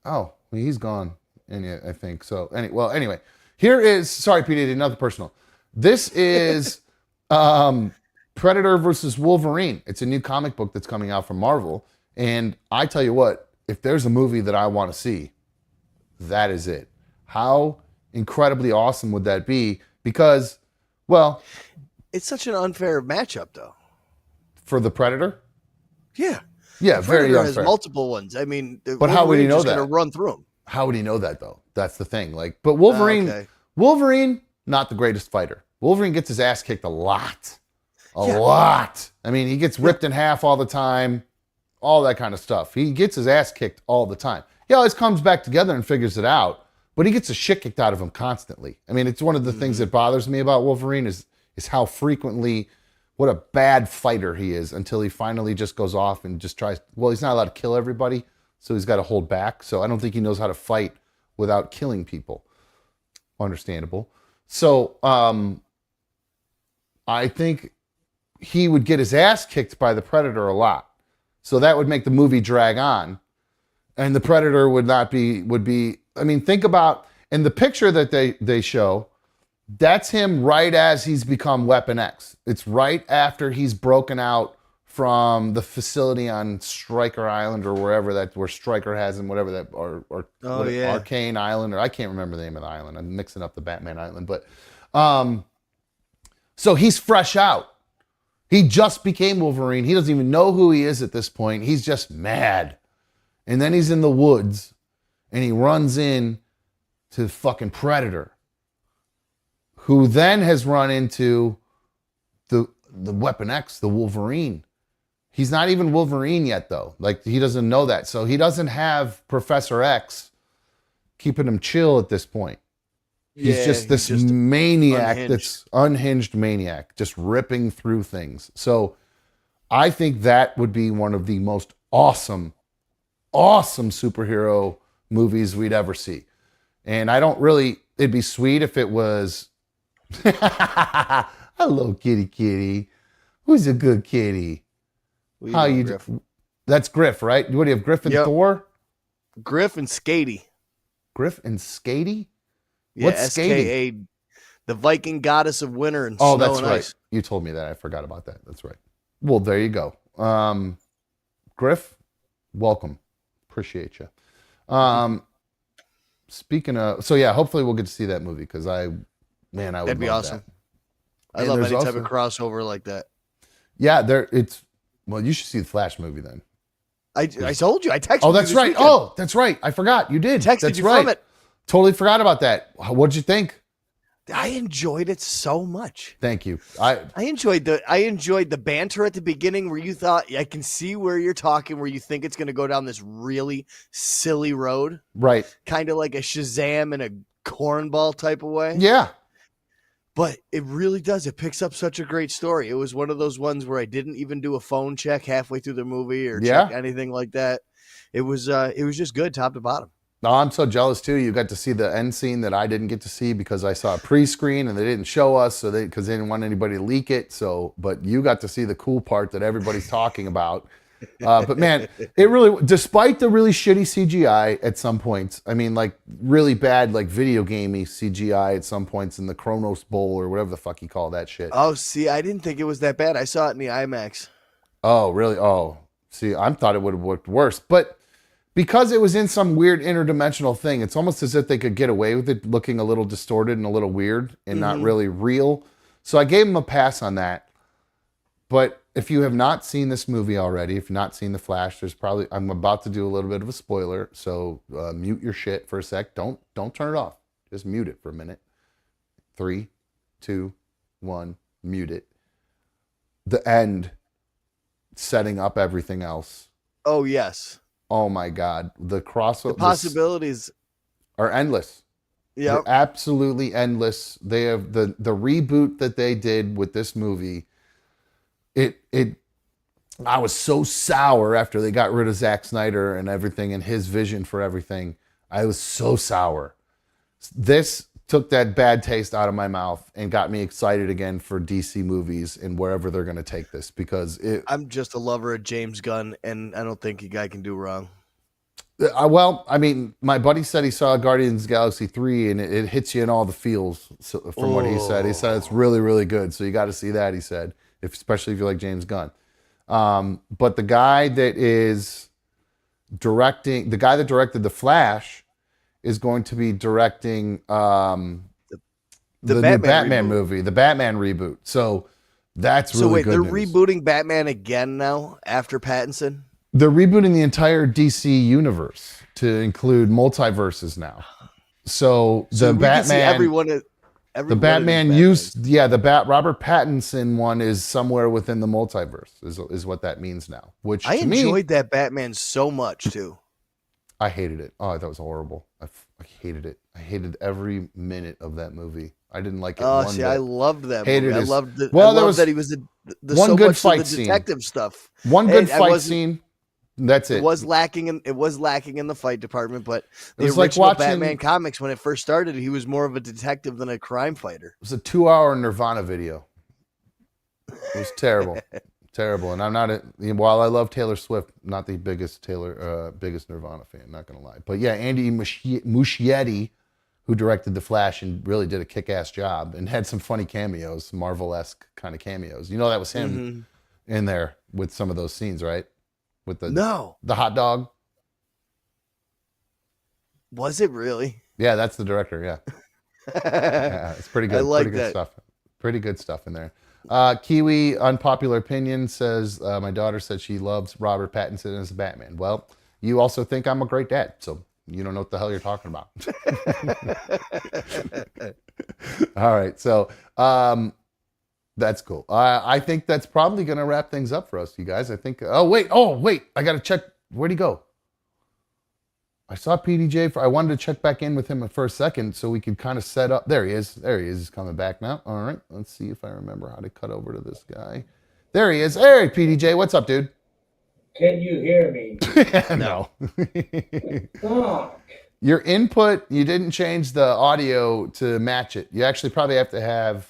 Oh, well, he's gone. I think so. Anyway. Here is, sorry, PDJ, nothing personal. This is Predator versus Wolverine. It's a new comic book that's coming out from Marvel. And I tell you what, if there's a movie that I want to see, that is it. How incredibly awesome would that be? Because, well, it's such an unfair matchup, though. For the Predator? Yeah. Yeah, very Predator unfair. has multiple ones. I mean, but how would he know that? Going to run through them. How would he know that, though? That's the thing. But Wolverine, not the greatest fighter. Wolverine gets his ass kicked a lot. A lot. I mean, he gets ripped in half all the time, all that kind of stuff. He gets his ass kicked all the time. He always comes back together and figures it out, but he gets the shit kicked out of him constantly. I mean, it's one of the things that bothers me about Wolverine is how frequently, what a bad fighter he is until he finally just goes off and just tries. Well, he's not allowed to kill everybody, so he's got to hold back. So I don't think he knows how to fight without killing people. Understandable. So I think he would get his ass kicked by the Predator a lot. So that would make the movie drag on. And the Predator would be, I mean, think about, in the picture that they show, that's him right as he's become Weapon X. It's right after he's broken out from the facility on Stryker Island or where Stryker has him, whatever that, or Arcane Island, or I can't remember the name of the island. I'm mixing up the Batman Island, but so he's fresh out. He just became Wolverine. He doesn't even know who he is at this point. He's just mad. And then he's in the woods and he runs in to fucking Predator, who then has run into the Weapon X, the Wolverine. He's not even Wolverine yet, though. Like, he doesn't know that. So he doesn't have Professor X keeping him chill at this point. He's just this maniac that's unhinged maniac, just ripping through things. So I think that would be one of the most awesome superhero movies we'd ever see. And I don't really, it'd be sweet if it was, hello, kitty kitty. Who's a good kitty? How you Griff? That's Griff, right? What do you have, Griff and Thor? Griff and Skady. Griff and Skady? Yeah, What's Skady? SKA, the Viking goddess of winter and Oh, snow that's and right. ice. You told me that. I forgot about that. That's right. Well, there you go. Griff, welcome. Appreciate you. Speaking of, so yeah, hopefully we'll get to see that movie because I would That'd be love awesome. that. I love any type of crossover like that. Yeah, well, you should see the Flash movie then. I told you. I texted you. Oh, that's this right. weekend. Oh, that's right. I forgot. You did. Texted That's you right. from it. Totally forgot about that. What'd you think? I enjoyed it so much. Thank you. I enjoyed the banter at the beginning where you thought I can see where you're talking, where you think it's going to go down this really silly road, right? Kind of like a Shazam in a cornball type of way. Yeah. But it really does. It picks up such a great story. It was one of those ones where I didn't even do a phone check halfway through the movie or check anything like that. It was just good top to bottom. No, I'm so jealous too. You got to see the end scene that I didn't get to see because I saw a pre-screen and they didn't show us, because they didn't want anybody to leak it. So, but you got to see the cool part that everybody's talking about. But man, it really, despite the really shitty CGI at some points, I mean, like really bad, like video gamey CGI at some points in the Kronos Bowl or whatever the fuck you call that shit. Oh, see, I didn't think it was that bad. I saw it in the IMAX. Oh, really? Oh, see, I thought it would have looked worse, but because it was in some weird interdimensional thing, it's almost as if they could get away with it looking a little distorted and a little weird and not really real. So I gave them a pass on that. But if you have not seen this movie already, if you've not seen The Flash, I'm about to do a little bit of a spoiler. So mute your shit for a sec. Don't turn it off. Just mute it for a minute. 3, 2, 1, mute it. The end, setting up everything else. Oh, yes. Oh my God. The possibilities are endless. Yeah. They're absolutely endless. They have the reboot that they did with this movie. I was so sour after they got rid of Zack Snyder and everything and his vision for everything. I was so sour. This took that bad taste out of my mouth and got me excited again for DC movies and wherever they're going to take this because I'm just a lover of James Gunn and I don't think a guy can do wrong. Well, I mean, my buddy said he saw Guardians of the Galaxy 3 and it hits you in all the feels from what he said. He said it's really, really good. So you got to see that, he said, especially if you like James Gunn. But the guy that directed The Flash is going to be directing the new Batman movie, the Batman reboot. So that's really good they're news. rebooting Batman again now after Pattinson? They're rebooting the entire DC universe to include multiverses now. So the Batman, the Batman Robert Pattinson one is somewhere within the multiverse is what that means now. Which I enjoyed that Batman so much too. I hated it. Oh, that was horrible. I hated it. I hated every minute of that movie. I didn't like it. Oh, see, I loved that movie. I loved it. Well, I loved that he was the one so good much fight of the detective stuff. One good fight scene. That's it. It was lacking in the fight department, but the was original like Batman comics, when it first started, he was more of a detective than a crime fighter. It was a 2-hour Nirvana video. It was terrible. Terrible. And I'm not while I love Taylor Swift, not the biggest Nirvana fan, not gonna lie. But yeah, Andy Muschietti, who directed The Flash and really did a kick-ass job and had some funny cameos, Marvel-esque kind of cameos. You know, that was him in there with some of those scenes, right? With the hot dog. Was it really? Yeah, that's the director. Yeah, yeah, it's pretty good. I like pretty good that stuff. Pretty good stuff in there. Kiwi, unpopular opinion, says my daughter said she loves Robert Pattinson as Batman. Well, you also think I'm a great dad, so you don't know what the hell you're talking about. All right, so That's cool. I think that's probably going to wrap things up for us, you guys. I think. Oh wait. I got to check. Where'd he go? I saw PDJ. I wanted to check back in with him for a second so we could kind of set up. There he is. He's coming back now. All right. Let's see if I remember how to cut over to this guy. There he is. Hey, PDJ. What's up, dude? Can you hear me? No. Fuck. Your input, you didn't change the audio to match it. You actually probably have to have...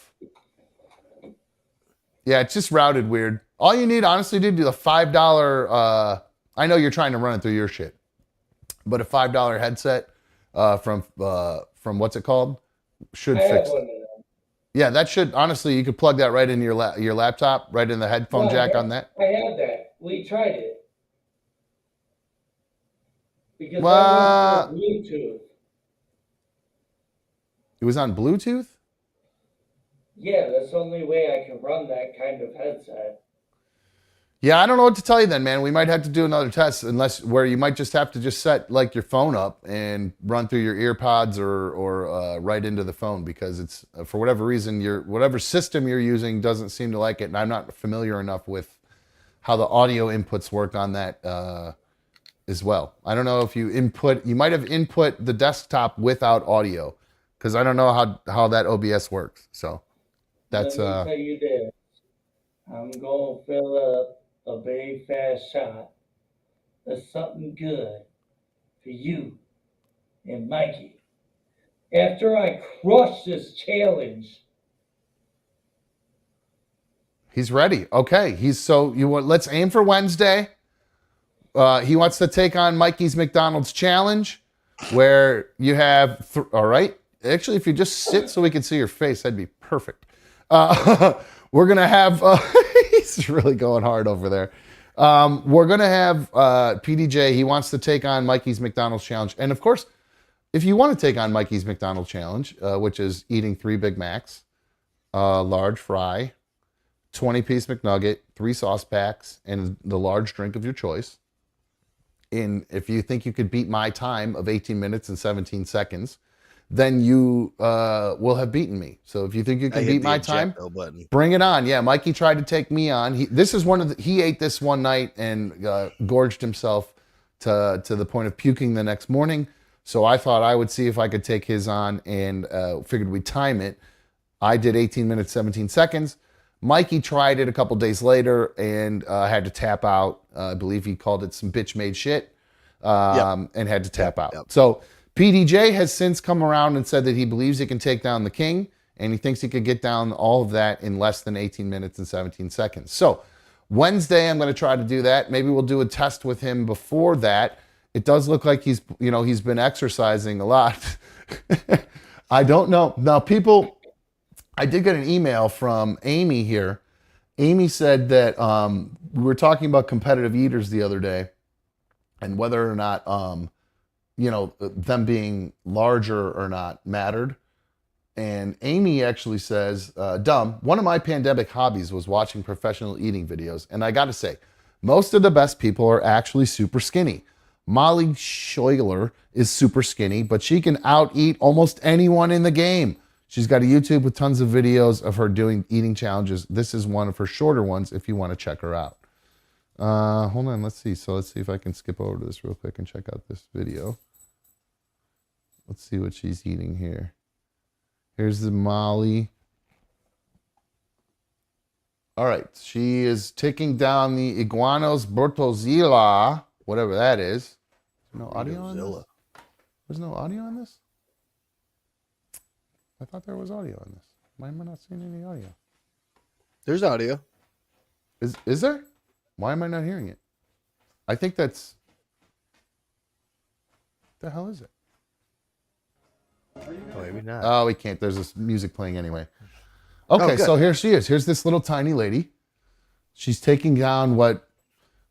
Yeah, it's just routed weird. All you need, honestly, dude, do the $5... I know you're trying to run it through your shit. But a $5 headset from what's it called? Should fix it. Yeah, that should, honestly, you could plug that right into your laptop, right in the headphone jack on that. I have that. We tried it. Because What? Bluetooth. It was on Bluetooth? Yeah, that's the only way I can run that kind of headset. Yeah, I don't know what to tell you then, man. We might have to do another test, where you might just have to just set like your phone up and run through your ear pods or right into the phone, because it's for whatever reason whatever system you're using doesn't seem to like it, and I'm not familiar enough with how the audio inputs work on that as well. I don't know if you might have input the desktop without audio, because I don't know how that OBS works. So that's Let me tell you this. I'm gonna fill up a big fast shot of something good for you and Mikey. After I crush this challenge. He's ready. Okay. Let's aim for Wednesday. He wants to take on Mikey's McDonald's challenge, where you have, all right. Actually, if you just sit so we can see your face, that'd be perfect. We're going to have, he's really going hard over there. We're going to have PDJ. He wants to take on Mikey's McDonald's challenge. And of course, if you want to take on Mikey's McDonald's challenge, which is eating 3 Big Macs, large fry, 20-piece McNugget, 3 sauce packs, and the large drink of your choice. And if you think you could beat my time of 18 minutes and 17 seconds, then you will have beaten me. So if you think you can beat my time, bring it on. Yeah, Mikey tried to take me on. He ate this one night and gorged himself to the point of puking the next morning. So I thought I would see if I could take his on, and figured we'd time it. I did 18 minutes, 17 seconds. Mikey tried it a couple days later and had to tap out. I believe he called it some bitch-made shit, and had to tap out. Yep. So PDJ has since come around and said that he believes he can take down the king, and he thinks he could get down all of that in less than 18 minutes and 17 seconds. So Wednesday, I'm going to try to do that. Maybe we'll do a test with him before that. It does look like he's been exercising a lot. I don't know. Now, people, I did get an email from Amy here. Amy said that we were talking about competitive eaters the other day, and whether or not them being larger or not mattered. And Amy actually says, one of my pandemic hobbies was watching professional eating videos. And I got to say, most of the best people are actually super skinny. Molly Schuyler is super skinny, but she can out-eat almost anyone in the game. She's got a YouTube with tons of videos of her doing eating challenges. This is one of her shorter ones if you want to check her out. Hold on, let's see. So let's see if I can skip over to this real quick and check out this video. Let's see what she's eating here. Here's the Molly. All right, she is taking down the Iguanos Bortozilla, whatever that is. No audio on this? There's no audio on this? I thought there was audio on this. Why am I not seeing any audio? There's audio. Is there? Why am I not hearing it? I think that's... What the hell is it? Oh, maybe not. Oh, we can't. There's this music playing anyway. Okay, so here she is. Here's this little tiny lady. She's taking down what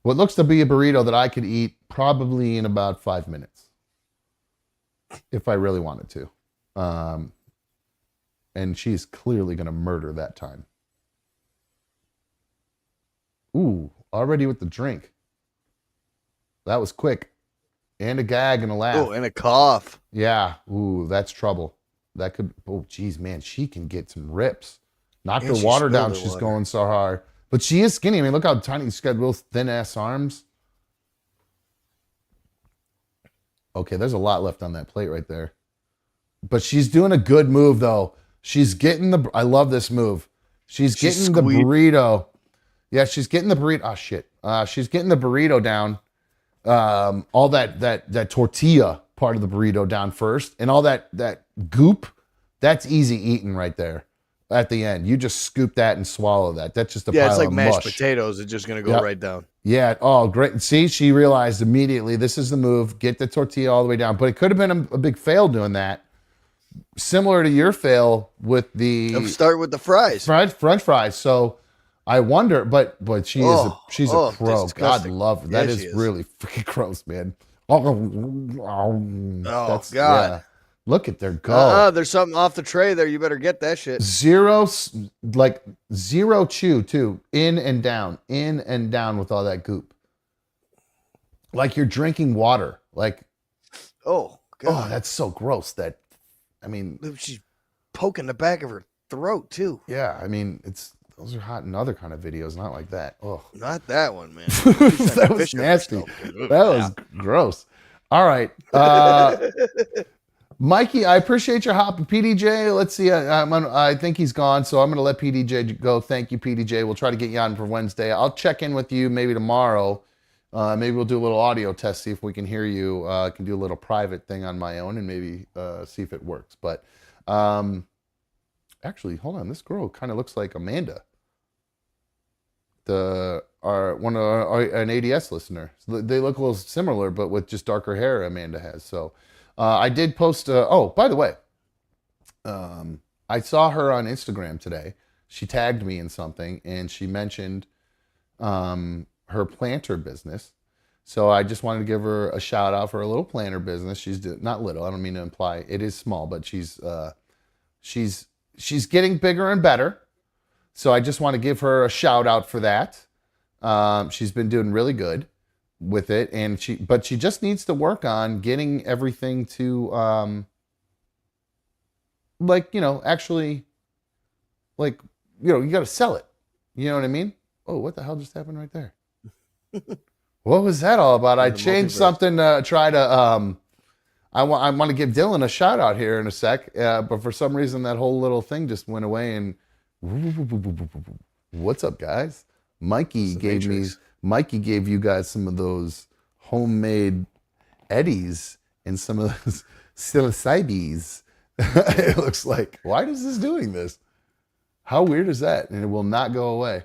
looks to be a burrito that I could eat probably in about 5 minutes, if I really wanted to. And she's clearly going to murder that time. Ooh, already with the drink. That was quick. And a gag and a laugh. Oh, and a cough. Yeah. Ooh, that's trouble. That could, oh, geez, man, she can get some rips. Knocked And her she water spilled down. her She's water. going so hard. But she is skinny. I mean, look how tiny. She's got real thin ass arms. Okay, there's a lot left on that plate right there. But she's doing a good move, though. She's getting the... I love this move. She's getting the burrito. Yeah, she's getting the burrito. Oh, shit. She's getting the burrito down. All that tortilla part of the burrito down first. And all that goop, that's easy eating right there at the end. You just scoop that and swallow that. That's just a pile it's like of mashed mush. potatoes. It's just going to go right down. Yeah. Oh, great. See, she realized immediately this is the move. Get the tortilla all the way down. But it could have been a big fail doing that. Similar to your fail with the... Start with the fries. French fries. So I wonder, but she's a pro. God disgusting. love her. That Yeah, is she is. really freaking gross, man. God. Yeah. Look at their go. There's something off the tray there. You better get that shit. Zero chew too. In and down with all that goop. Like you're drinking water. Like, Oh, God. oh, that's so gross. I mean, She's poking the back of her throat, too. yeah, I mean, those are hot in other kind of videos, not like that. Oh, Not that one, man. that was nasty. That was gross. All right. Mikey, I appreciate your hop. PDJ, let's see. I think he's gone, so I'm going to let PDJ go. Thank you, PDJ. We'll try to get you on for Wednesday. I'll check in with you maybe tomorrow. Maybe we'll do a little audio test, see if we can hear you. I can do a little private thing on my own and maybe see if it works. But actually, hold on. This girl kind of looks like Amanda, an ADS listener. They look a little similar, but with just darker hair. Amanda has. So I did post. Oh, by the way, I saw her on Instagram today. She tagged me in something, and she mentioned her planter business. So I just wanted to give her a shout out for a little planter business. She's not little. I don't mean to imply it is small, but she's getting bigger and better. So I just want to give her a shout out for that. She's been doing really good with it, but she just needs to work on getting everything to actually, you got to sell it. You know what I mean? Oh, what the hell just happened right there? What was that all about? I changed something to try to I want to give Dylan a shout out here in a sec, but for some reason that whole little thing just went away. And what's up, guys? Mikey gave you guys some of those homemade eddies and some of those psilocybes. It looks like, why is this doing this? How weird is that? And it will not go away.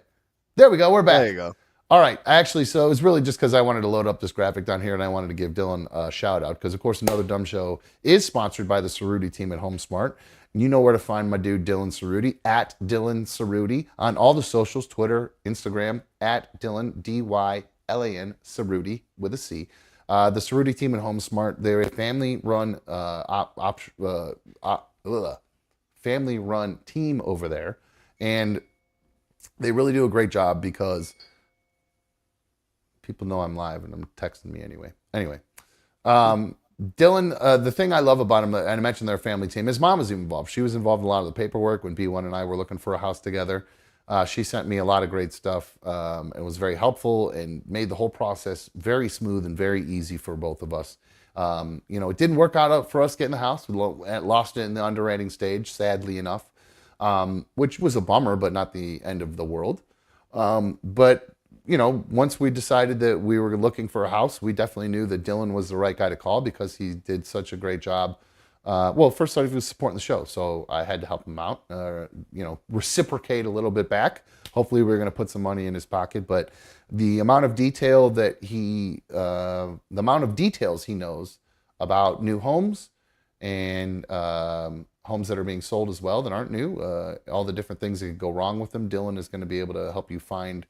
There we go. We're back. There you go. All right. Actually, so it was really just because I wanted to load up this graphic down here and I wanted to give Dylan a shout out because, of course, Another Dumb Show is sponsored by the Cerruti team at HomeSmart. And you know where to find my dude, Dylan Cerruti, at Dylan Cerruti on all the socials, Twitter, Instagram, at Dylan, D-Y-L-A-N, Cerruti with a C. The Cerruti team at HomeSmart, they're a family-run family-run team over there. And they really do a great job because people know I'm live and I'm texting me anyway. Anyway, Dylan, the thing I love about him, and I mentioned their family team, his mom was involved. She was involved in a lot of the paperwork when B1 and I were looking for a house together. She sent me a lot of great stuff and was very helpful and made the whole process very smooth and very easy for both of us. It didn't work out for us getting the house. We lost it in the underwriting stage, sadly enough, which was a bummer, but not the end of the world. But once we decided that we were looking for a house, we definitely knew that Dylan was the right guy to call because he did such a great job. First he was supporting the show, so I had to help him out, reciprocate a little bit back. Hopefully we were going to put some money in his pocket, but the amount of detail the amount of details he knows about new homes and homes that are being sold as well that aren't new, all the different things that could go wrong with them, Dylan is going to be able to help you find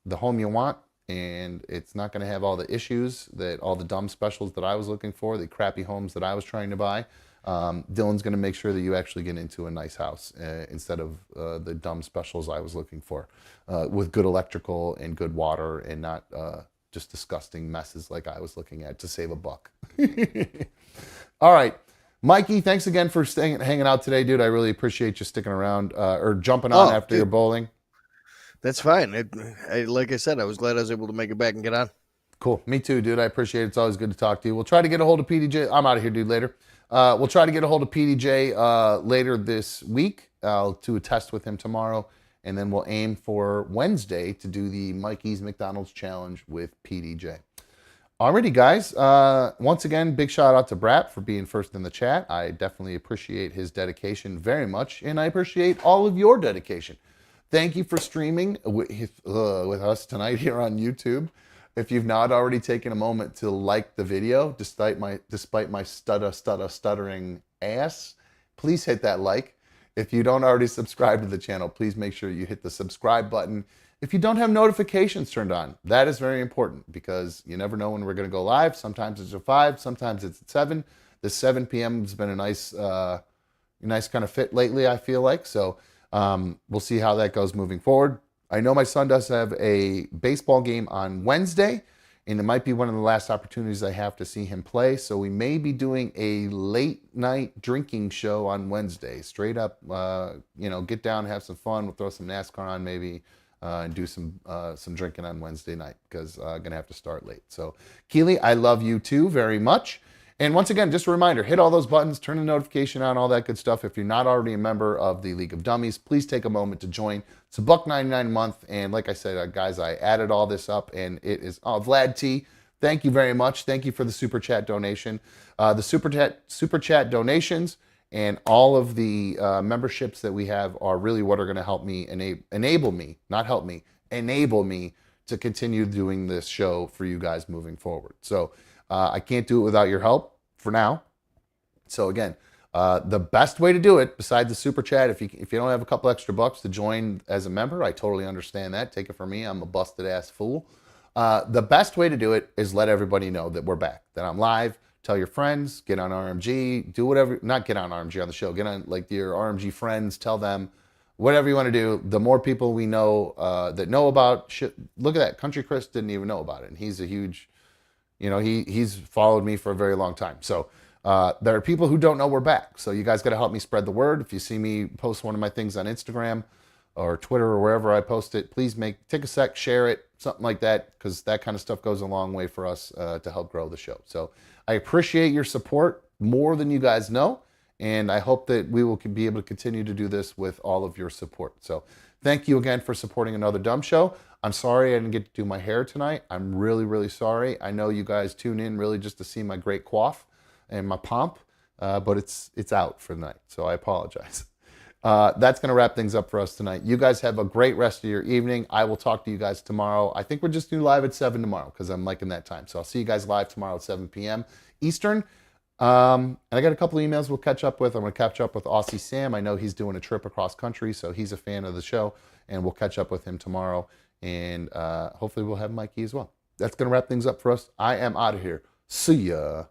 the home you want, and it's not going to have all the issues that all the dumb specials that I was looking for, the crappy homes that I was trying to buy. Dylan's going to make sure that you actually get into a nice house instead of the dumb specials I was looking for, with good electrical and good water and not just disgusting messes like I was looking at to save a buck. All right. Mikey, thanks again for hanging out today, dude. I really appreciate you sticking around or jumping on after your bowling. That's fine. Like I said, I was glad I was able to make it back and get on. Cool. Me too, dude. I appreciate it. It's always good to talk to you. We'll try to get a hold of PDJ. I'm out of here, dude, later. We'll try to get a hold of PDJ later this week. I'll do a test with him tomorrow, and then we'll aim for Wednesday to do the Mikey's McDonald's Challenge with PDJ. Alrighty, guys. Once again, big shout out to Brap for being first in the chat. I definitely appreciate his dedication very much, and I appreciate all of your dedication. Thank you for streaming with us tonight here on YouTube. If you've not already taken a moment to like the video, despite my stuttering ass, please hit that like. If you don't already subscribe to the channel, please make sure you hit the subscribe button. If you don't have notifications turned on, that is very important because you never know when we're going to go live. Sometimes it's at 5, sometimes it's at 7. The 7 p.m. has been a nice kind of fit lately, I feel like. So we'll see how that goes moving forward. I know my son does have a baseball game on Wednesday, and it might be one of the last opportunities I have to see him play. So we may be doing a late night drinking show on Wednesday. Straight up, get down, have some fun. We'll throw some NASCAR on maybe and do some drinking on Wednesday night because I'm going to have to start late. So Keely, I love you too very much. And once again, just a reminder, hit all those buttons, turn the notification on, all that good stuff. If you're not already a member of the League of Dummies, please take a moment to join. It's $1.99 a month. And like I said, guys, I added all this up and it is, Vlad T, thank you very much. Thank you for the Super Chat donation. The Super Chat donations and all of the memberships that we have are really what are going to help me, enable me to continue doing this show for you guys moving forward. So I can't do it without your help for now. So again, the best way to do it, besides the Super Chat, if you don't have a couple extra bucks to join as a member, I totally understand that. Take it from me, I'm a busted ass fool. The best way to do it is let everybody know that we're back, that I'm live. Tell your friends, get on RMG, do whatever, not get on RMG on the show, get on like your RMG friends, tell them whatever you want to do. The more people we know that know about shit, look at that, Country Chris didn't even know about it. And he's a huge, he's followed me for a very long time. So there are people who don't know we're back. So you guys got to help me spread the word. If you see me post one of my things on Instagram or Twitter or wherever I post it, please take a sec, share it, something like that, because that kind of stuff goes a long way for us to help grow the show. So I appreciate your support more than you guys know. And I hope that we will be able to continue to do this with all of your support. So thank you again for supporting another Dumb Show. I'm sorry I didn't get to do my hair tonight. I'm really, really sorry. I know you guys tune in really just to see my great coif and my pomp, but it's out for the night. So I apologize. That's going to wrap things up for us tonight. You guys have a great rest of your evening. I will talk to you guys tomorrow. I think we're just doing live at 7 tomorrow because I'm liking that time. So I'll see you guys live tomorrow at 7 p.m. Eastern. And I got a couple of emails we'll catch up with. I'm going to catch up with Aussie Sam. I know he's doing a trip across country, so he's a fan of the show, and we'll catch up with him tomorrow. And hopefully we'll have Mikey as well. That's going to wrap things up for us. I am out of here. See ya.